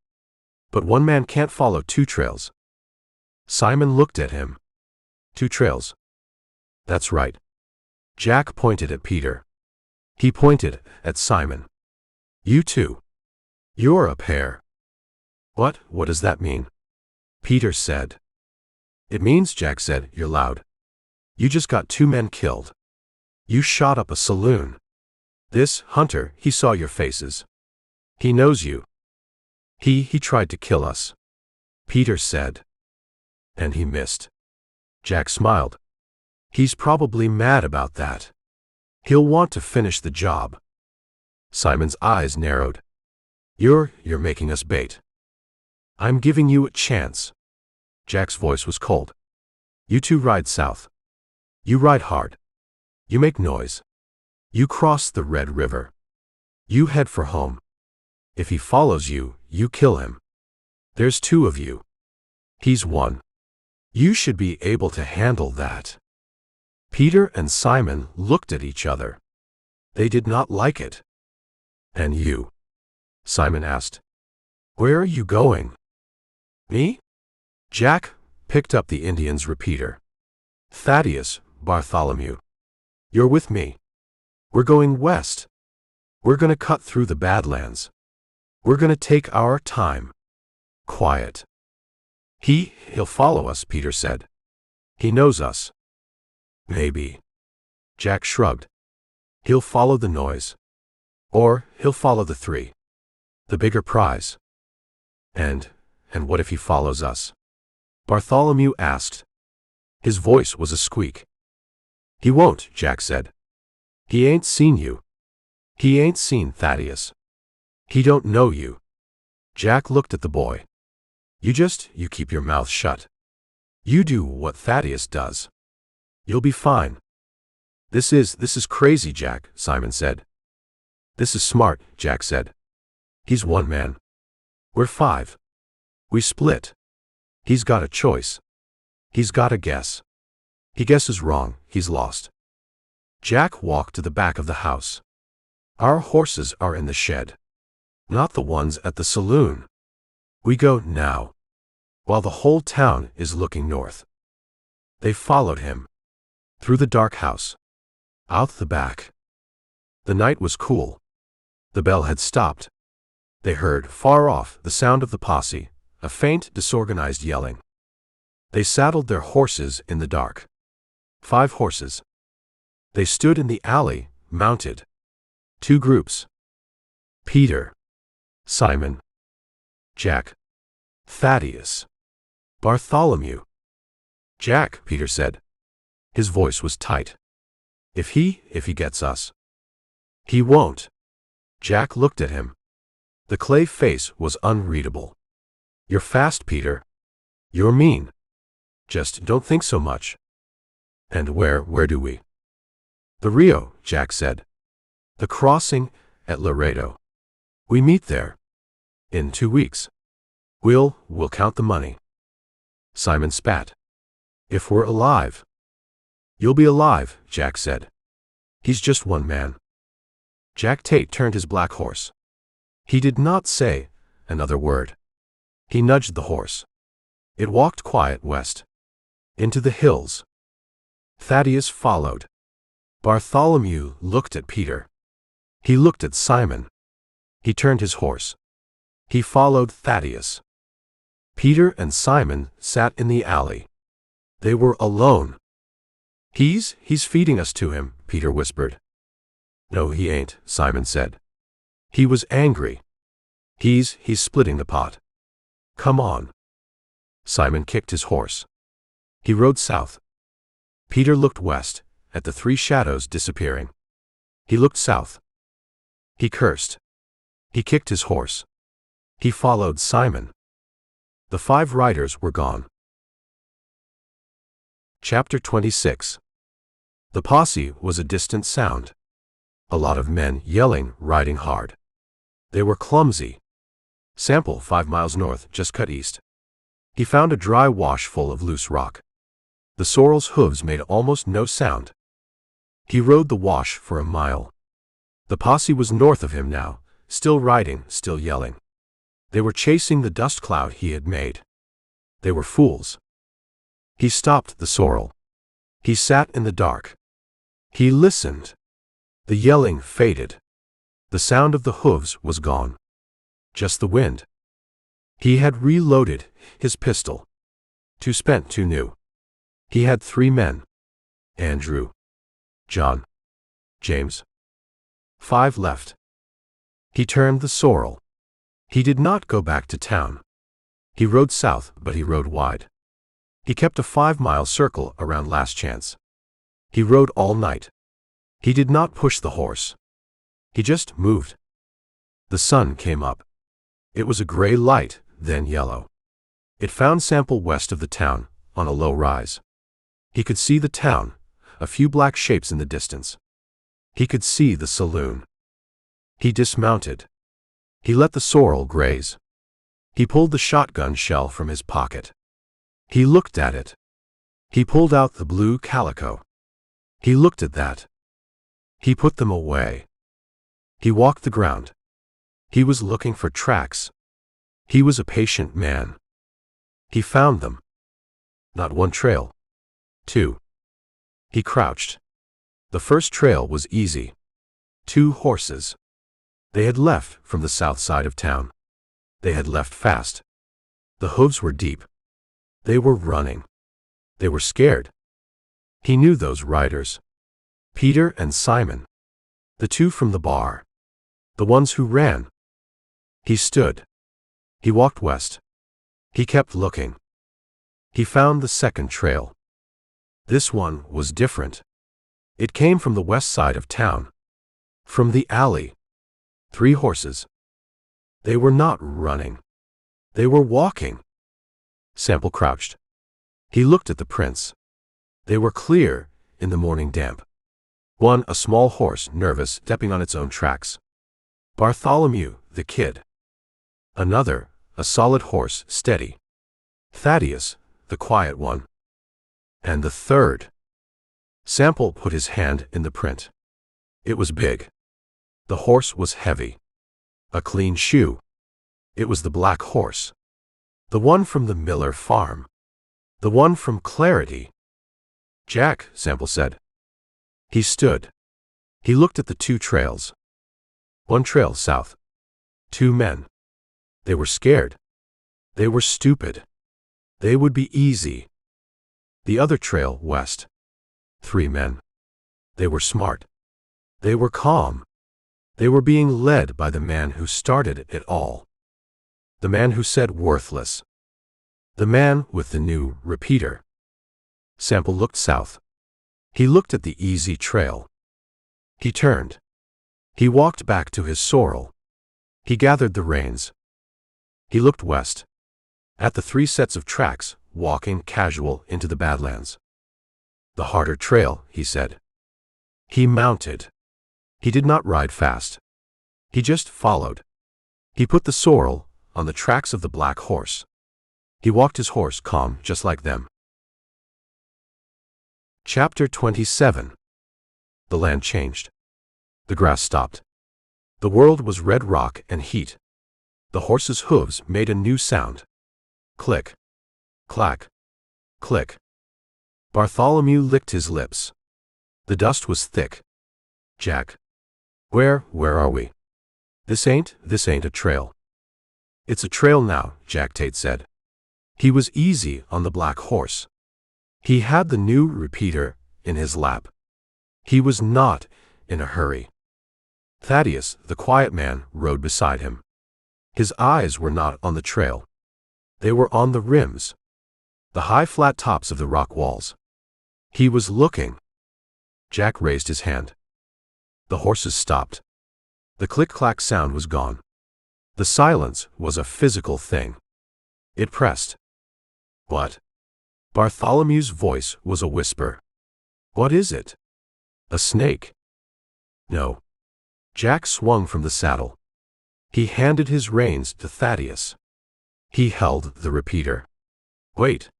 But one man can't follow 2 trails. Simon looked at him. 2 trails. That's right. Jack pointed at Peter. He pointed at Simon. You two. You're a pair. What does that mean? Peter said. It means, Jack said, you're loud. You just got 2 men killed. You shot up a saloon. This hunter, he saw your faces. He knows you. He tried to kill us. Peter said. And he missed. Jack smiled. He's probably mad about that. He'll want to finish the job. Simon's eyes narrowed. You're making us bait. I'm giving you a chance. Jack's voice was cold. You two ride south. You ride hard. You make noise. You cross the Red River. You head for home. If he follows you, you kill him. There's 2 of you. He's 1. You should be able to handle that. Peter and Simon looked at each other. They did not like it. And you? Simon asked. Where are you going? Me? Jack picked up the Indian's repeater. Thaddeus, Bartholomew. You're with me. We're going west. We're gonna cut through the Badlands. We're gonna take our time. Quiet. He'll follow us, Peter said. He knows us. Maybe. Jack shrugged. He'll follow the noise. Or he'll follow the 3. The bigger prize. And what if he follows us? Bartholomew asked. His voice was a squeak. He won't, Jack said. He ain't seen you. He ain't seen Thaddeus. He don't know you. Jack looked at the boy. You keep your mouth shut. You do what Thaddeus does. You'll be fine. This is crazy, Jack, Simon said. This is smart, Jack said. He's 1 man. We're 5. We split. He's got a choice. He's got a guess. He guesses wrong, he's lost. Jack walked to the back of the house. Our horses are in the shed. Not the ones at the saloon. We go now. While the whole town is looking north. They followed him. Through the dark house. Out the back. The night was cool. The bell had stopped. They heard, far off, the sound of the posse, a faint, disorganized yelling. They saddled their horses in the dark. 5 horses. They stood in the alley, mounted. 2 groups. Peter. Simon. Jack. Thaddeus. Bartholomew. Jack, Peter said. His voice was tight. If he gets us. He won't. Jack looked at him. The clay face was unreadable. You're fast, Peter. You're mean. Just don't think so much. And where do we? The Rio, Jack said. The crossing at Laredo. We meet there. In 2 weeks. We'll count the money. Simon spat. If we're alive. You'll be alive, Jack said. He's just 1 man. Jack Tate turned his black horse. He did not say another word. He nudged the horse. It walked quiet west. Into the hills. Thaddeus followed. Bartholomew looked at Peter. He looked at Simon. He turned his horse. He followed Thaddeus. Peter and Simon sat in the alley. They were alone. He's feeding us to him, Peter whispered. No, he ain't, Simon said. He was angry. He's splitting the pot. Come on. Simon kicked his horse. He rode south. Peter looked west, at the three shadows disappearing. He looked south. He cursed. He kicked his horse. He followed Simon. The 5 riders were gone. Chapter 26. The posse was a distant sound. A lot of men yelling, riding hard. They were clumsy. Sample, 5 miles north, just cut east. He found a dry wash full of loose rock. The sorrel's hooves made almost no sound. He rode the wash for a mile. The posse was north of him now, still riding, still yelling. They were chasing the dust cloud he had made. They were fools. He stopped the sorrel. He sat in the dark. He listened. The yelling faded. The sound of the hooves was gone. Just the wind. He had reloaded his pistol. 2 spent, 2 new. He had 3 men. Andrew, John, James. 5 left. He turned the sorrel. He did not go back to town. He rode south, but he rode wide. He kept a 5-mile circle around Last Chance. He rode all night. He did not push the horse. He just moved. The sun came up. It was a gray light, then yellow. It found Sample west of the town, on a low rise. He could see the town, a few black shapes in the distance. He could see the saloon. He dismounted. He let the sorrel graze. He pulled the shotgun shell from his pocket. He looked at it. He pulled out the blue calico. He looked at that. He put them away. He walked the ground. He was looking for tracks. He was a patient man. He found them. Not 1 trail. 2. He crouched. The first trail was easy. 2 horses. They had left from the south side of town. They had left fast. The hooves were deep. They were running. They were scared. He knew those riders. Peter and Simon. The 2 from the bar. The ones who ran. He stood. He walked west. He kept looking. He found the second trail. This one was different. It came from the west side of town. From the alley. 3 horses. They were not running. They were walking. Sample crouched. He looked at the prints. They were clear in the morning damp. One, a small horse, nervous, stepping on its own tracks. Bartholomew, the kid. Another, a solid horse, steady. Thaddeus, the quiet one. And the third. Sample put his hand in the print. It was big. The horse was heavy. A clean shoe. It was the black horse. The one from the Miller farm. The one from Clarity. Jack, Sample said. He stood. He looked at the 2 trails. 1 trail south. 2 men. They were scared. They were stupid. They would be easy. The other trail west. 3 men. They were smart. They were calm. They were being led by the man who started it all. The man who said worthless. The man with the new repeater. Sample looked south. He looked at the easy trail. He turned. He walked back to his sorrel. He gathered the reins. He looked west. At the 3 sets of tracks, walking casual into the Badlands. The harder trail, he said. He mounted. He did not ride fast. He just followed. He put the sorrel on the tracks of the black horse. He walked his horse calm, just like them. Chapter 27. The land changed. The grass stopped. The world was red rock and heat. The horse's hooves made a new sound. Click. Clack. Click. Bartholomew licked his lips. The dust was thick. Jack. Where are we? This ain't a trail. It's a trail now, Jack Tate said. He was easy on the black horse. He had the new repeater in his lap. He was not in a hurry. Thaddeus, the quiet man, rode beside him. His eyes were not on the trail. They were on the rims, the high flat tops of the rock walls. He was looking. Jack raised his hand. The horses stopped. The click-clack sound was gone. The silence was a physical thing. It pressed. What? Bartholomew's voice was a whisper. What is it? A snake? No. Jack swung from the saddle. He handed his reins to Thaddeus. He held the repeater. Wait.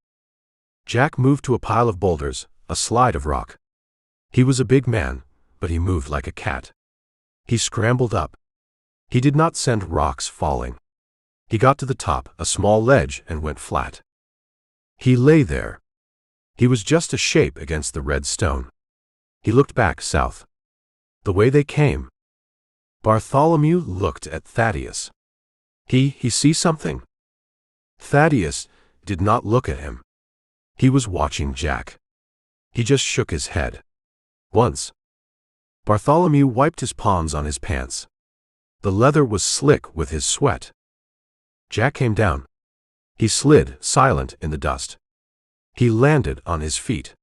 Jack moved to a pile of boulders, a slide of rock. He was a big man, but he moved like a cat. He scrambled up. He did not send rocks falling. He got to the top, a small ledge, and went flat. He lay there. He was just a shape against the red stone. He looked back south. The way they came. Bartholomew looked at Thaddeus. He see something? Thaddeus did not look at him. He was watching Jack. He just shook his head. Once. Bartholomew wiped his palms on his pants. The leather was slick with his sweat. Jack came down. He slid, silent in the dust. He landed on his feet.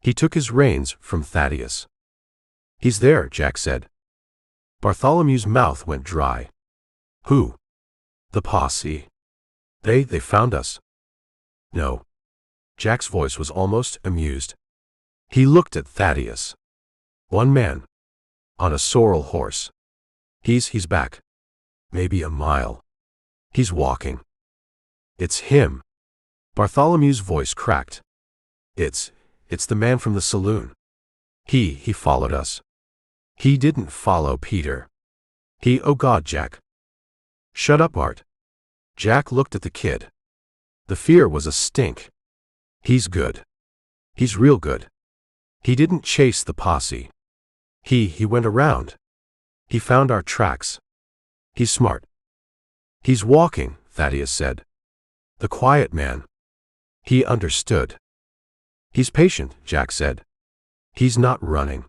He took his reins from Thaddeus. He's there, Jack said. Bartholomew's mouth went dry. Who? The posse. They found us. No. Jack's voice was almost amused. He looked at Thaddeus. One man. On a sorrel horse. He's back. Maybe a mile. He's walking. It's him. Bartholomew's voice cracked. It's the man from the saloon. He followed us. He didn't follow Peter. Oh God, Jack. Shut up, Art. Jack looked at the kid. The fear was a stink. He's good. He's real good. He didn't chase the posse. He went around. He found our tracks. He's smart. He's walking, Thaddeus said. The quiet man. He understood. He's patient, Jack said. He's not running.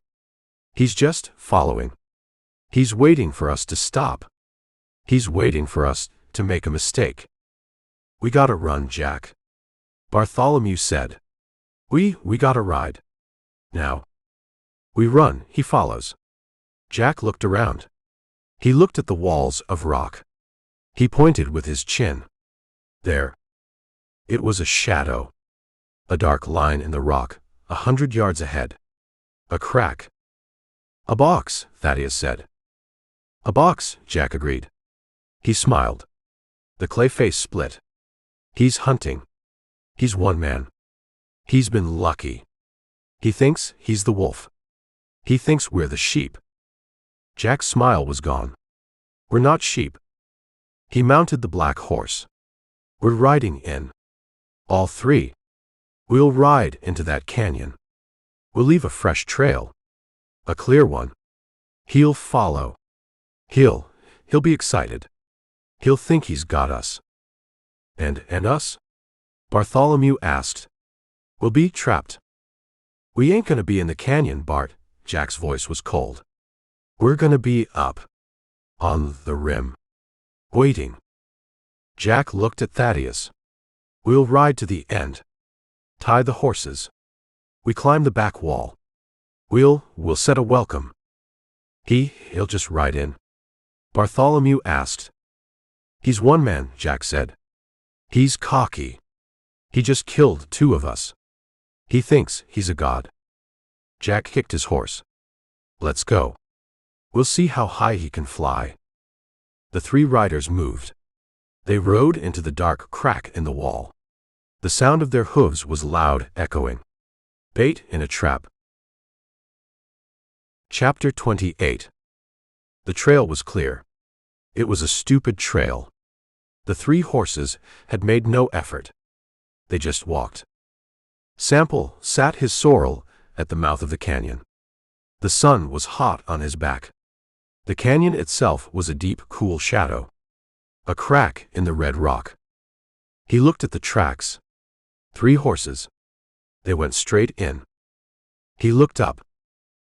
He's just following. He's waiting for us to stop. He's waiting for us to make a mistake. We gotta run, Jack. Bartholomew said. We gotta ride. Now. We run, he follows. Jack looked around. He looked at the walls of rock. He pointed with his chin. There. It was a shadow. A dark line in the rock, 100 yards ahead. A crack. A box, Thaddeus said. A box, Jack agreed. He smiled. The clay face split. He's hunting. He's one man. He's been lucky. He thinks he's the wolf. He thinks we're the sheep. Jack's smile was gone. We're not sheep. He mounted the black horse. We're riding in. All three. We'll ride into that canyon. We'll leave a fresh trail. A clear one. He'll follow. He'll be excited. He'll think he's got us. And us? Bartholomew asked. We'll be trapped. We ain't gonna be in the canyon, Bart. Jack's voice was cold. We're gonna be up. On the rim. Waiting. Jack looked at Thaddeus. We'll ride to the end. Tie the horses. We climb the back wall. We'll set a welcome. He'll just ride in. Bartholomew asked. He's one man, Jack said. He's cocky. He just killed 2 of us. He thinks he's a god. Jack kicked his horse. Let's go. We'll see how high he can fly. The 3 riders moved. They rode into the dark crack in the wall. The sound of their hooves was loud, echoing. Bait in a trap. Chapter 28. The trail was clear. It was a stupid trail. The 3 horses had made no effort. They just walked. Sample sat his sorrel at the mouth of the canyon. The sun was hot on his back. The canyon itself was a deep, cool shadow. A crack in the red rock. He looked at the tracks. 3 horses. They went straight in. He looked up.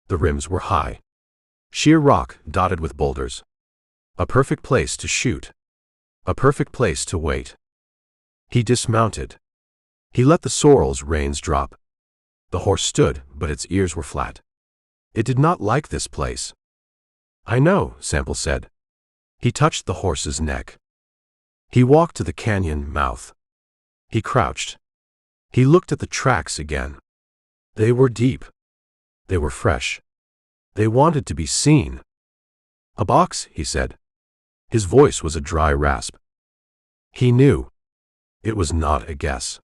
The rims were high. Sheer rock dotted with boulders. A perfect place to shoot. A perfect place to wait. He dismounted. He let the sorrel's reins drop. The horse stood, but its ears were flat. It did not like this place. I know, Sample said. He touched the horse's neck. He walked to the canyon mouth. He crouched. He looked at the tracks again. They were deep. They were fresh. They wanted to be seen. A box, he said. His voice was a dry rasp. He knew. It was not a guess.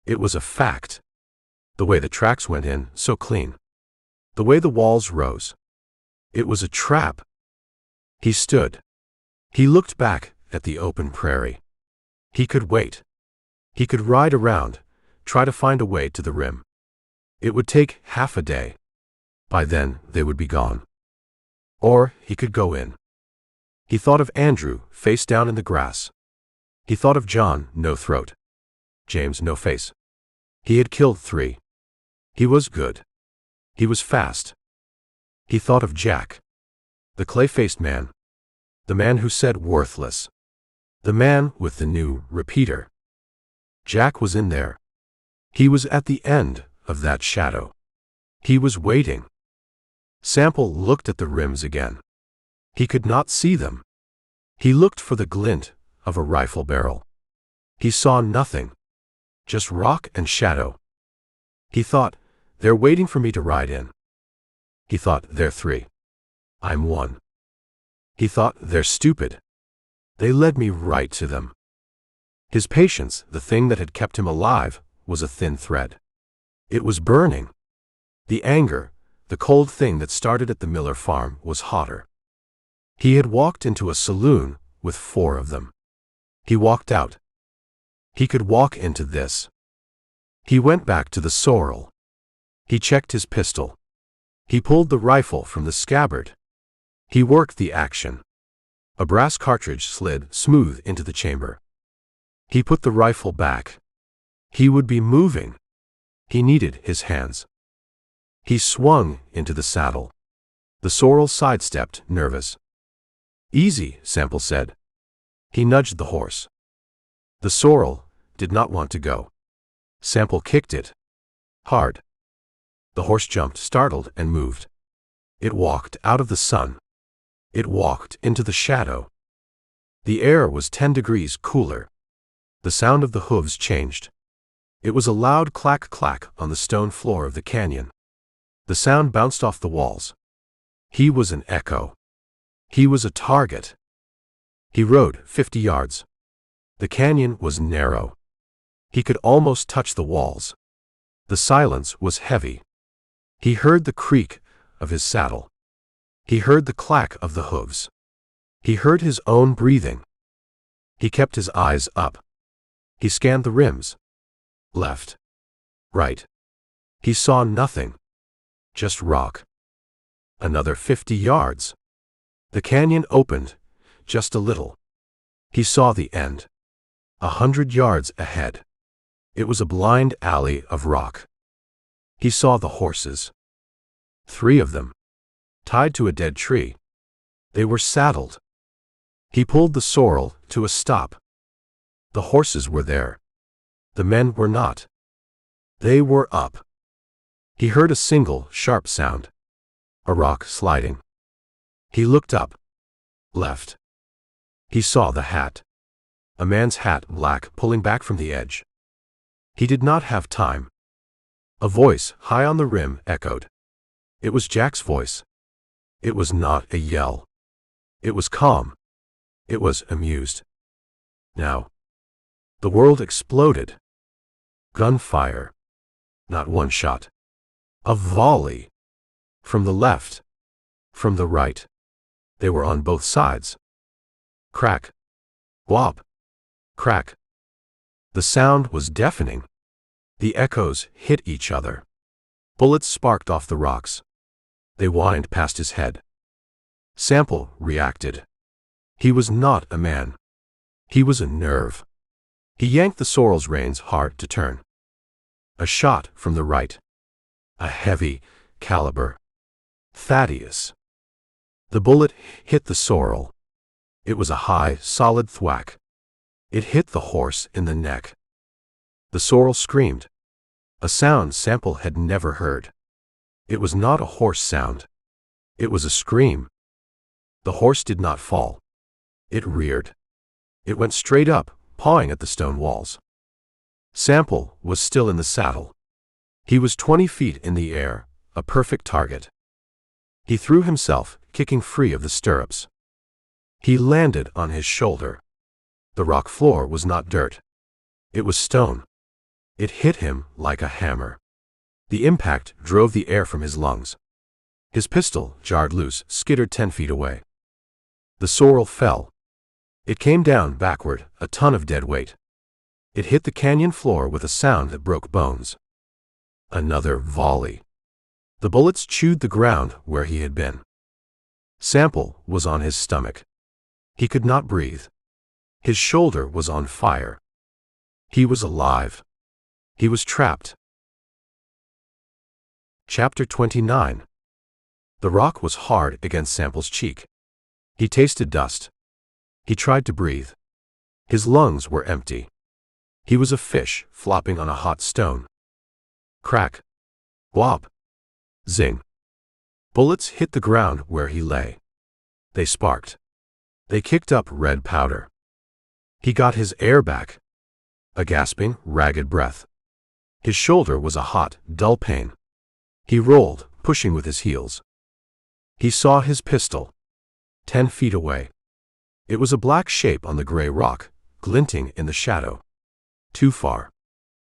It was a fact. The way the tracks went in, so clean. The way the walls rose. It was a trap. He stood. He looked back at the open prairie. He could wait. He could ride around, try to find a way to the rim. It would take half a day. By then, they would be gone. Or he could go in. He thought of Andrew, face down in the grass. He thought of John, no throat. James, no face. He had killed 3. He was good. He was fast. He thought of Jack. The clay-faced man. The man who said worthless. The man with the new repeater. Jack was in there. He was at the end of that shadow. He was waiting. Sample looked at the rims again. He could not see them. He looked for the glint of a rifle barrel. He saw nothing. Just rock and shadow. He thought, they're waiting for me to ride in. He thought, they're 3. I'm 1. He thought, they're stupid. They led me right to them. His patience, the thing that had kept him alive, was a thin thread. It was burning. The anger, the cold thing that started at the Miller farm, was hotter. He had walked into a saloon with 4 of them. He walked out. He could walk into this. He went back to the sorrel. He checked his pistol. He pulled the rifle from the scabbard. He worked the action. A brass cartridge slid smooth into the chamber. He put the rifle back. He would be moving. He needed his hands. He swung into the saddle. The sorrel sidestepped, nervous. Easy, Sample said. He nudged the horse. The sorrel did not want to go. Sample kicked it. Hard. The horse jumped, startled, and moved. It walked out of the sun. It walked into the shadow. The air was 10 degrees cooler. The sound of the hooves changed. It was a loud clack-clack on the stone floor of the canyon. The sound bounced off the walls. He was an echo. He was a target. He rode 50 yards. The canyon was narrow. He could almost touch the walls. The silence was heavy. He heard the creak of his saddle. He heard the clack of the hooves. He heard his own breathing. He kept his eyes up. He scanned the rims. Left. Right. He saw nothing. Just rock. Another 50 yards. The canyon opened, just a little. He saw the end. 100 yards ahead. It was a blind alley of rock. He saw the horses. 3 of them. Tied to a dead tree. They were saddled. He pulled the sorrel to a stop. The horses were there. The men were not. They were up. He heard a single, sharp sound. A rock sliding. He looked up. Left. He saw the hat. A man's hat, black, pulling back from the edge. He did not have time. A voice, high on the rim, echoed. It was Jack's voice. It was not a yell. It was calm. It was amused. Now. The world exploded. Gunfire. Not one shot. A volley. From the left. From the right. They were on both sides. Crack. Whop. Crack. The sound was deafening. The echoes hit each other. Bullets sparked off the rocks. They whined past his head. Sample reacted. He was not a man. He was a nerve. He yanked the sorrel's reins hard to turn. A shot from the right. A heavy caliber. Thaddeus. The bullet hit the sorrel. It was a high, solid thwack. It hit the horse in the neck. The sorrel screamed. A sound Sample had never heard. It was not a hoarse sound. It was a scream. The horse did not fall. It reared. It went straight up, pawing at the stone walls. Sample was still in the saddle. He was 20 feet in the air, a perfect target. He threw himself, kicking free of the stirrups. He landed on his shoulder. The rock floor was not dirt. It was stone. It hit him like a hammer. The impact drove the air from his lungs. His pistol, jarred loose, skittered 10 feet away. The sorrel fell. It came down backward, a ton of dead weight. It hit the canyon floor with a sound that broke bones. Another volley. The bullets chewed the ground where he had been. Sample was on his stomach. He could not breathe. His shoulder was on fire. He was alive. He was trapped. Chapter 29. The rock was hard against Sample's cheek. He tasted dust. He tried to breathe. His lungs were empty. He was a fish flopping on a hot stone. Crack. Whop. Zing. Bullets hit the ground where he lay. They sparked. They kicked up red powder. He got his air back. A gasping, ragged breath. His shoulder was a hot, dull pain. He rolled, pushing with his heels. He saw his pistol. 10 feet away. It was a black shape on the gray rock, glinting in the shadow. Too far.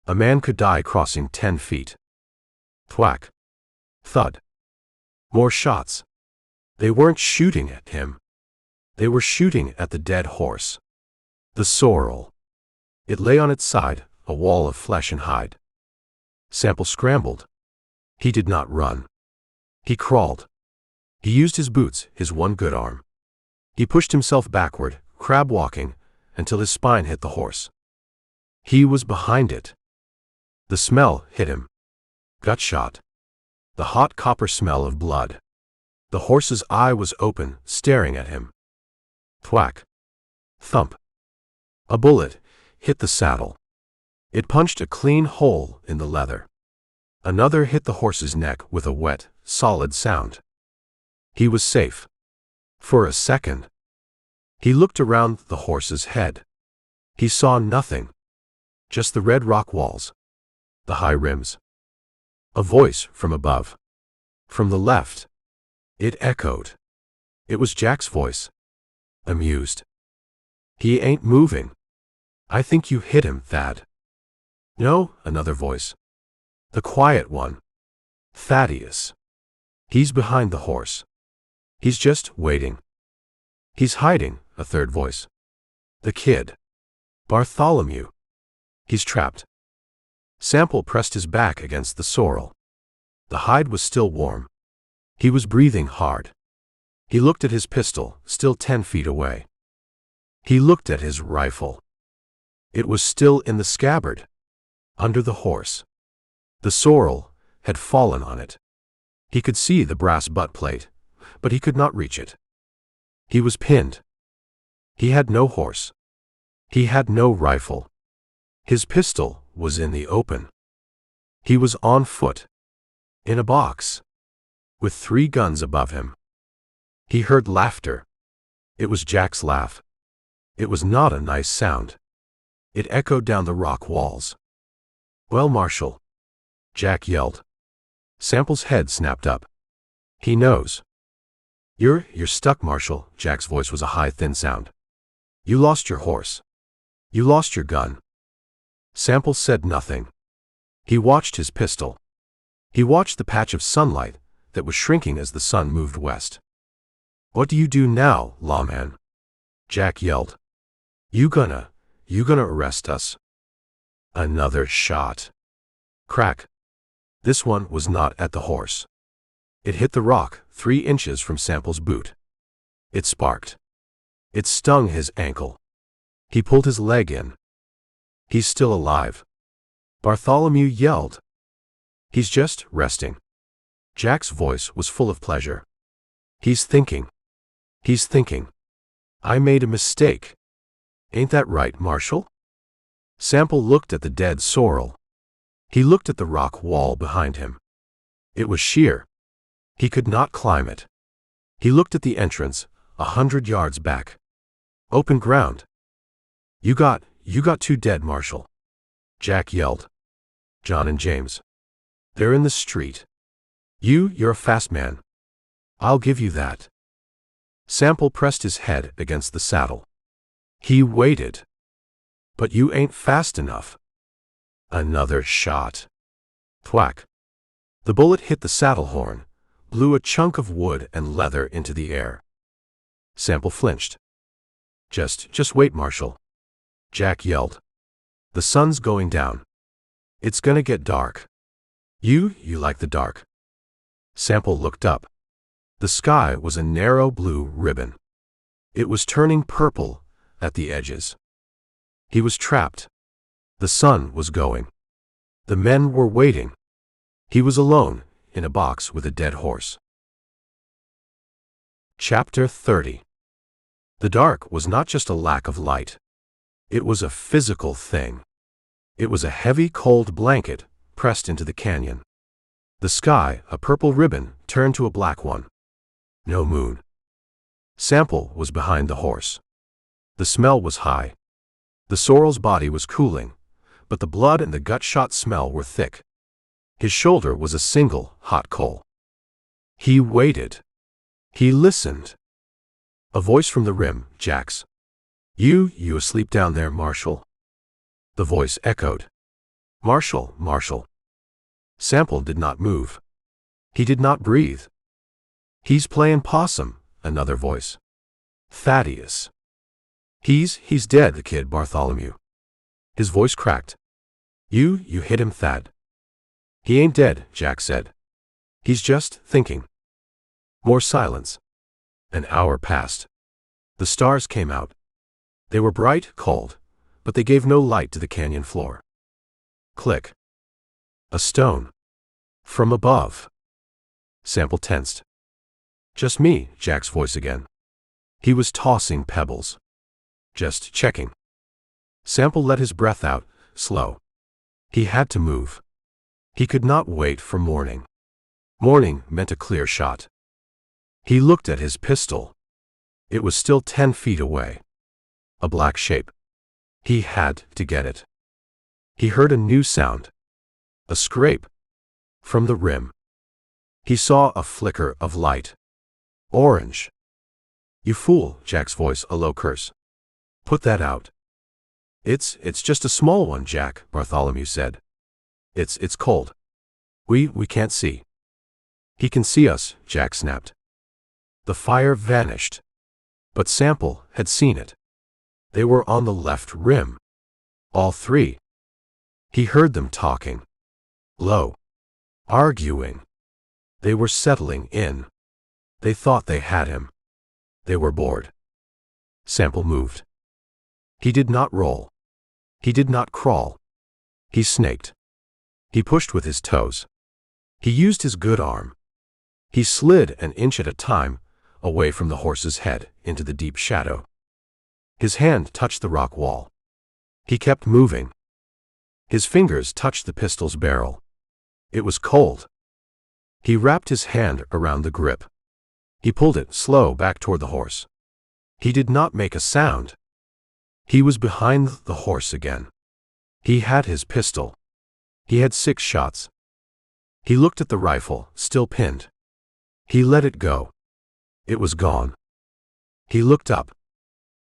A man could die crossing 10 feet. Thwack. Thud. More shots. They weren't shooting at him. They were shooting at the dead horse. The sorrel. It lay on its side, a wall of flesh and hide. Sample scrambled. He did not run. He crawled. He used his boots, his one good arm. He pushed himself backward, crab walking, until his spine hit the horse. He was behind it. The smell hit him. Gut shot. The hot copper smell of blood. The horse's eye was open, staring at him. Thwack. Thump. A bullet hit the saddle. It punched a clean hole in the leather. Another hit the horse's neck with a wet, solid sound. He was safe. For a second. He looked around the horse's head. He saw nothing. Just the red rock walls. The high rims. A voice from above. From the left. It echoed. It was Jack's voice. Amused. He ain't moving. I think you hit him, Thad. No, another voice. The quiet one. Thaddeus. He's behind the horse. He's just waiting. He's hiding, a third voice. The kid. Bartholomew. He's trapped. Sample pressed his back against the sorrel. The hide was still warm. He was breathing hard. He looked at his pistol, still 10 feet away. He looked at his rifle. It was still in the scabbard. Under the horse. The sorrel had fallen on it. He could see the brass butt plate, but he could not reach it. He was pinned. He had no horse. He had no rifle. His pistol was in the open. He was on foot. In a box. With 3 guns above him. He heard laughter. It was Jack's laugh. It was not a nice sound. It echoed down the rock walls. Well, Marshal, Jack yelled. Sample's head snapped up. He knows. You're stuck, Marshal. Jack's voice was a high, thin sound. You lost your horse. You lost your gun. Sample said nothing. He watched his pistol. He watched the patch of sunlight that was shrinking as the sun moved west. What do you do now, lawman? Jack yelled. You gonna arrest us? Another shot. Crack. This one was not at the horse. It hit the rock 3 inches from Sample's boot. It sparked. It stung his ankle. He pulled his leg in. He's still alive. Bartholomew yelled. He's just resting. Jack's voice was full of pleasure. He's thinking. He's thinking. I made a mistake. Ain't that right, Marshal? Sample looked at the dead sorrel. He looked at the rock wall behind him. It was sheer. He could not climb it. He looked at the entrance, 100 yards back. Open ground. You got 2 dead, Marshal," Jack yelled. "John and James. They're in the street. You're a fast man. I'll give you that." Sample pressed his head against the saddle. He waited. "But you ain't fast enough." Another shot. Thwack. The bullet hit the saddle horn, blew a chunk of wood and leather into the air. Sample flinched. Just wait, Marshal," Jack yelled. "The sun's going down. It's gonna get dark. You like the dark." Sample looked up. The sky was a narrow blue ribbon. It was turning purple at the edges. He was trapped. The sun was going. The men were waiting. He was alone in a box with a dead horse. Chapter 30. The dark was not just a lack of light. It was a physical thing. It was a heavy, cold blanket pressed into the canyon. The sky, a purple ribbon, turned to a black one. No moon. Sample was behind the horse. The smell was high. The sorrel's body was cooling, but the blood and the gut-shot smell were thick. His shoulder was a single, hot coal. He waited. He listened. A voice from the rim, Jack's. You asleep down there, Marshal?" The voice echoed. "Marshal, Marshal." Sample did not move. He did not breathe. "He's playing possum," another voice. "Thaddeus." He's dead, the kid, Bartholomew." His voice cracked. You hit him, Thad." "He ain't dead," Jack said. "He's just thinking." More silence. An hour passed. The stars came out. They were bright, cold, but they gave no light to the canyon floor. Click. A stone. From above. Sample tensed. "Just me," Jack's voice again. He was tossing pebbles. "Just checking." Sample let his breath out, slow. He had to move. He could not wait for morning. Morning meant a clear shot. He looked at his pistol. It was still 10 feet away. A black shape. He had to get it. He heard a new sound. A scrape. From the rim. He saw a flicker of light. Orange. "You fool," Jack's voice, a low curse. "Put that out." It's just a small one, Jack," Bartholomew said. It's cold. We can't see." "He can see us," Jack snapped. The fire vanished. But Sample had seen it. They were on the left rim. All three. He heard them talking. Low. Arguing. They were settling in. They thought they had him. They were bored. Sample moved. He did not roll. He did not crawl. He snaked. He pushed with his toes. He used his good arm. He slid an inch at a time, away from the horse's head, into the deep shadow. His hand touched the rock wall. He kept moving. His fingers touched the pistol's barrel. It was cold. He wrapped his hand around the grip. He pulled it slow back toward the horse. He did not make a sound. He was behind the horse again. He had his pistol. He had 6 shots. He looked at the rifle, still pinned. He let it go. It was gone. He looked up.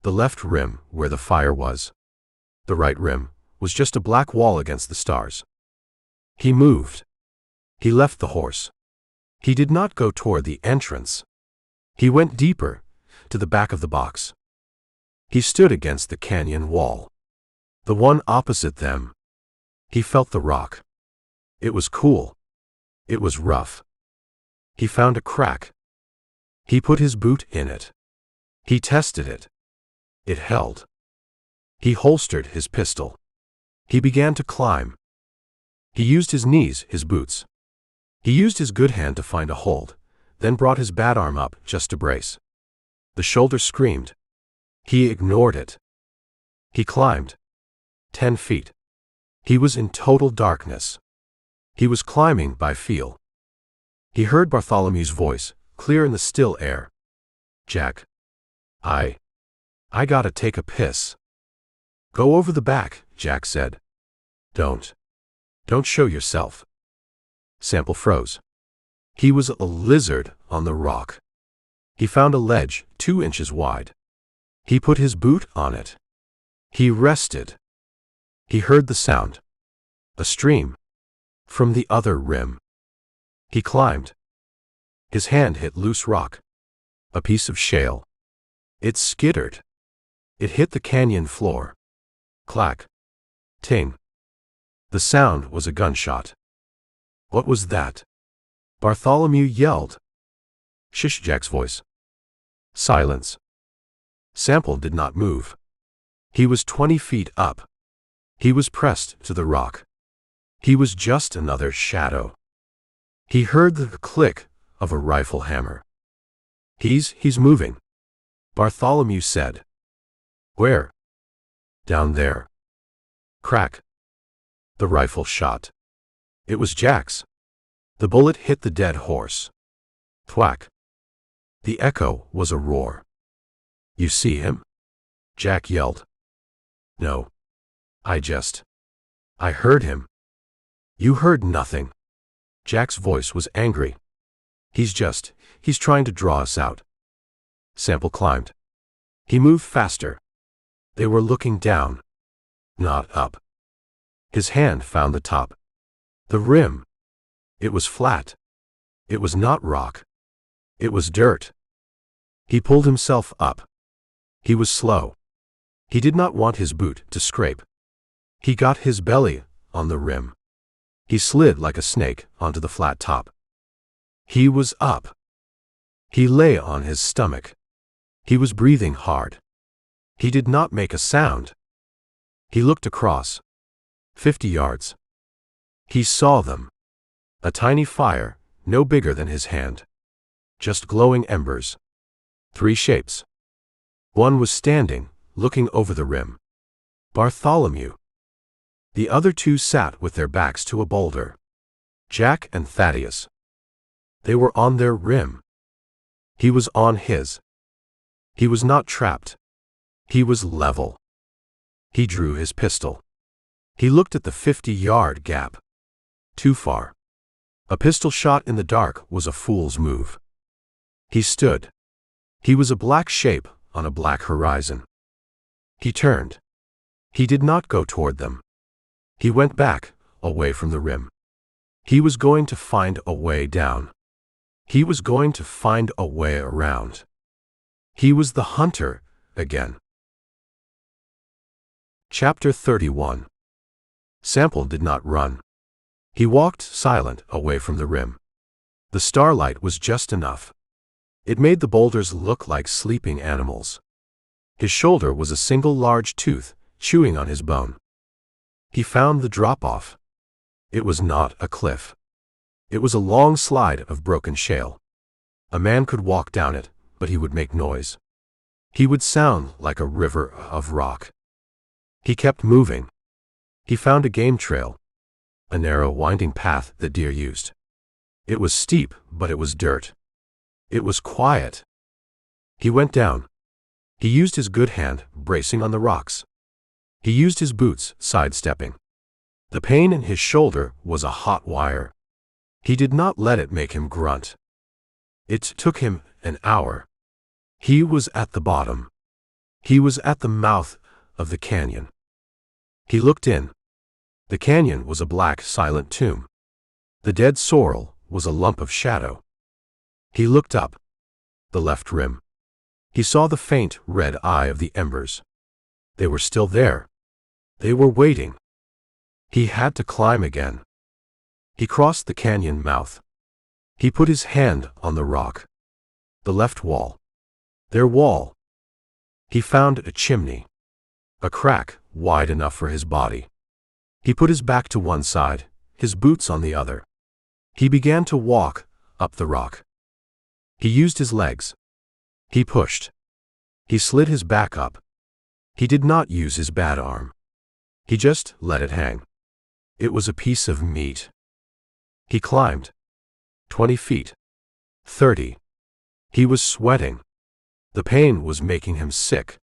The left rim, where the fire was. The right rim was just a black wall against the stars. He moved. He left the horse. He did not go toward the entrance. He went deeper, to the back of the box. He stood against the canyon wall. The one opposite them. He felt the rock. It was cool. It was rough. He found a crack. He put his boot in it. He tested it. It held. He holstered his pistol. He began to climb. He used his knees, his boots. He used his good hand to find a hold, then brought his bad arm up just to brace. The shoulder screamed. He ignored it. He climbed. 10 feet. He was in total darkness. He was climbing by feel. He heard Bartholomew's voice, clear in the still air. "Jack. I gotta take a piss." "Go over the back," Jack said. Don't show yourself." Sample froze. He was a lizard on the rock. He found a ledge 2 inches wide. He put his boot on it. He rested. He heard the sound. A stream. From the other rim. He climbed. His hand hit loose rock. A piece of shale. It skittered. It hit the canyon floor. Clack. Ting. The sound was a gunshot. "What was that?" Bartholomew yelled. "Shush," Jack's voice. Silence. Sample did not move. He was 20 feet up. He was pressed to the rock. He was just another shadow. He heard the click of a rifle hammer. He's moving," Bartholomew said. "Where?" "Down there." Crack. The rifle shot. It was Jack's. The bullet hit the dead horse. Thwack. The echo was a roar. "You see him?" Jack yelled. "No. I heard him." "You heard nothing." Jack's voice was angry. He's trying to draw us out." Sample climbed. He moved faster. They were looking down, not up. His hand found the top. The rim. It was flat. It was not rock. It was dirt. He pulled himself up. He was slow. He did not want his boot to scrape. He got his belly on the rim. He slid like a snake onto the flat top. He was up. He lay on his stomach. He was breathing hard. He did not make a sound. He looked across. 50 yards. He saw them. A tiny fire, no bigger than his hand. Just glowing embers. 3 shapes. One was standing, looking over the rim. Bartholomew. The other 2 sat with their backs to a boulder. Jack and Thaddeus. They were on their rim. He was on his. He was not trapped. He was level. He drew his pistol. He looked at the 50-yard gap. Too far. A pistol shot in the dark was a fool's move. He stood. He was a black shape on a black horizon. He turned. He did not go toward them. He went back, away from the rim. He was going to find a way down. He was going to find a way around. He was the hunter again. Chapter 31. Sample did not run. He walked silent away from the rim. The starlight was just enough. It made the boulders look like sleeping animals. His shoulder was a single large tooth, chewing on his bone. He found the drop-off. It was not a cliff. It was a long slide of broken shale. A man could walk down it, but he would make noise. He would sound like a river of rock. He kept moving. He found a game trail, a narrow winding path that deer used. It was steep, but it was dirt. It was quiet. He went down. He used his good hand, bracing on the rocks. He used his boots, sidestepping. The pain in his shoulder was a hot wire. He did not let it make him grunt. It took him an hour. He was at the bottom. He was at the mouth of the canyon. He looked in. The canyon was a black, silent tomb. The dead sorrel was a lump of shadow. He looked up. The left rim. He saw the faint red eye of the embers. They were still there. They were waiting. He had to climb again. He crossed the canyon mouth. He put his hand on the rock. The left wall. Their wall. He found a chimney. A crack wide enough for his body. He put his back to one side, his boots on the other. He began to walk up the rock. He used his legs. He pushed. He slid his back up. He did not use his bad arm. He just let it hang. It was a piece of meat. He climbed. 20 feet. 30. He was sweating. The pain was making him sick.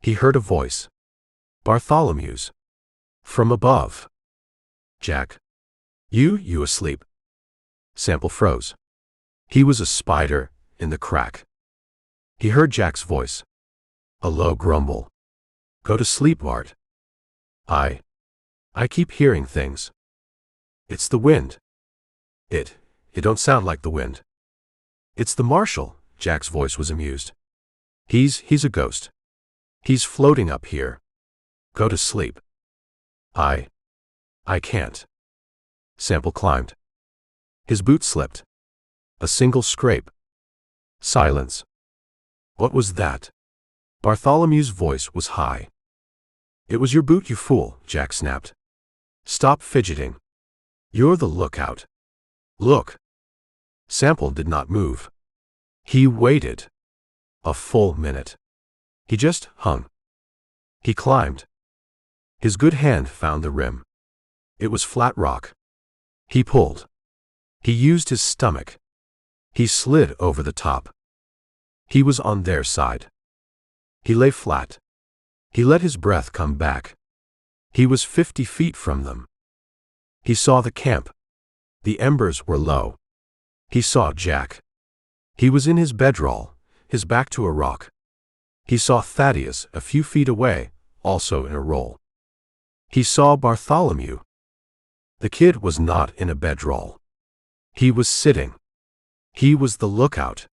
He heard a voice. Bartholomew's. From above. Jack. You asleep? Sample froze. He was a spider in the crack. He heard Jack's voice. A low grumble. Go to sleep, Bart. I keep hearing things. It's the wind. It don't sound like the wind. It's the Marshal, Jack's voice was amused. He's a ghost. He's floating up here. Go to sleep. I can't. Sample climbed. His boot slipped. A single scrape. Silence. What was that? Bartholomew's voice was high. It was your boot, you fool, Jack snapped. Stop fidgeting. You're the lookout. Look. Sample did not move. He waited. A full minute. He just hung. He climbed. His good hand found the rim. It was flat rock. He pulled. He used his stomach. He slid over the top. He was on their side. He lay flat. He let his breath come back. He was 50 feet from them. He saw the camp. The embers were low. He saw Jack. He was in his bedroll, his back to a rock. He saw Thaddeus a few feet away, also in a roll. He saw Bartholomew. The kid was not in a bedroll. He was sitting. He was the lookout.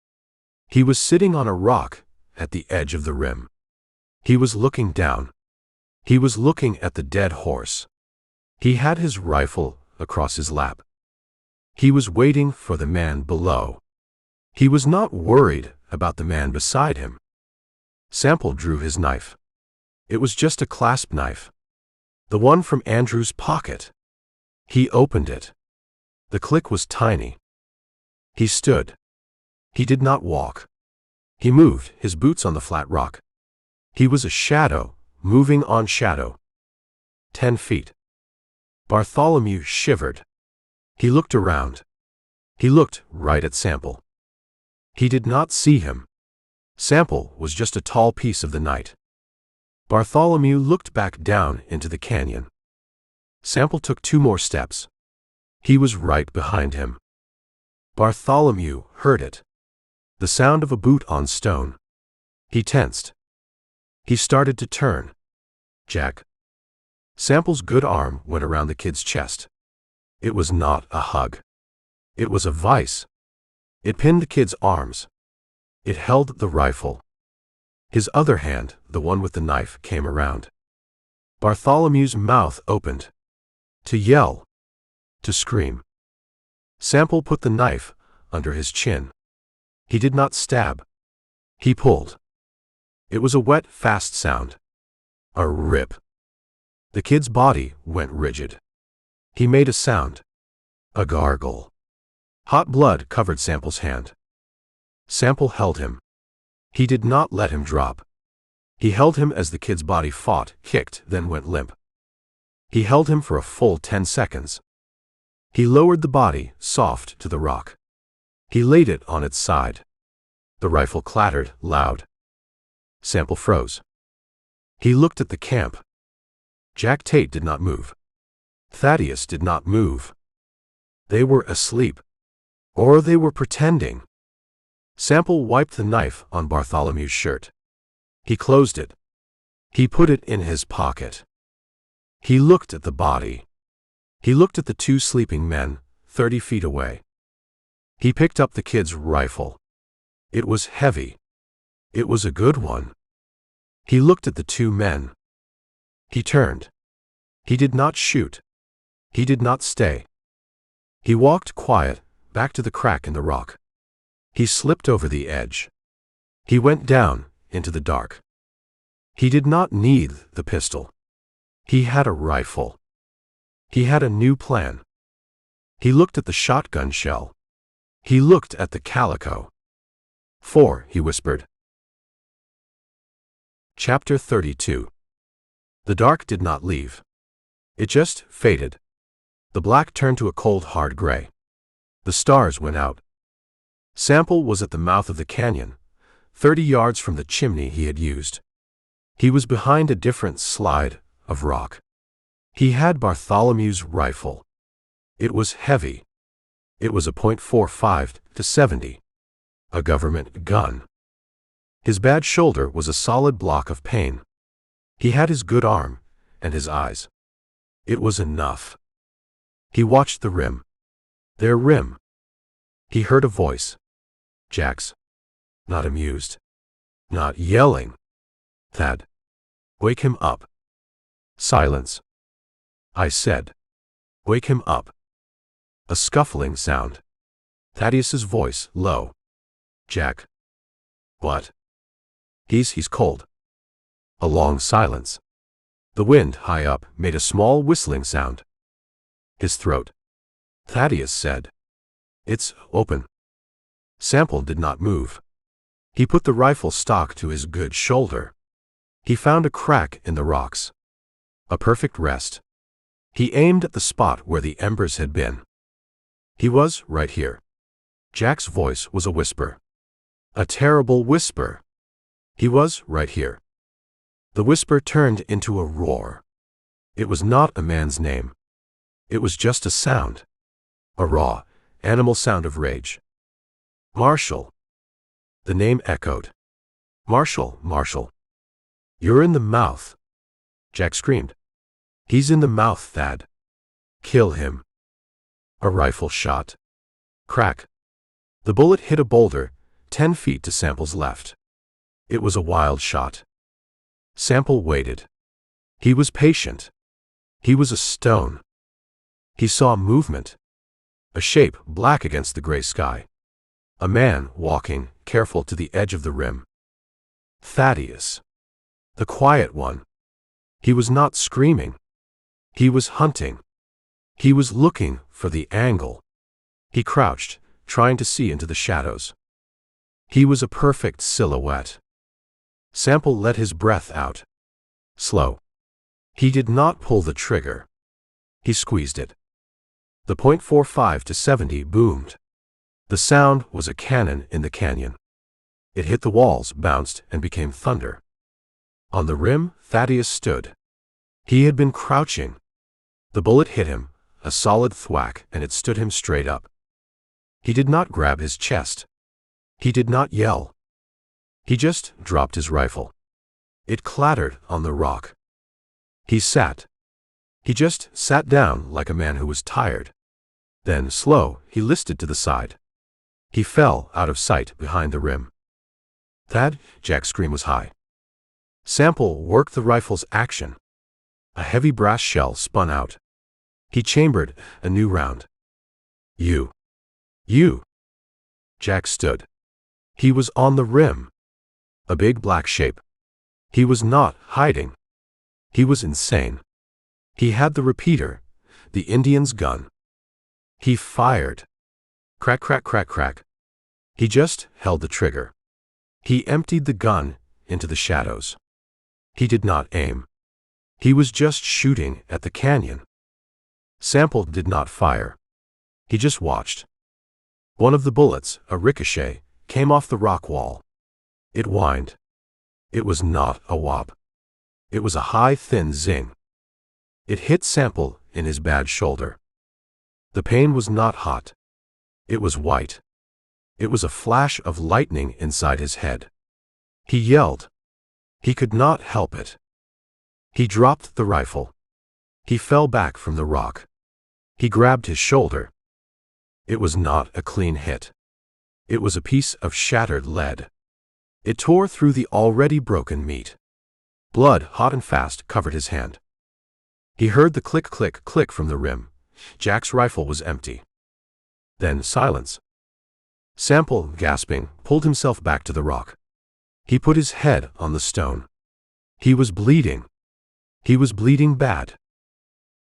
He was sitting on a rock at the edge of the rim. He was looking down. He was looking at the dead horse. He had his rifle across his lap. He was waiting for the man below. He was not worried about the man beside him. Sample drew his knife. It was just a clasp knife. The one from Andrew's pocket. He opened it. The click was tiny. He stood. He did not walk. He moved, his boots on the flat rock. He was a shadow, moving on shadow. 10 feet. Bartholomew shivered. He looked around. He looked right at Sample. He did not see him. Sample was just a tall piece of the night. Bartholomew looked back down into the canyon. Sample took 2 more steps. He was right behind him. Bartholomew heard it. The sound of a boot on stone. He tensed. He started to turn. Jack. Sample's good arm went around the kid's chest. It was not a hug. It was a vice. It pinned the kid's arms. It held the rifle. His other hand, the one with the knife, came around. Bartholomew's mouth opened. To yell. To scream. Sample put the knife under his chin. He did not stab. He pulled. It was a wet, fast sound. A rip. The kid's body went rigid. He made a sound. A gargle. Hot blood covered Sample's hand. Sample held him. He did not let him drop. He held him as the kid's body fought, kicked, then went limp. He held him for a full 10 seconds. He lowered the body, soft, to the rock. He laid it on its side. The rifle clattered, loud. Sample froze. He looked at the camp. Jack Tate did not move. Thaddeus did not move. They were asleep. Or they were pretending. Sample wiped the knife on Bartholomew's shirt. He closed it. He put it in his pocket. He looked at the body. He looked at the 2 sleeping men, 30 feet away. He picked up the kid's rifle. It was heavy. It was a good one. He looked at the 2 men. He turned. He did not shoot. He did not stay. He walked quiet, back to the crack in the rock. He slipped over the edge. He went down into the dark. He did not need the pistol. He had a rifle. He had a new plan. He looked at the shotgun shell. He looked at the calico. 4, he whispered. Chapter 32. The dark did not leave. It just faded. The black turned to a cold, hard gray. The stars went out. Sample was at the mouth of the canyon, 30 yards from the chimney he had used. He was behind a different slide of rock. He had Bartholomew's rifle. It was heavy. It was a .45 to 70. A government gun. His bad shoulder was a solid block of pain. He had his good arm, and his eyes. It was enough. He watched the rim. Their rim. He heard a voice. Jack's. Not amused. Not yelling. Thad. Wake him up. Silence. I said. Wake him up. A scuffling sound. Thaddeus's voice, low. Jack. What? He's cold. A long silence. The wind, high up, made a small whistling sound. His throat. Thaddeus said. It's open. Sample did not move. He put the rifle stock to his good shoulder. He found a crack in the rocks. A perfect rest. He aimed at the spot where the embers had been. He was right here. Jack's voice was a whisper. A terrible whisper. He was right here. The whisper turned into a roar. It was not a man's name. It was just a sound. A raw, animal sound of rage. Marshal. The name echoed. Marshal, Marshal. You're in the mouth. Jack screamed. He's in the mouth, Thad. Kill him. A rifle shot. Crack. The bullet hit a boulder, 10 feet to Sample's left. It was a wild shot. Sample waited. He was patient. He was a stone. He saw movement. A shape black against the gray sky. A man walking, careful, to the edge of the rim. Thaddeus. The quiet one. He was not screaming. He was hunting. He was looking for the angle. He crouched, trying to see into the shadows. He was a perfect silhouette. Sample let his breath out. Slow. He did not pull the trigger. He squeezed it. The .45 to 70 boomed. The sound was a cannon in the canyon. It hit the walls, bounced, and became thunder. On the rim, Thaddeus stood. He had been crouching. The bullet hit him, a solid thwack, and it stood him straight up. He did not grab his chest. He did not yell. He just dropped his rifle. It clattered on the rock. He sat. He just sat down like a man who was tired. Then, slow, he listed to the side. He fell out of sight behind the rim. Thad, Jack's scream was high. Sample worked the rifle's action. A heavy brass shell spun out. He chambered a new round. You. Jack stood. He was on the rim. A big black shape. He was not hiding. He was insane. He had the repeater, the Indian's gun. He fired. Crack, crack, crack, crack. He just held the trigger. He emptied the gun into the shadows. He did not aim. He was just shooting at the canyon. Sample did not fire. He just watched. One of the bullets, a ricochet, came off the rock wall. It whined. It was not a whop. It was a high, thin zing. It hit Sample in his bad shoulder. The pain was not hot. It was white. It was a flash of lightning inside his head. He yelled. He could not help it. He dropped the rifle. He fell back from the rock. He grabbed his shoulder. It was not a clean hit. It was a piece of shattered lead. It tore through the already broken meat. Blood, hot and fast, covered his hand. He heard the click, click, click from the rim. Jack's rifle was empty. Then silence. Sample, gasping, pulled himself back to the rock. He put his head on the stone. He was bleeding. He was bleeding bad.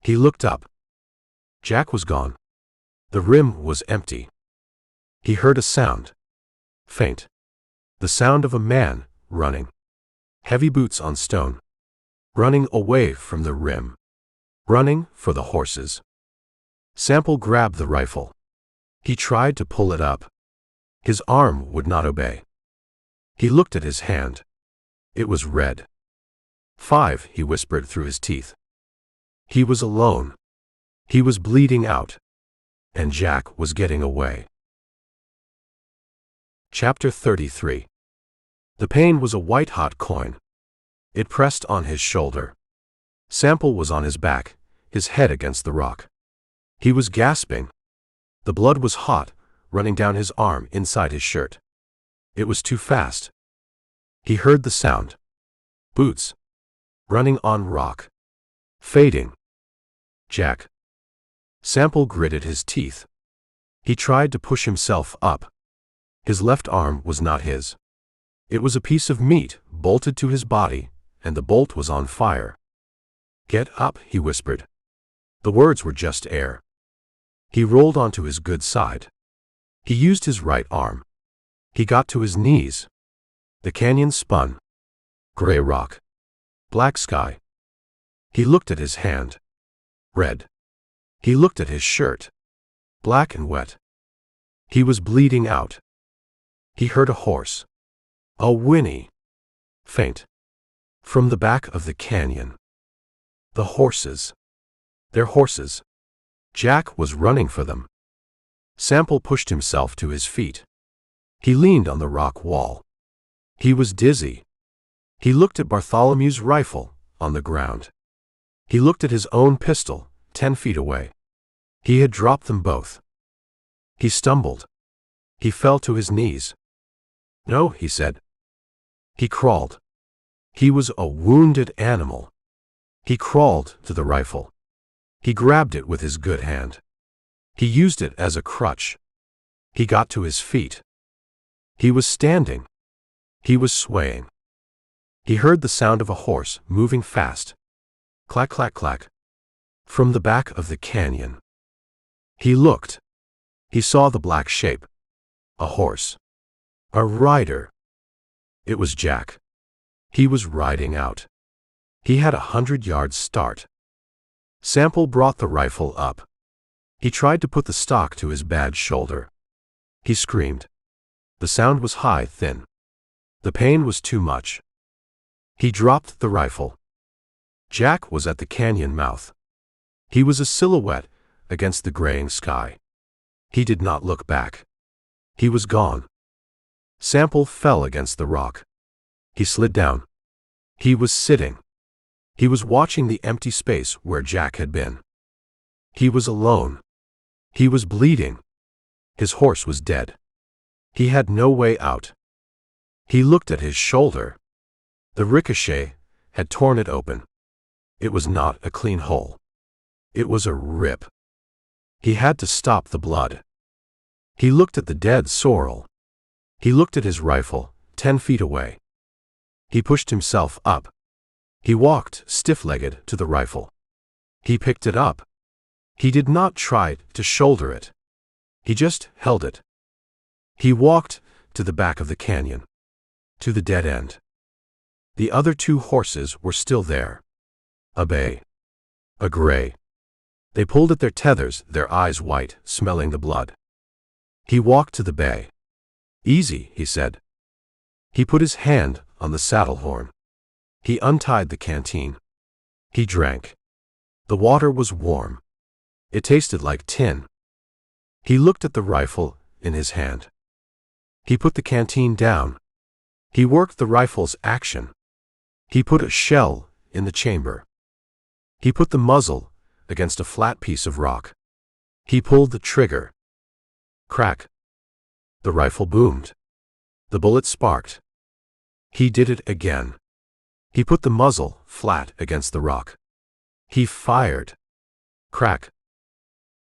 He looked up. Jack was gone. The rim was empty. He heard a sound. Faint. The sound of a man running. Heavy boots on stone. Running away from the rim. Running for the horses. Sample grabbed the rifle. He tried to pull it up. His arm would not obey. He looked at his hand. It was red. 5, he whispered through his teeth. He was alone. He was bleeding out. And Jack was getting away. Chapter 33. The pain was a white-hot coin. It pressed on his shoulder. Sample was on his back, his head against the rock. He was gasping. The blood was hot, running down his arm inside his shirt. It was too fast. He heard the sound. Boots. Running on rock. Fading. Jack. Sample gritted his teeth. He tried to push himself up. His left arm was not his. It was a piece of meat bolted to his body, and the bolt was on fire. Get up, he whispered. The words were just air. He rolled onto his good side. He used his right arm. He got to his knees. The canyon spun. Gray rock. Black sky. He looked at his hand. Red. He looked at his shirt. Black and wet. He was bleeding out. He heard a horse. A whinny. Faint. From the back of the canyon. The horses. Their horses. Jack was running for them. Sample pushed himself to his feet. He leaned on the rock wall. He was dizzy. He looked at Bartholomew's rifle on the ground. He looked at his own pistol 10 feet away. He had dropped them both. He stumbled. He fell to his knees. No, he said. He crawled. He was a wounded animal. He crawled to the rifle. He grabbed it with his good hand. He used it as a crutch. He got to his feet. He was standing. He was swaying. He heard the sound of a horse moving fast. Clack, clack, clack. From the back of the canyon. He looked. He saw the black shape. A horse. A rider. It was Jack. He was riding out. He had 100-yard start. Sample brought the rifle up. He tried to put the stock to his bad shoulder. He screamed. The sound was high, thin. The pain was too much. He dropped the rifle. Jack was at the canyon mouth. He was a silhouette against the graying sky. He did not look back. He was gone. Sample fell against the rock. He slid down. He was sitting. He was watching the empty space where Jack had been. He was alone. He was bleeding. His horse was dead. He had no way out. He looked at his shoulder. The ricochet had torn it open. It was not a clean hole. It was a rip. He had to stop the blood. He looked at the dead sorrel. He looked at his rifle, 10 feet away. He pushed himself up. He walked stiff-legged to the rifle. He picked it up. He did not try to shoulder it. He just held it. He walked to the back of the canyon. To the dead end. The other 2 horses were still there. A bay. A gray. They pulled at their tethers, their eyes white, smelling the blood. He walked to the bay. Easy, he said. He put his hand on the saddle horn. He untied the canteen. He drank. The water was warm. It tasted like tin. He looked at the rifle in his hand. He put the canteen down. He worked the rifle's action. He put a shell in the chamber. He put the muzzle against a flat piece of rock. He pulled the trigger. Crack. The rifle boomed. The bullet sparked. He did it again. He put the muzzle flat against the rock. He fired. Crack.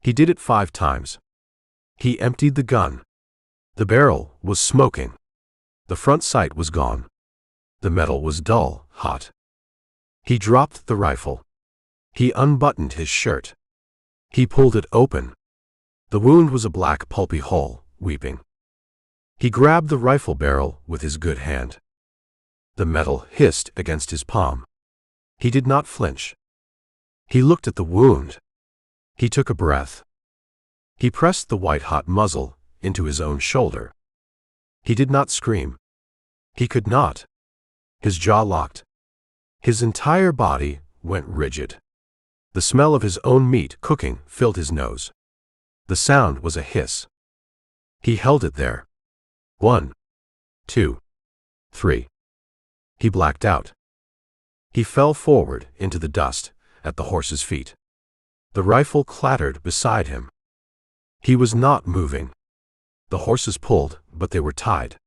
He did it 5 times. He emptied the gun. The barrel was smoking. The front sight was gone. The metal was dull, hot. He dropped the rifle. He unbuttoned his shirt. He pulled it open. The wound was a black pulpy hole, weeping. He grabbed the rifle barrel with his good hand. The metal hissed against his palm. He did not flinch. He looked at the wound. He took a breath. He pressed the white-hot muzzle into his own shoulder. He did not scream. He could not. His jaw locked. His entire body went rigid. The smell of his own meat cooking filled his nose. The sound was a hiss. He held it there. 1, 2, 3. He blacked out. He fell forward into the dust at the horse's feet. The rifle clattered beside him. He was not moving. The horses pulled, but they were tied.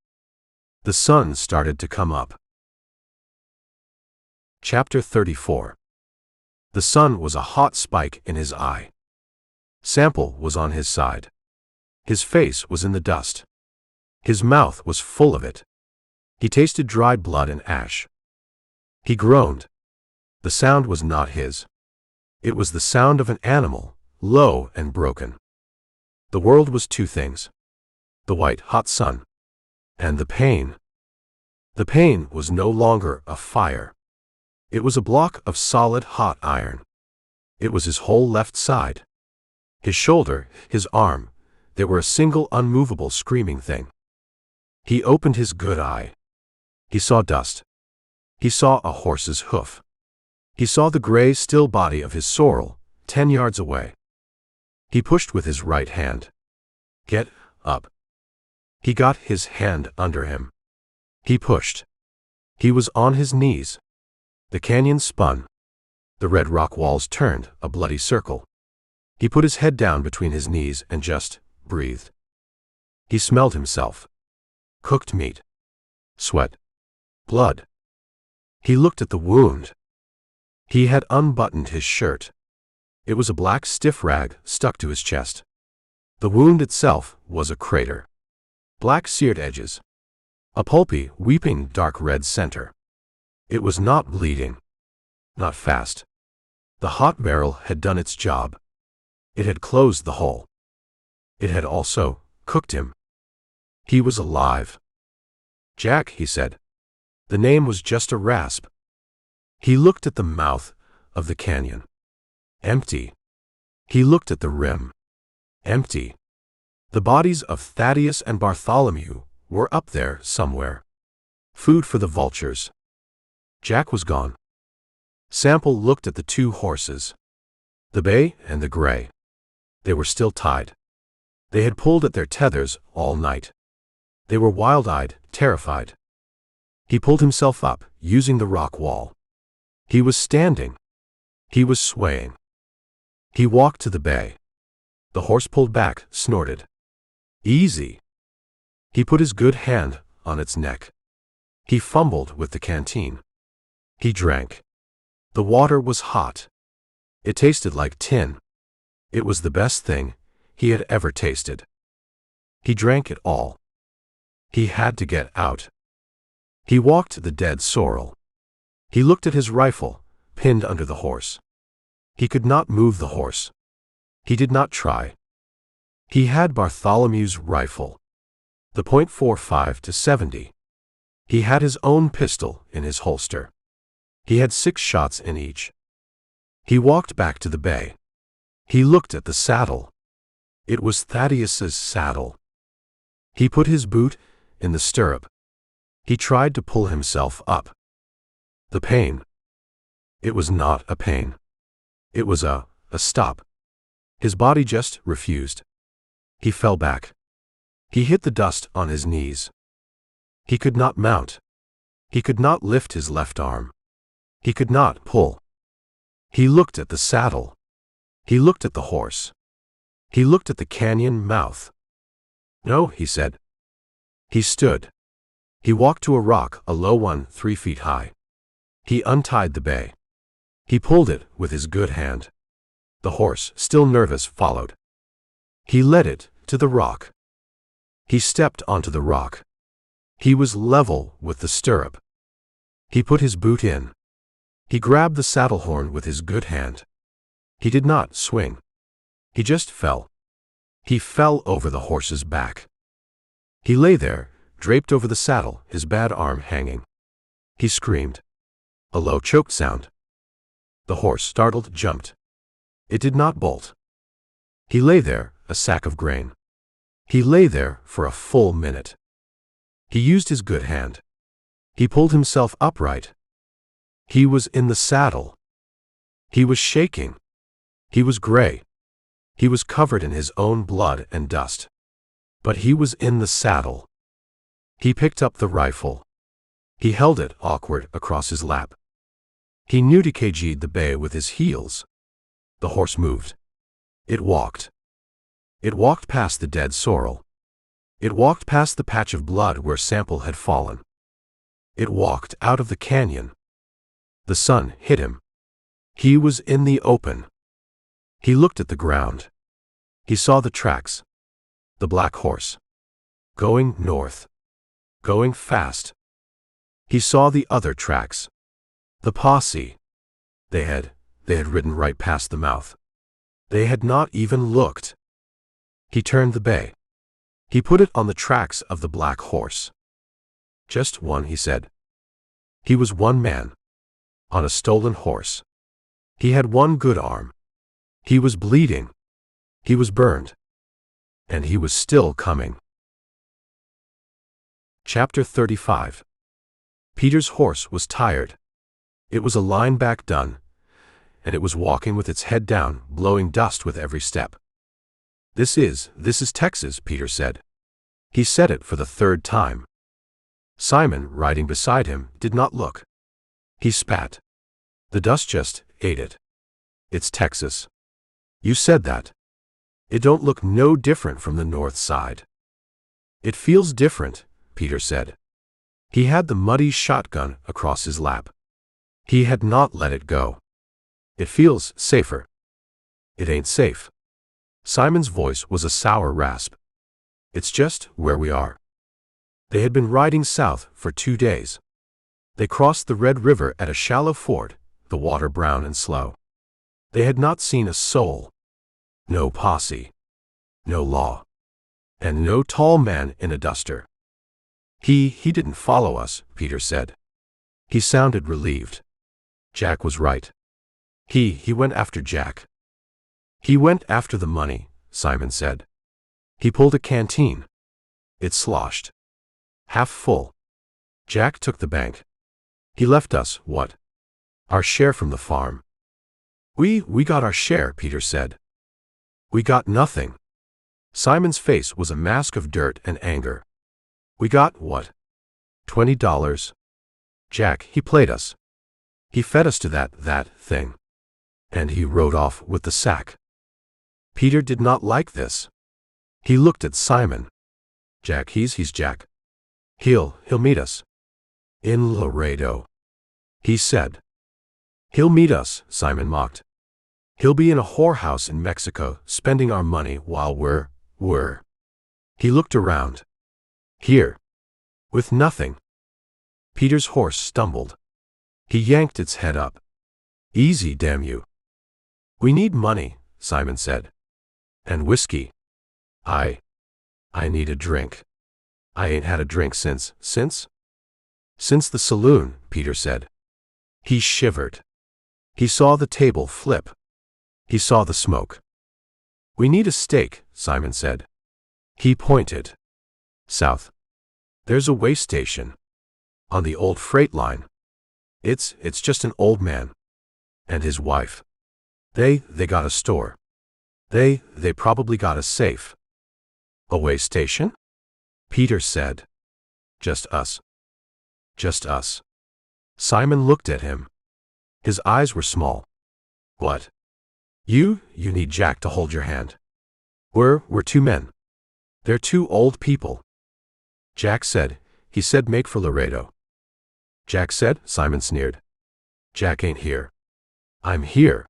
The sun started to come up. Chapter 34. The sun was a hot spike in his eye. Sample was on his side. His face was in the dust. His mouth was full of it. He tasted dried blood and ash. He groaned. The sound was not his. It was the sound of an animal, low and broken. The world was two things: the white-hot sun and the pain. The pain was no longer a fire. It was a block of solid hot iron. It was his whole left side. His shoulder, his arm, they were a single unmovable screaming thing. He opened his good eye. He saw dust. He saw a horse's hoof. He saw the gray, still body of his sorrel, 10 yards away. He pushed with his right hand. Get up. He got his hand under him. He pushed. He was on his knees. The canyon spun. The red rock walls turned a bloody circle. He put his head down between his knees and just breathed. He smelled himself. Cooked meat. Sweat. Blood. He looked at the wound. He had unbuttoned his shirt. It was a black stiff rag stuck to his chest. The wound itself was a crater. Black seared edges. A pulpy, weeping dark red center. It was not bleeding. Not fast. The hot barrel had done its job. It had closed the hole. It had also cooked him. He was alive. Jack, he said. The name was just a rasp. He looked at the mouth of the canyon. Empty. He looked at the rim. Empty. The bodies of Thaddeus and Bartholomew were up there somewhere. Food for the vultures. Jack was gone. Sample looked at the two horses. The bay and the gray. They were still tied. They had pulled at their tethers all night. They were wild-eyed, terrified. He pulled himself up, using the rock wall. He was standing. He was swaying. He walked to the bay. The horse pulled back, snorted. Easy. He put his good hand on its neck. He fumbled with the canteen. He drank. The water was hot. It tasted like tin. It was the best thing he had ever tasted. He drank it all. He had to get out. He walked to the dead sorrel. He looked at his rifle, pinned under the horse. He could not move the horse. He did not try. He had Bartholomew's rifle. The .45 to 70. He had his own pistol in his holster. He had 6 shots in each. He walked back to the bay. He looked at the saddle. It was Thaddeus's saddle. He put his boot in the stirrup. He tried to pull himself up. The pain. It was not a pain. It was a stop. His body just refused. He fell back. He hit the dust on his knees. He could not mount. He could not lift his left arm. He could not pull. He looked at the saddle. He looked at the horse. He looked at the canyon mouth. No, he said. He stood. He walked to a rock, a low one 3 feet high. He untied the bay. He pulled it with his good hand. The horse, still nervous, followed. He led it to the rock. He stepped onto the rock. He was level with the stirrup. He put his boot in. He grabbed the saddle horn with his good hand. He did not swing. He just fell. He fell over the horse's back. He lay there, draped over the saddle, his bad arm hanging. He screamed. A low choked sound. The horse, startled, jumped. It did not bolt. He lay there, a sack of grain. He lay there for a full minute. He used his good hand. He pulled himself upright. He was in the saddle. He was shaking. He was gray. He was covered in his own blood and dust. But he was in the saddle. He picked up the rifle. He held it awkward across his lap. He knew to kg'd the bay with his heels. The horse moved. It walked. It walked past the dead sorrel. It walked past the patch of blood where Sample had fallen. It walked out of the canyon. The sun hit him. He was in the open. He looked at the ground. He saw the tracks. The black horse. Going north. Going fast. He saw the other tracks. The posse. They had ridden right past the mouth. They had not even looked. He turned the bay. He put it on the tracks of the black horse. Just one, he said. He was one man. On a stolen horse. He had one good arm. He was bleeding. He was burned. And he was still coming. Chapter 35. Peter's horse was tired. It was a line back done, and it was walking with its head down, blowing dust with every step. This is Texas, Peter said. He said it for the third time. Simon, riding beside him, did not look. He spat. The dust just ate it. It's Texas. You said that. It don't look no different from the north side. It feels different, Peter said. He had the muddy shotgun across his lap. He had not let it go. It feels safer. It ain't safe. Simon's voice was a sour rasp. It's just where we are. They had been riding south for 2 days. They crossed the Red River at a shallow ford, the water brown and slow. They had not seen a soul. No posse. No law. And no tall man in a duster. He didn't follow us, Peter said. He sounded relieved. Jack was right. He went after Jack. He went after the money, Simon said. He pulled a canteen. It sloshed. Half full. Jack took the bank. He left us, what? Our share from the farm. We got our share, Peter said. We got nothing. Simon's face was a mask of dirt and anger. We got what? $20. Jack, he played us. He fed us to that thing. And he rode off with the sack. Peter did not like this. He looked at Simon. Jack, he's Jack. He'll meet us. In Laredo. He said. He'll meet us, Simon mocked. He'll be in a whorehouse in Mexico, spending our money while we're. He looked around. Here. With nothing. Peter's horse stumbled. He yanked its head up. Easy, damn you. We need money, Simon said. And whiskey. I need a drink. I ain't had a drink since the saloon, Peter said. He shivered. He saw the table flip. He saw the smoke. We need a steak, Simon said. He pointed. South. There's a way station. On the old freight line. It's just an old man. And his wife. They got a store. They probably got a safe. A way station? Peter said. Just us. Just us. Simon looked at him. His eyes were small. What? You need Jack to hold your hand. We're 2 men. They're 2 old people. Jack said, he said make for Laredo. Jack said, Simon sneered. Jack ain't here. I'm here.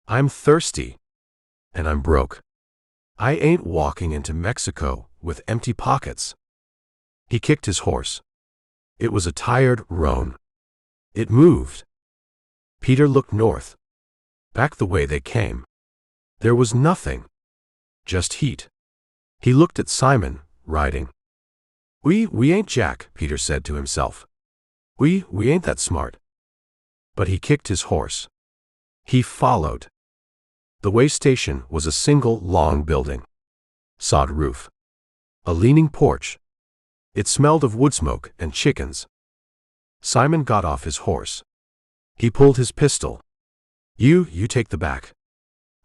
I'm thirsty. And I'm broke. I ain't walking into Mexico with empty pockets. He kicked his horse. It was a tired roan. It moved. Peter looked north. Back the way they came. There was nothing. Just heat. He looked at Simon, riding. We ain't Jack, Peter said to himself. We ain't that smart. But he kicked his horse. He followed. The way station was a single long building. Sod roof. A leaning porch. It smelled of wood smoke and chickens. Simon got off his horse. He pulled his pistol. You take the back.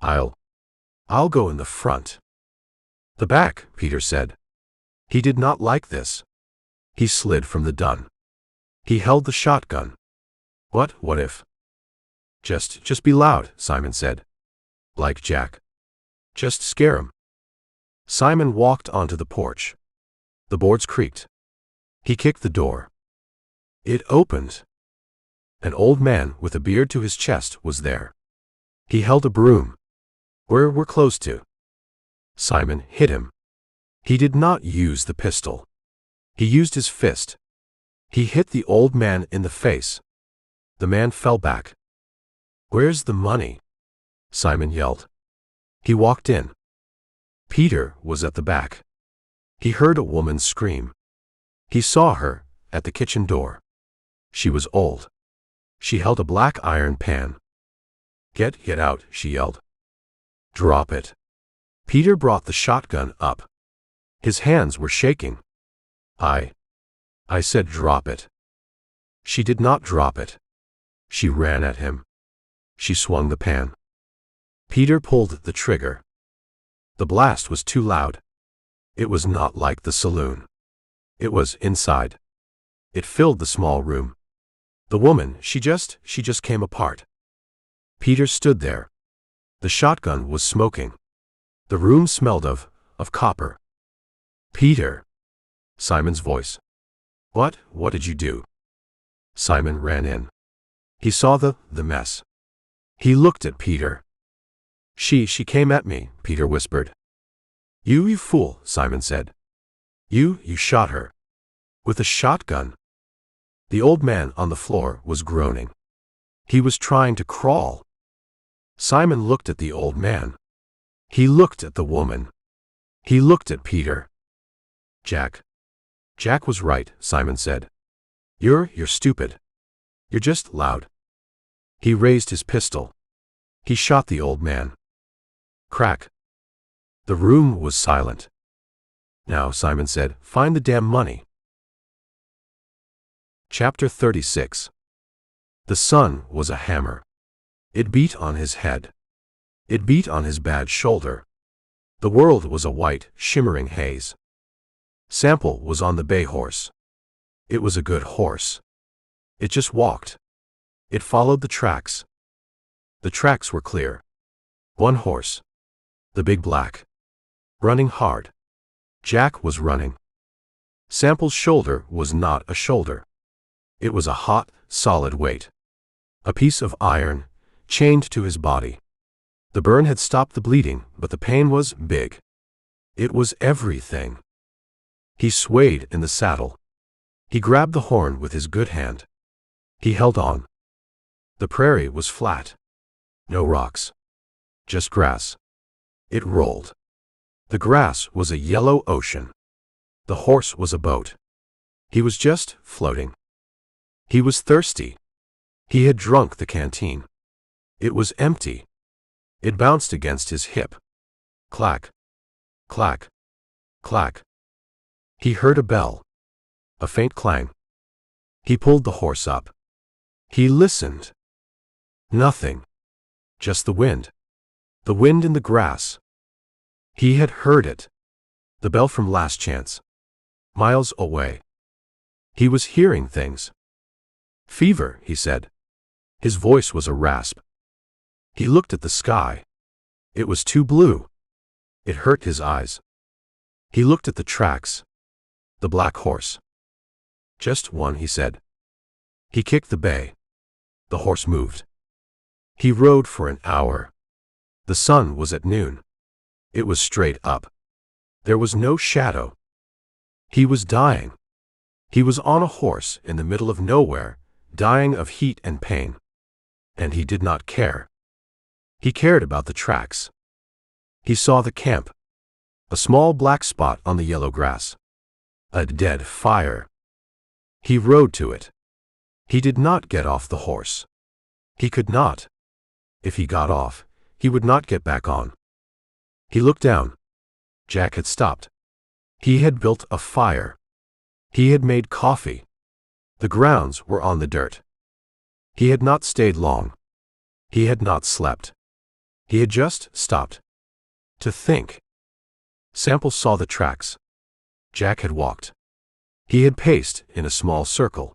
I'll go in the front. The back, Peter said. He did not like this. He slid from the dun. He held the shotgun. What if? Just be loud, Simon said. Like Jack. Just scare him. Simon walked onto the porch. The boards creaked. He kicked the door. It opened. An old man with a beard to his chest was there. He held a broom. We're close to. Simon hit him. He did not use the pistol. He used his fist. He hit the old man in the face. The man fell back. Where's the money? Simon yelled. He walked in. Peter was at the back. He heard a woman scream. He saw her at the kitchen door. She was old. She held a black iron pan. Get out, she yelled. Drop it. Peter brought the shotgun up. His hands were shaking. I said drop it. She did not drop it. She ran at him. She swung the pan. Peter pulled the trigger. The blast was too loud. It was not like the saloon. It was inside. It filled the small room. The woman, she just came apart. Peter stood there. The shotgun was smoking. The room smelled of copper. Peter. Simon's voice. What did you do? Simon ran in. He saw the mess. He looked at Peter. She came at me, Peter whispered. You fool, Simon said. You shot her. With a shotgun. The old man on the floor was groaning. He was trying to crawl. Simon looked at the old man. He looked at the woman. He looked at Peter. Jack was right, Simon said. You're stupid. You're just loud. He raised his pistol. He shot the old man. Crack. The room was silent. Now, Simon said, find the damn money. Chapter 36. The sun was a hammer. It beat on his head. It beat on his bad shoulder. The world was a white, shimmering haze. Sample was on the bay horse. It was a good horse. It just walked. It followed the tracks. The tracks were clear. One horse. The big black. Running hard. Jack was running. Sample's shoulder was not a shoulder. It was a hot, solid weight. A piece of iron, chained to his body. The burn had stopped the bleeding, but the pain was big. It was everything. He swayed in the saddle. He grabbed the horn with his good hand. He held on. The prairie was flat. No rocks. Just grass. It rolled. The grass was a yellow ocean. The horse was a boat. He was just floating. He was thirsty. He had drunk the canteen. It was empty. It bounced against his hip. Clack. Clack. Clack. He heard a bell. A faint clang. He pulled the horse up. He listened. Nothing. Just the wind. The wind in the grass. He had heard it. The bell from Last Chance. Miles away. He was hearing things. Fever, he said. His voice was a rasp. He looked at the sky. It was too blue. It hurt his eyes. He looked at the tracks. The black horse. Just one, he said. He kicked the bay. The horse moved. He rode for an hour. The sun was at noon. It was straight up. There was no shadow. He was dying. He was on a horse in the middle of nowhere, dying of heat and pain. And he did not care. He cared about the tracks. He saw the camp. A small black spot on the yellow grass. A dead fire. He rode to it. He did not get off the horse. He could not. If he got off, he would not get back on. He looked down. Jack had stopped. He had built a fire. He had made coffee. The grounds were on the dirt. He had not stayed long. He had not slept. He had just stopped to think. Sample saw the tracks. Jack had walked. He had paced in a small circle.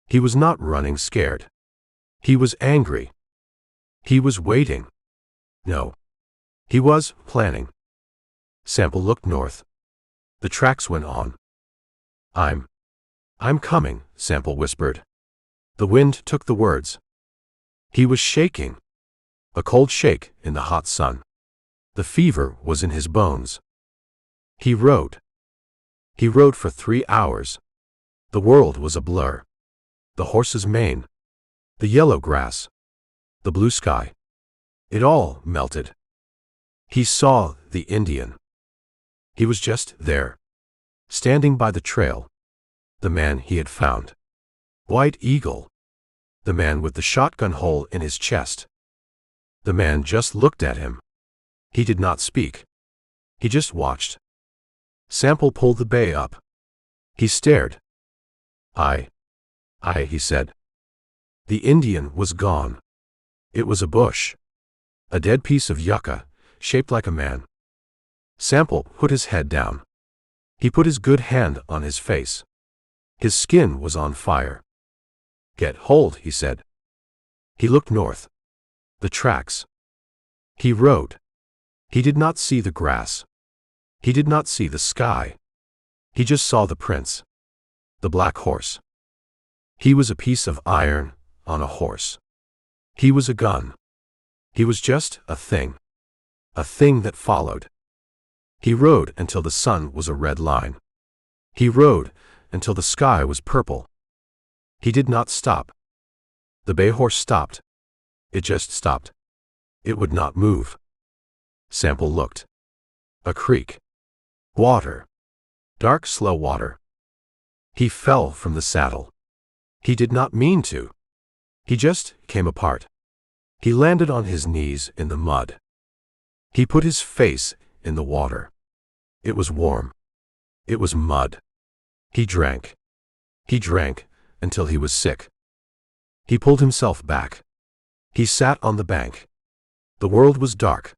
He was not running scared. He was angry. He was waiting. No. He was planning. Sample looked north. The tracks went on. I'm coming, Sample whispered. The wind took the words. He was shaking. A cold shake in the hot sun. The fever was in his bones. He rode. He rode for 3 hours. The world was a blur. The horse's mane. The yellow grass. The blue sky. It all melted. He saw the Indian. He was just there, standing by the trail. The man he had found. White Eagle. The man with the shotgun hole in his chest. The man just looked at him. He did not speak. He just watched. Sample pulled the bay up. He stared. I, he said. The Indian was gone. It was a bush. A dead piece of yucca, shaped like a man. Sample put his head down. He put his good hand on his face. His skin was on fire. Get hold, he said. He looked north. The tracks. He rode. He did not see the grass. He did not see the sky. He just saw the prints. The black horse. He was a piece of iron on a horse. He was a gun. He was just a thing. A thing that followed. He rode until the sun was a red line. He rode until the sky was purple. He did not stop. The bay horse stopped. It just stopped. It would not move. Sample looked. A creek. Water. Dark, slow water. He fell from the saddle. He did not mean to. He just came apart. He landed on his knees in the mud. He put his face in the water. It was warm. It was mud. He drank. He drank until he was sick. He pulled himself back. He sat on the bank. The world was dark.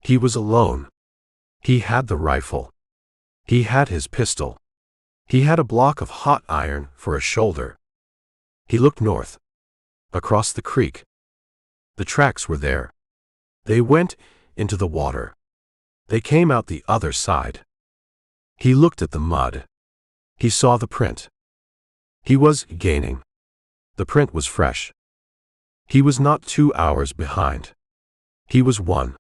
He was alone. He had the rifle. He had his pistol. He had a block of hot iron for a shoulder. He looked north. Across the creek. The tracks were there. They went into the water. They came out the other side. He looked at the mud. He saw the print. He was gaining. The print was fresh. He was not 2 hours behind. He was 1.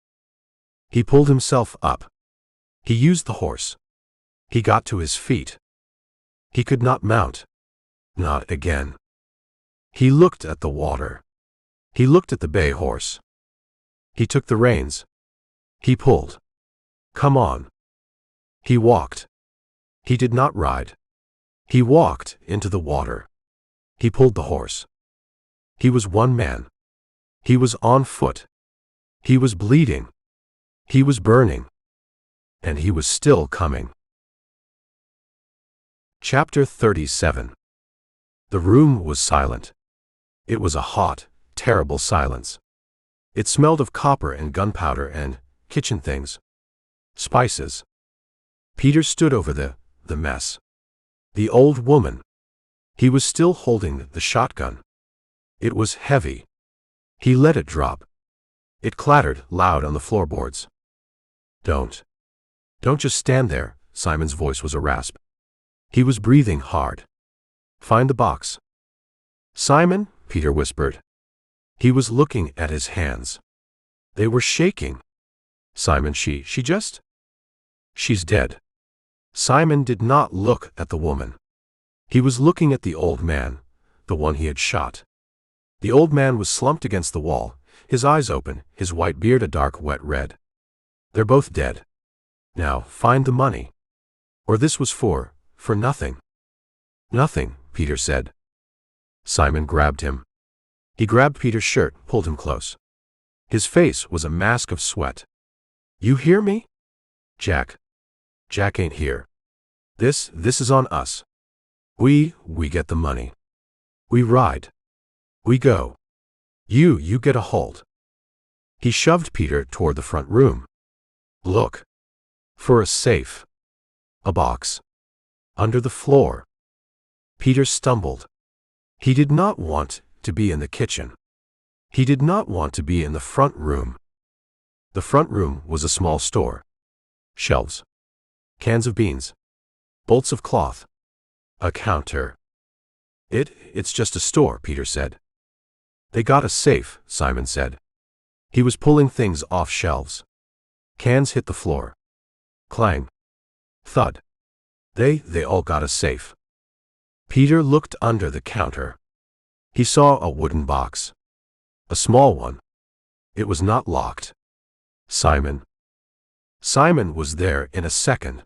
He pulled himself up. He used the horse. He got to his feet. He could not mount. Not again. He looked at the water. He looked at the bay horse. He took the reins. He pulled. Come on. He walked. He did not ride. He walked into the water. He pulled the horse. He was one man. He was on foot. He was bleeding. He was burning. And he was still coming. Chapter 37. The room was silent. It was a hot, terrible silence. It smelled of copper and gunpowder and kitchen things. Spices. Peter stood over the mess. The old woman. He was still holding the shotgun. It was heavy. He let it drop. It clattered loud on the floorboards. Don't just stand there, Simon's voice was a rasp. He was breathing hard. Find the box. Simon, Peter whispered. He was looking at his hands. They were shaking. Simon, she's dead. Simon did not look at the woman. He was looking at the old man, the one he had shot. The old man was slumped against the wall, his eyes open, his white beard a dark wet red. They're both dead. Now, find the money. Or this was for nothing. Nothing, Peter said. Simon grabbed him. He grabbed Peter's shirt, pulled him close. His face was a mask of sweat. You hear me? Jack. Jack ain't here. This is on us. We get the money. We ride. We go. You get a hold. He shoved Peter toward the front room. Look. For a safe. A box. Under the floor. Peter stumbled. He did not want to be in the kitchen. He did not want to be in the front room. The front room was a small store. Shelves. Cans of beans. Bolts of cloth. A counter. It's just a store, Peter said. They got a safe, Simon said. He was pulling things off shelves. Cans hit the floor. Clang. Thud. They all got a safe. Peter looked under the counter. He saw a wooden box. A small one. It was not locked. Simon was there in a second.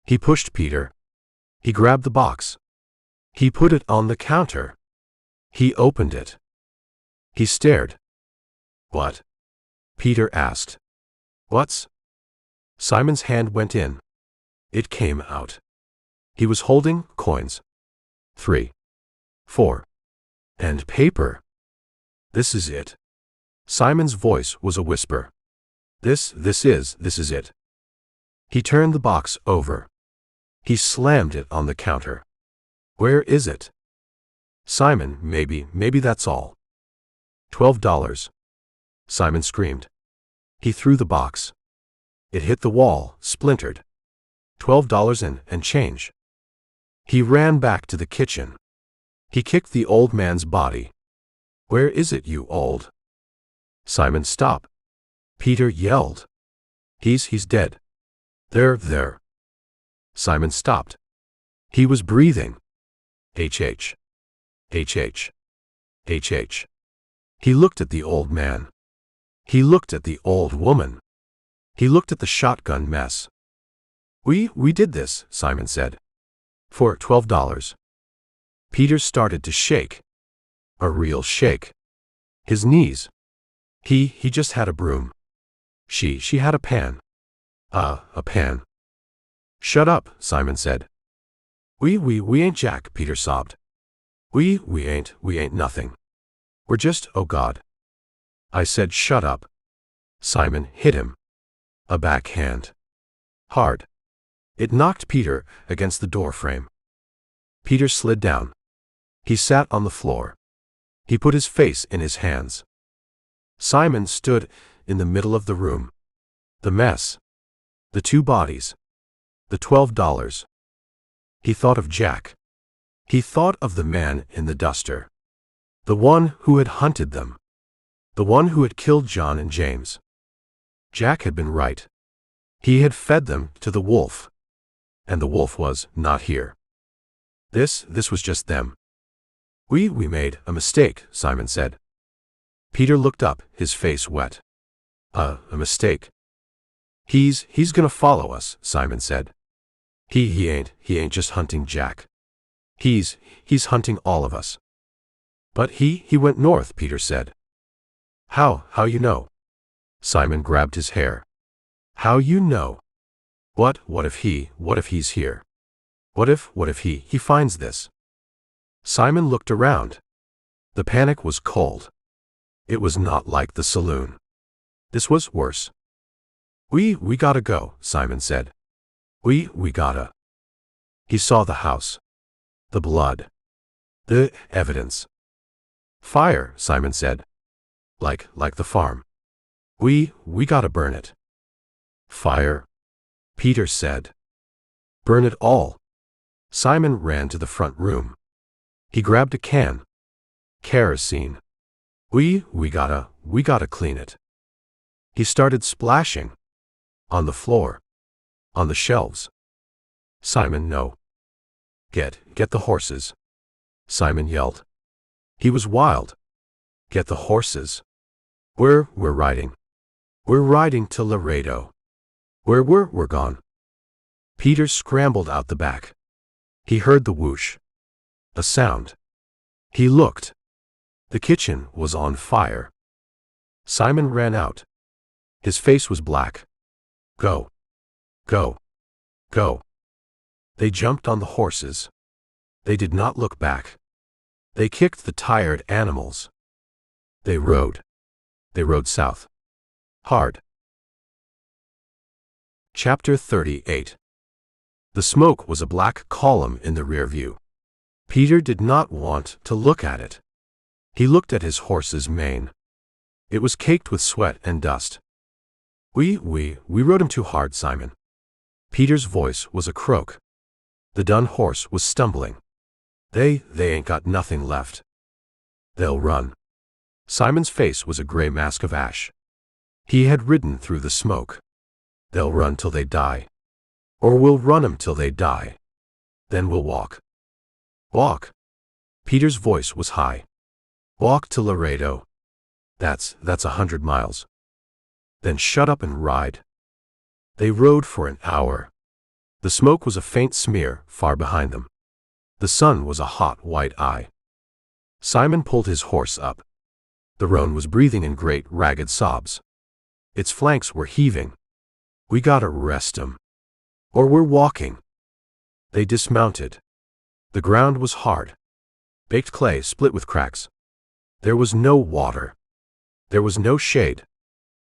He pushed Peter. He grabbed the box. He put it on the counter. He opened it. He stared. What? Peter asked. What's? Simon's hand went in. It came out. He was holding coins. 3, 4. And paper. This is it. Simon's voice was a whisper. This is it. He turned the box over. He slammed it on the counter. Where is it? Simon, maybe that's all. $12. Simon screamed. He threw the box. It hit the wall, splintered. $12 and change. He ran back to the kitchen. He kicked the old man's body. Where is it, you old? Simon, stop. Peter yelled. He's dead. There. Simon stopped. He was breathing. H. He looked at the old man. He looked at the old woman. He looked at the shotgun mess. We did this, Simon said. For $12. Peter started to shake. A real shake. His knees. He just had a broom. She had a pan. A pan. Shut up, Simon said. We ain't Jack, Peter sobbed. We ain't nothing. We're just, oh God. I said shut up. Simon hit him. A backhand. Hard. It knocked Peter against the door frame. Peter slid down. He sat on the floor. He put his face in his hands. Simon stood in the middle of the room. The mess. The 2 bodies. The $12. He thought of Jack. He thought of the man in the duster. The one who had hunted them. The one who had killed John and James. Jack had been right. He had fed them to the wolf. And the wolf was not here. This was just them. We made a mistake, Simon said. Peter looked up, his face wet. A mistake. He's gonna follow us, Simon said. He ain't just hunting Jack. He's hunting all of us. But he went north, Peter said. How you know? Simon grabbed his hair. How you know? What if he's here? What if he finds this? Simon looked around. The panic was cold. It was not like the saloon. This was worse. We gotta go, Simon said. We gotta. He saw the house. The blood. The evidence. Fire, Simon said. Like the farm. We gotta burn it. Fire. Peter said. Burn it all. Simon ran to the front room. He grabbed a can. Kerosene. We gotta clean it. He started splashing. On the floor. On the shelves. Simon, no. Get the horses. Simon yelled. He was wild. Get the horses. We're riding. We're riding to Laredo. We're gone. Peter scrambled out the back. He heard the whoosh. A sound. He looked. The kitchen was on fire. Simon ran out. His face was black. Go. Go. Go. They jumped on the horses. They did not look back. They kicked the tired animals. They rode. They rode south. Hard. Chapter 38. The smoke was a black column in the rear view. Peter did not want to look at it. He looked at his horse's mane. It was caked with sweat and dust. We rode him too hard, Simon. Peter's voice was a croak. The dun horse was stumbling. They ain't got nothing left. They'll run. Simon's face was a gray mask of ash. He had ridden through the smoke. They'll run till they die. Or we'll run 'em till they die. Then we'll walk. Walk. Peter's voice was high. Walk to Laredo. That's 100 miles. Then shut up and ride. They rode for an hour. The smoke was a faint smear far behind them. The sun was a hot white eye. Simon pulled his horse up. The roan was breathing in great ragged sobs. Its flanks were heaving. We gotta rest 'em. Or we're walking. They dismounted. The ground was hard. Baked clay split with cracks. There was no water. There was no shade.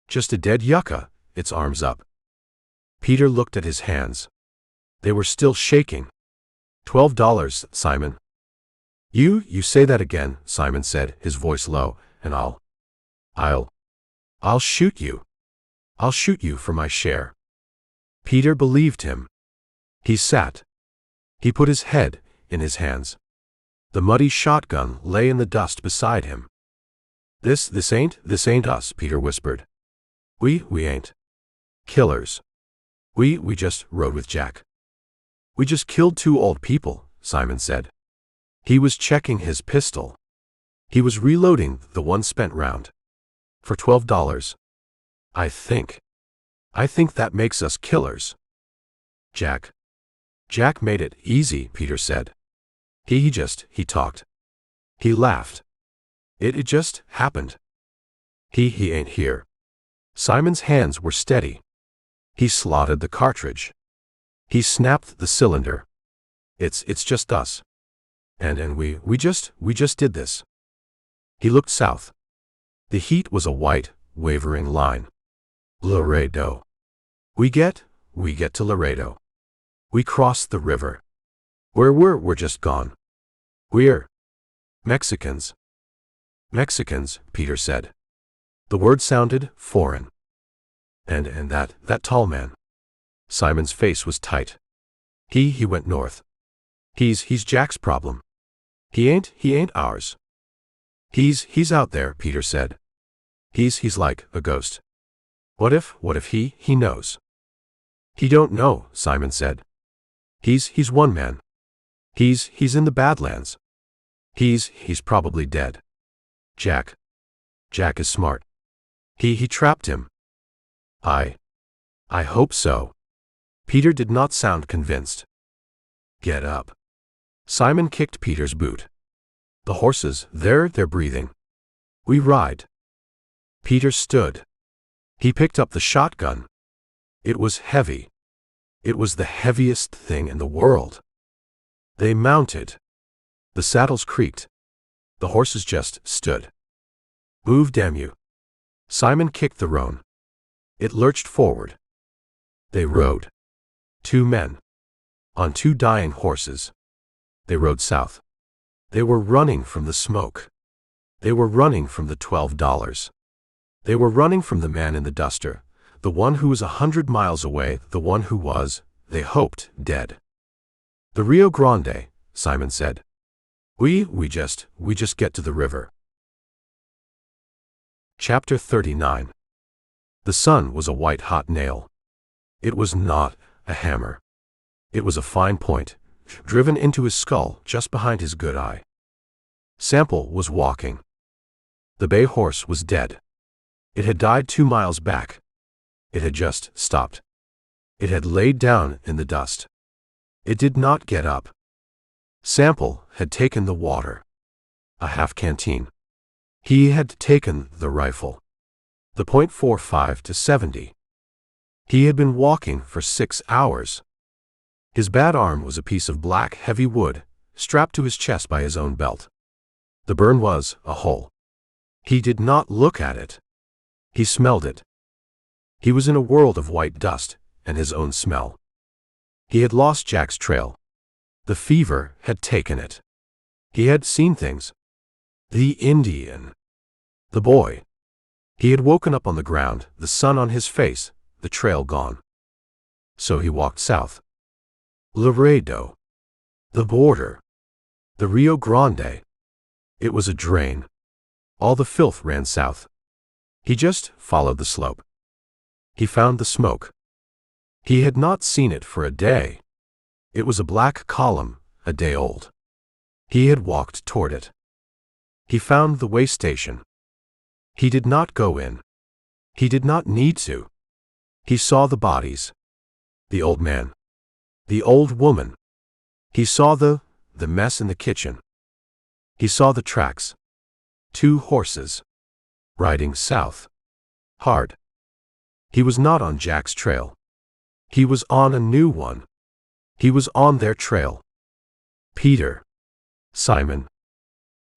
Just a dead yucca, its arms up. Peter looked at his hands. They were still shaking. $12, Simon. You say that again, Simon said, his voice low, and I'll shoot you. I'll shoot you for my share. Peter believed him. He sat. He put his head in his hands. The muddy shotgun lay in the dust beside him. This ain't us, Peter whispered. We ain't killers. We just rode with Jack. We just killed 2 old people, Simon said. He was checking his pistol. He was reloading the one spent round. For $12. I think that makes us killers. Jack made it easy, Peter said. He talked. He laughed. It just happened. He ain't here. Simon's hands were steady. He slotted the cartridge. He snapped the cylinder. It's just us. And we just did this. He looked south. The heat was a white, wavering line. Laredo. We get to Laredo. We crossed the river. We're just gone. We're Mexicans. Mexicans, Peter said. The word sounded foreign. And that tall man. Simon's face was tight. He went north. He's Jack's problem. He ain't ours. He's out there, Peter said. He's like a ghost. What if he knows? He don't know, Simon said. He's one man. He's in the Badlands. He's probably dead. Jack is smart. He trapped him. I hope so. Peter did not sound convinced. Get up. Simon kicked Peter's boot. The horses, they're breathing. We ride. Peter stood. He picked up the shotgun. It was heavy. It was the heaviest thing in the world. They mounted. The saddles creaked. The horses just stood. Move, damn you. Simon kicked the roan. It lurched forward. They rode. 2 men. On 2 dying horses. They rode south. They were running from the smoke. They were running from the $12. They were running from the man in the duster, the one who was 100 miles away, the one who was, they hoped, dead. The Rio Grande, Simon said. We just get to the river. Chapter 39. The sun was a white-hot nail. It was not a hammer. It was a fine point, driven into his skull just behind his good eye. Sample was walking. The bay horse was dead. It had died 2 miles back. It had just stopped. It had laid down in the dust. It did not get up. Sample had taken the water. A half canteen. He had taken the rifle. The .45 to 70. He had been walking for 6 hours. His bad arm was a piece of black, heavy wood, strapped to his chest by his own belt. The burn was a hole. He did not look at it. He smelled it. He was in a world of white dust and his own smell. He had lost Jack's trail. The fever had taken it. He had seen things. The Indian. The boy. He had woken up on the ground, the sun on his face, the trail gone. So he walked south. Laredo. The border. The Rio Grande. It was a drain. All the filth ran south. He just followed the slope. He found the smoke. He had not seen it for a day. It was a black column, a day old. He had walked toward it. He found the way station. He did not go in. He did not need to. He saw the bodies. The old man. The old woman. He saw the mess in the kitchen. He saw the tracks. 2 horses. Riding south. Hard. He was not on Jack's trail. He was on a new one. He was on their trail. Peter. Simon.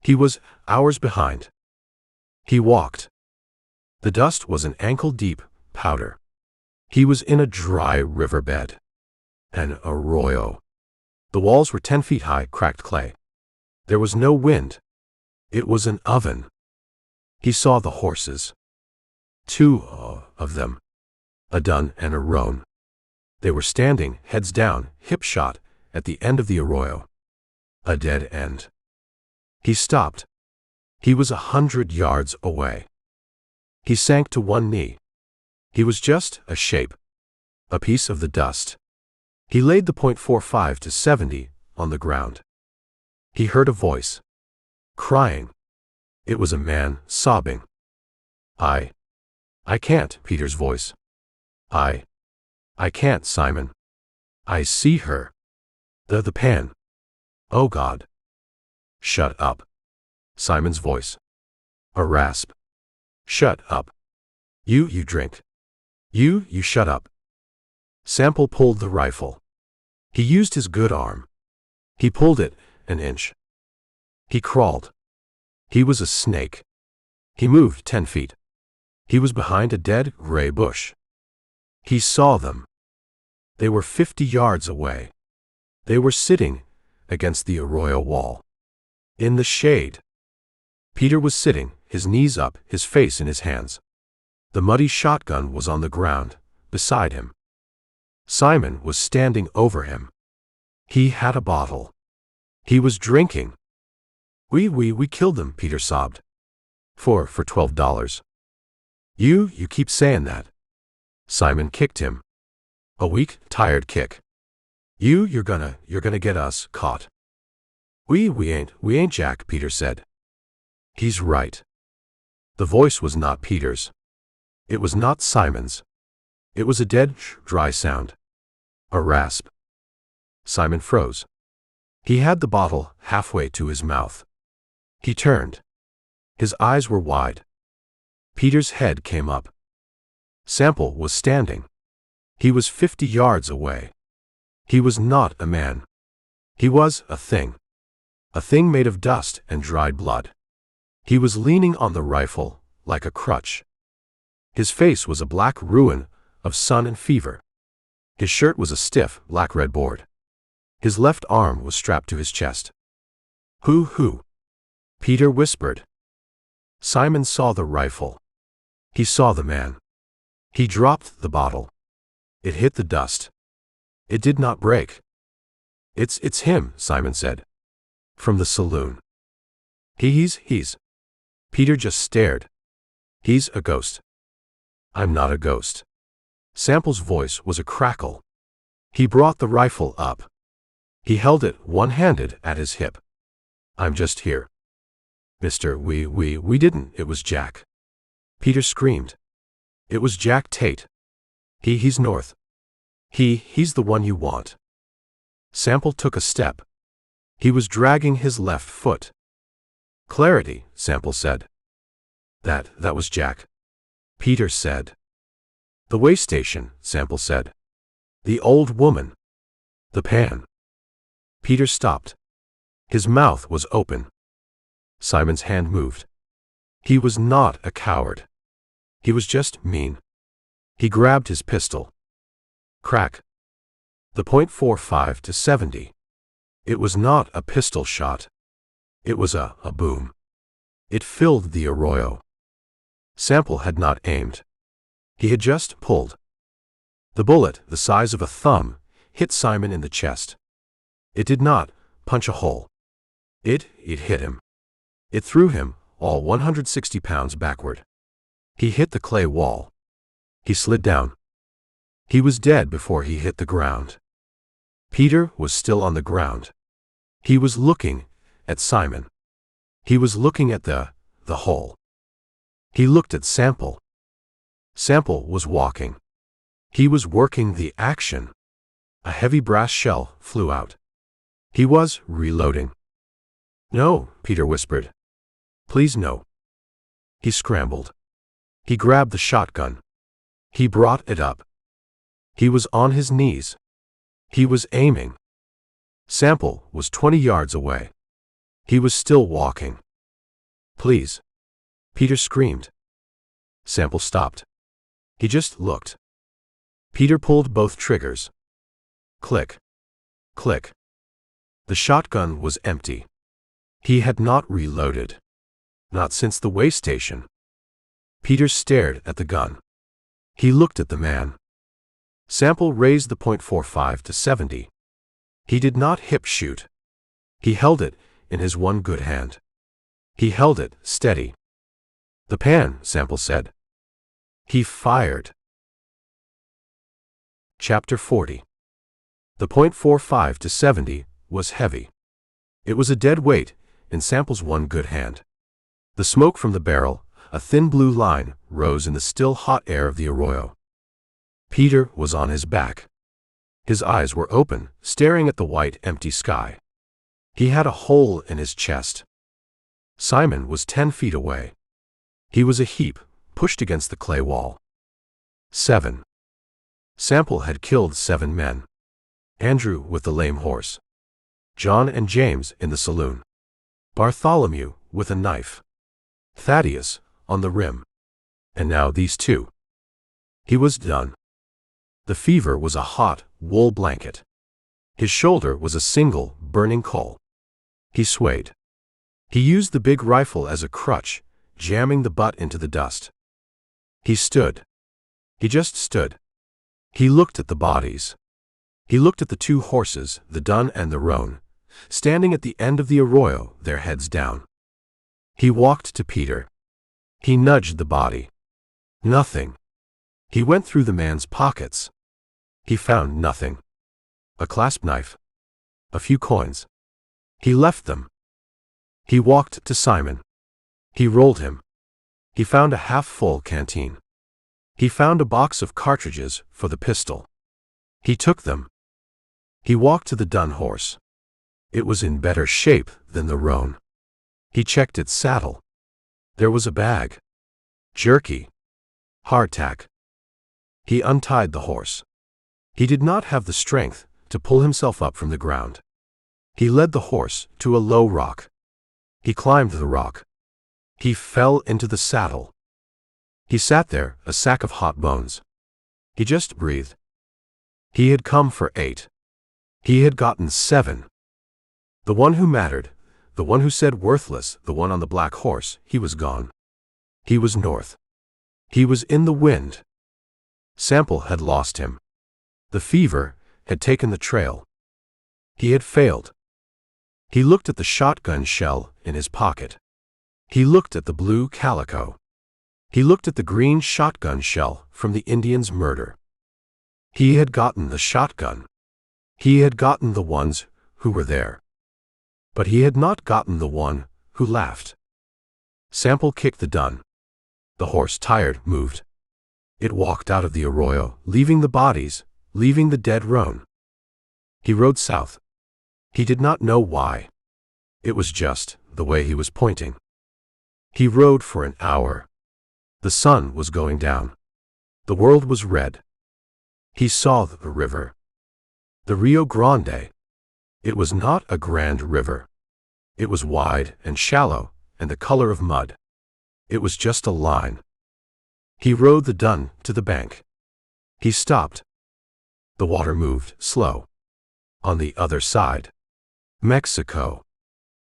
He was hours behind. He walked. The dust was an ankle-deep powder. He was in a dry riverbed. An arroyo. The walls were 10 feet high, cracked clay. There was no wind. It was an oven. He saw the horses. 2 of them. A dun and a roan. They were standing, heads down, hip shot, at the end of the arroyo. A dead end. He stopped. He was 100 yards away. He sank to one knee. He was just a shape. A piece of the dust. He laid the .45 to 70 on the ground. He heard a voice. Crying. It was a man, sobbing. I can't, Peter's voice. I can't, Simon. I see her. The pan. Oh God. Shut up. Simon's voice. A rasp. Shut up. You drink. You shut up. Sample pulled the rifle. He used his good arm. He pulled it an inch. He crawled. He was a snake. He moved 10 feet. He was behind a dead gray bush. He saw them. They were 50 yards away. They were sitting against the arroyo wall. In the shade. Peter was sitting, his knees up, his face in his hands. The muddy shotgun was on the ground, beside him. Simon was standing over him. He had a bottle. He was drinking. We killed them, Peter sobbed. For $12. You keep saying that. Simon kicked him. A weak, tired kick. You're gonna get us caught. We ain't, Jack, Peter said. He's right. The voice was not Peter's. It was not Simon's. It was a dead, dry sound. A rasp. Simon froze. He had the bottle halfway to his mouth. He turned. His eyes were wide. Peter's head came up. Sample was standing. He was 50 yards away. He was not a man. He was a thing. A thing made of dust and dried blood. He was leaning on the rifle like a crutch. His face was a black ruin of sun and fever. His shirt was a stiff, black-red board. His left arm was strapped to his chest. Who? Peter whispered. Simon saw the rifle. He saw the man. He dropped the bottle. It hit the dust. It did not break. It's him, Simon said. From the saloon. He's. Peter just stared. He's a ghost. I'm not a ghost. Sample's voice was a crackle. He brought the rifle up. He held it one-handed at his hip. I'm just here. Mister, we didn't. It was Jack. Peter screamed. It was Jack Tate. He's north. He's the one you want. Sample took a step. He was dragging his left foot. Clarity, Sample said. That was Jack. Peter said. The way station, Sample said. The old woman. The pan. Peter stopped. His mouth was open. Simon's hand moved. He was not a coward. He was just mean. He grabbed his pistol. Crack. The .45 to 70. It was not a pistol shot. It was a boom. It filled the arroyo. Sample had not aimed. He had just pulled. The bullet, the size of a thumb, hit Simon in the chest. It did not punch a hole. It hit him. It threw him, all 160 pounds, backward. He hit the clay wall. He slid down. He was dead before he hit the ground. Peter was still on the ground. He was looking at Simon. He was looking at the hole. He looked at Sample. Sample was walking. He was working the action. A heavy brass shell flew out. He was reloading. "No," Peter whispered. "Please no." He scrambled. He grabbed the shotgun. He brought it up. He was on his knees. He was aiming. Sample was 20 yards away. He was still walking. "Please," Peter screamed. Sample stopped. He just looked. Peter pulled both triggers. Click. Click. The shotgun was empty. He had not reloaded. Not since the way station. Peter stared at the gun. He looked at the man. Sample raised the .45 to 70. He did not hip shoot. He held it in his one good hand. He held it steady. "The pan," Sample said. He fired. Chapter 40. The .45 to 70 was heavy. It was a dead weight in Sample's one good hand. The smoke from the barrel, a thin blue line, rose in the still hot air of the arroyo. Peter was on his back. His eyes were open, staring at the white, empty sky. He had a hole in his chest. Simon was 10 feet away. He was a heap, pushed against the clay wall. 7. Sample had killed 7 men. Andrew with the lame horse. John and James in the saloon. Bartholomew with a knife. Thaddeus on the rim. And now these 2. He was done. The fever was a hot, wool blanket. His shoulder was a single, burning coal. He swayed. He used the big rifle as a crutch, jamming the butt into the dust. He stood. He just stood. He looked at the bodies. He looked at the 2 horses, the dun and the roan, standing at the end of the arroyo, their heads down. He walked to Peter. He nudged the body. Nothing. He went through the man's pockets. He found nothing. A clasp knife. A few coins. He left them. He walked to Simon. He rolled him. He found a half-full canteen. He found a box of cartridges for the pistol. He took them. He walked to the dun horse. It was in better shape than the roan. He checked its saddle. There was a bag. Jerky. Hardtack. He untied the horse. He did not have the strength to pull himself up from the ground. He led the horse to a low rock. He climbed the rock. He fell into the saddle. He sat there, a sack of hot bones. He just breathed. He had come for 8. He had gotten 7. The one who mattered, the one who said worthless, the one on the black horse, he was gone. He was north. He was in the wind. Sample had lost him. The fever had taken the trail. He had failed. He looked at the shotgun shell in his pocket. He looked at the blue calico. He looked at the green shotgun shell from the Indian's murder. He had gotten the shotgun. He had gotten the ones who were there. But he had not gotten the one who laughed. Sample kicked the dun. The horse, tired, moved. It walked out of the arroyo, leaving the bodies, leaving the dead roan. He rode south. He did not know why. It was just the way he was pointing. He rode for an hour. The sun was going down. The world was red. He saw the river. The Rio Grande. It was not a grand river. It was wide and shallow and the color of mud. It was just a line. He rowed the dun to the bank. He stopped. The water moved slow. On the other side, Mexico.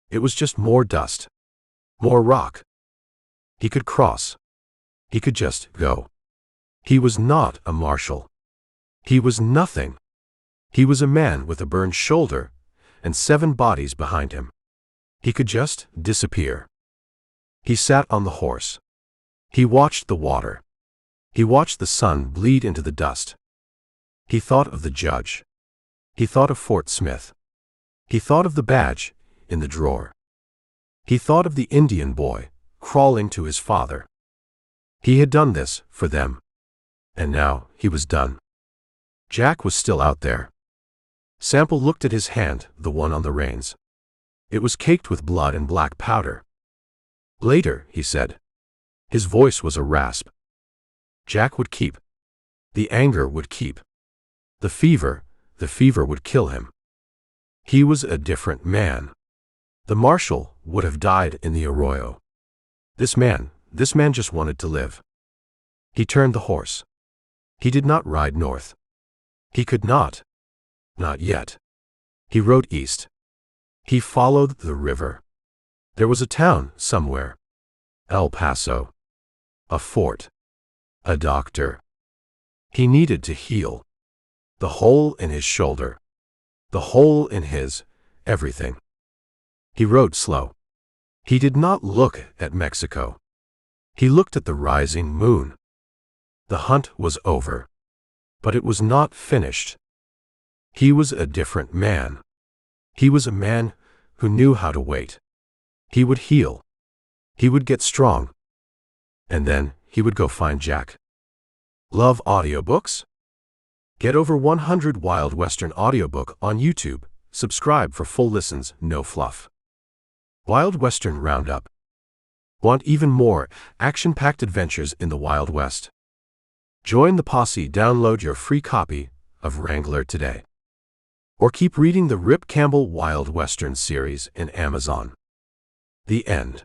It was just more dust. More rock. He could cross. He could just go. He was not a marshal. He was nothing. He was a man with a burned shoulder and 7 bodies behind him. He could just disappear. He sat on the horse. He watched the water. He watched the sun bleed into the dust. He thought of the judge. He thought of Fort Smith. He thought of the badge in the drawer. He thought of the Indian boy crawling to his father. He had done this for them. And now he was done. Jack was still out there. Sample looked at his hand, the one on the reins. It was caked with blood and black powder. Later, he said. His voice was a rasp. Jack would keep. The anger would keep. The fever would kill him. He was a different man. The marshal would have died in the arroyo. This man just wanted to live. He turned the horse. He did not ride north. He could not. Not yet. He rode east. He followed the river. There was a town somewhere. El Paso. A fort. A doctor. He needed to heal. The hole in his shoulder. The hole in his everything. He rode slow. He did not look at Mexico. He looked at the rising moon. The hunt was over. But it was not finished. He was a different man. He was a man who knew how to wait. He would heal. He would get strong. And then he would go find Jack. Love audiobooks? Get over 100 Wild Western audiobook on YouTube. Subscribe for full listens, no fluff. Wild Western Roundup. Want even more action-packed adventures in the Wild West? Join the posse. Download your free copy of Wrangler today. Or keep reading the Rip Campbell Wild Western series in Amazon. The end.